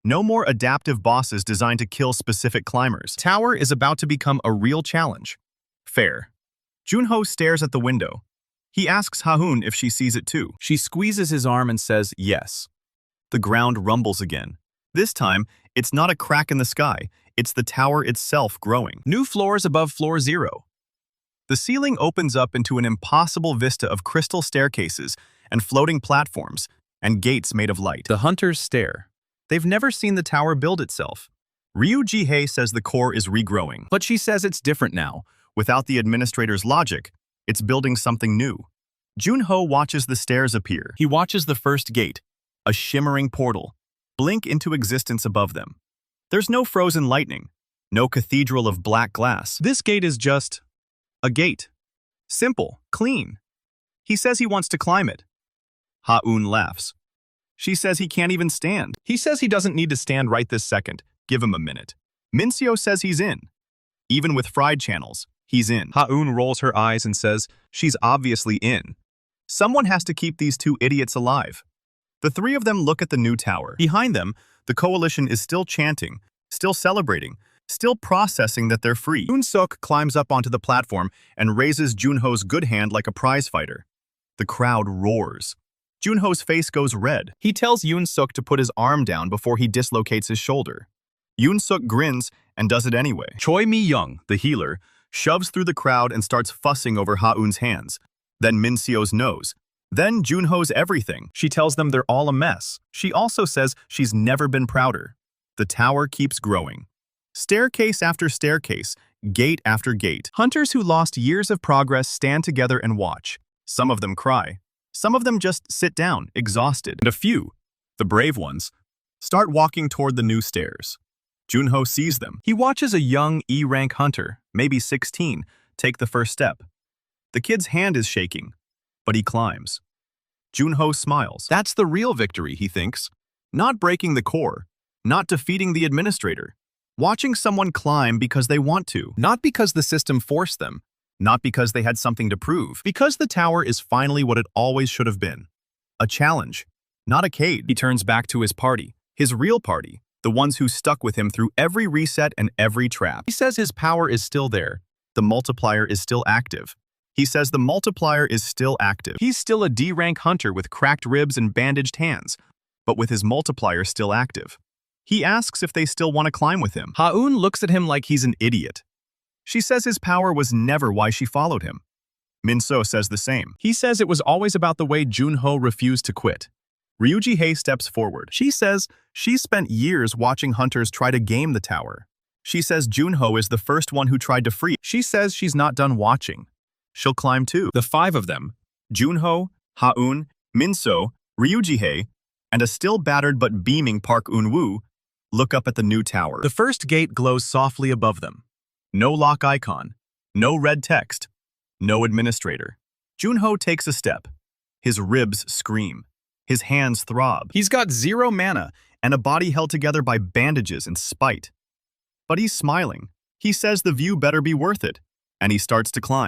No more adaptive bosses designed to kill specific climbers. Tower is about to become a real challenge. Fair. Jun-ho stares at the window. He asks Ha-hoon if she sees it too. She squeezes his arm and says yes. The ground rumbles again. This time, it's not a crack in the sky. It's the tower itself growing. New floors above floor 0. The ceiling opens up into an impossible vista of crystal staircases and floating platforms and gates made of light. The hunters stare. They've never seen the tower build itself. Ryuji-hae says the core is regrowing, but she says it's different now. Without the administrator's logic, it's building something new. Jun-ho watches the stairs appear. He watches the first gate, a shimmering portal, blink into existence above them. There's no frozen lightning, no cathedral of black glass. This gate is just a gate. Simple, clean. He says he wants to climb it. Ha-hoon laughs. She says he can't even stand. He says he doesn't need to stand right this second. Give him a minute. Min-seo says he's in. Even with fried channels, he's in. Ha-hoon rolls her eyes and says she's obviously in. Someone has to keep these two idiots alive. The three of them look at the new tower. Behind them, the coalition is still chanting, still celebrating, still processing that they're free. Yoon-suk climbs up onto the platform and raises Jun-ho's good hand like a prize fighter. The crowd roars. Jun-ho's face goes red. He tells Yoon-suk to put his arm down before he dislocates his shoulder. Yoon-suk grins and does it anyway. Choi Mi-young, the healer, shoves through the crowd and starts fussing over Ha-hoon's hands, then Min-seo's nose, then Jun-ho's everything. She tells them they're all a mess. She also says she's never been prouder. The tower keeps growing. Staircase after staircase, gate after gate. Hunters who lost years of progress stand together and watch. Some of them cry. Some of them just sit down, exhausted. And a few, the brave ones, start walking toward the new stairs. Jun-ho sees them. He watches a young E-rank hunter, maybe 16, take the first step. The kid's hand is shaking, but he climbs. Jun-ho smiles. That's the real victory, he thinks. Not breaking the core, not defeating the administrator. Watching someone climb because they want to, not because the system forced them, not because they had something to prove, because the tower is finally what it always should have been. A challenge, not a cage. He turns back to his party, his real party, the ones who stuck with him through every reset and every trap. He says his power is still there. The multiplier is still active. He says the multiplier is still active. He's still a D-rank hunter with cracked ribs and bandaged hands, but with his multiplier still active. He asks if they still want to climb with him. Ha-hoon looks at him like he's an idiot. She says his power was never why she followed him. Min-seo says the same. He says it was always about the way Jun-ho refused to quit. Ryuji-hei steps forward. She says she spent years watching hunters try to game the tower. She says Jun-ho is the first one who tried to free. She says she's not done watching. She'll climb too. The five of them, Jun-ho, Ha-eun, Min-so, Ryuji-hei, and a still battered but beaming Park Eun-woo, look up at the new tower. The first gate glows softly above them. No lock icon, no red text, no administrator. Jun-ho takes a step. His ribs scream. His hands throb. He's got 0 mana and a body held together by bandages and spite. But he's smiling. He says the view better be worth it, and he starts to climb.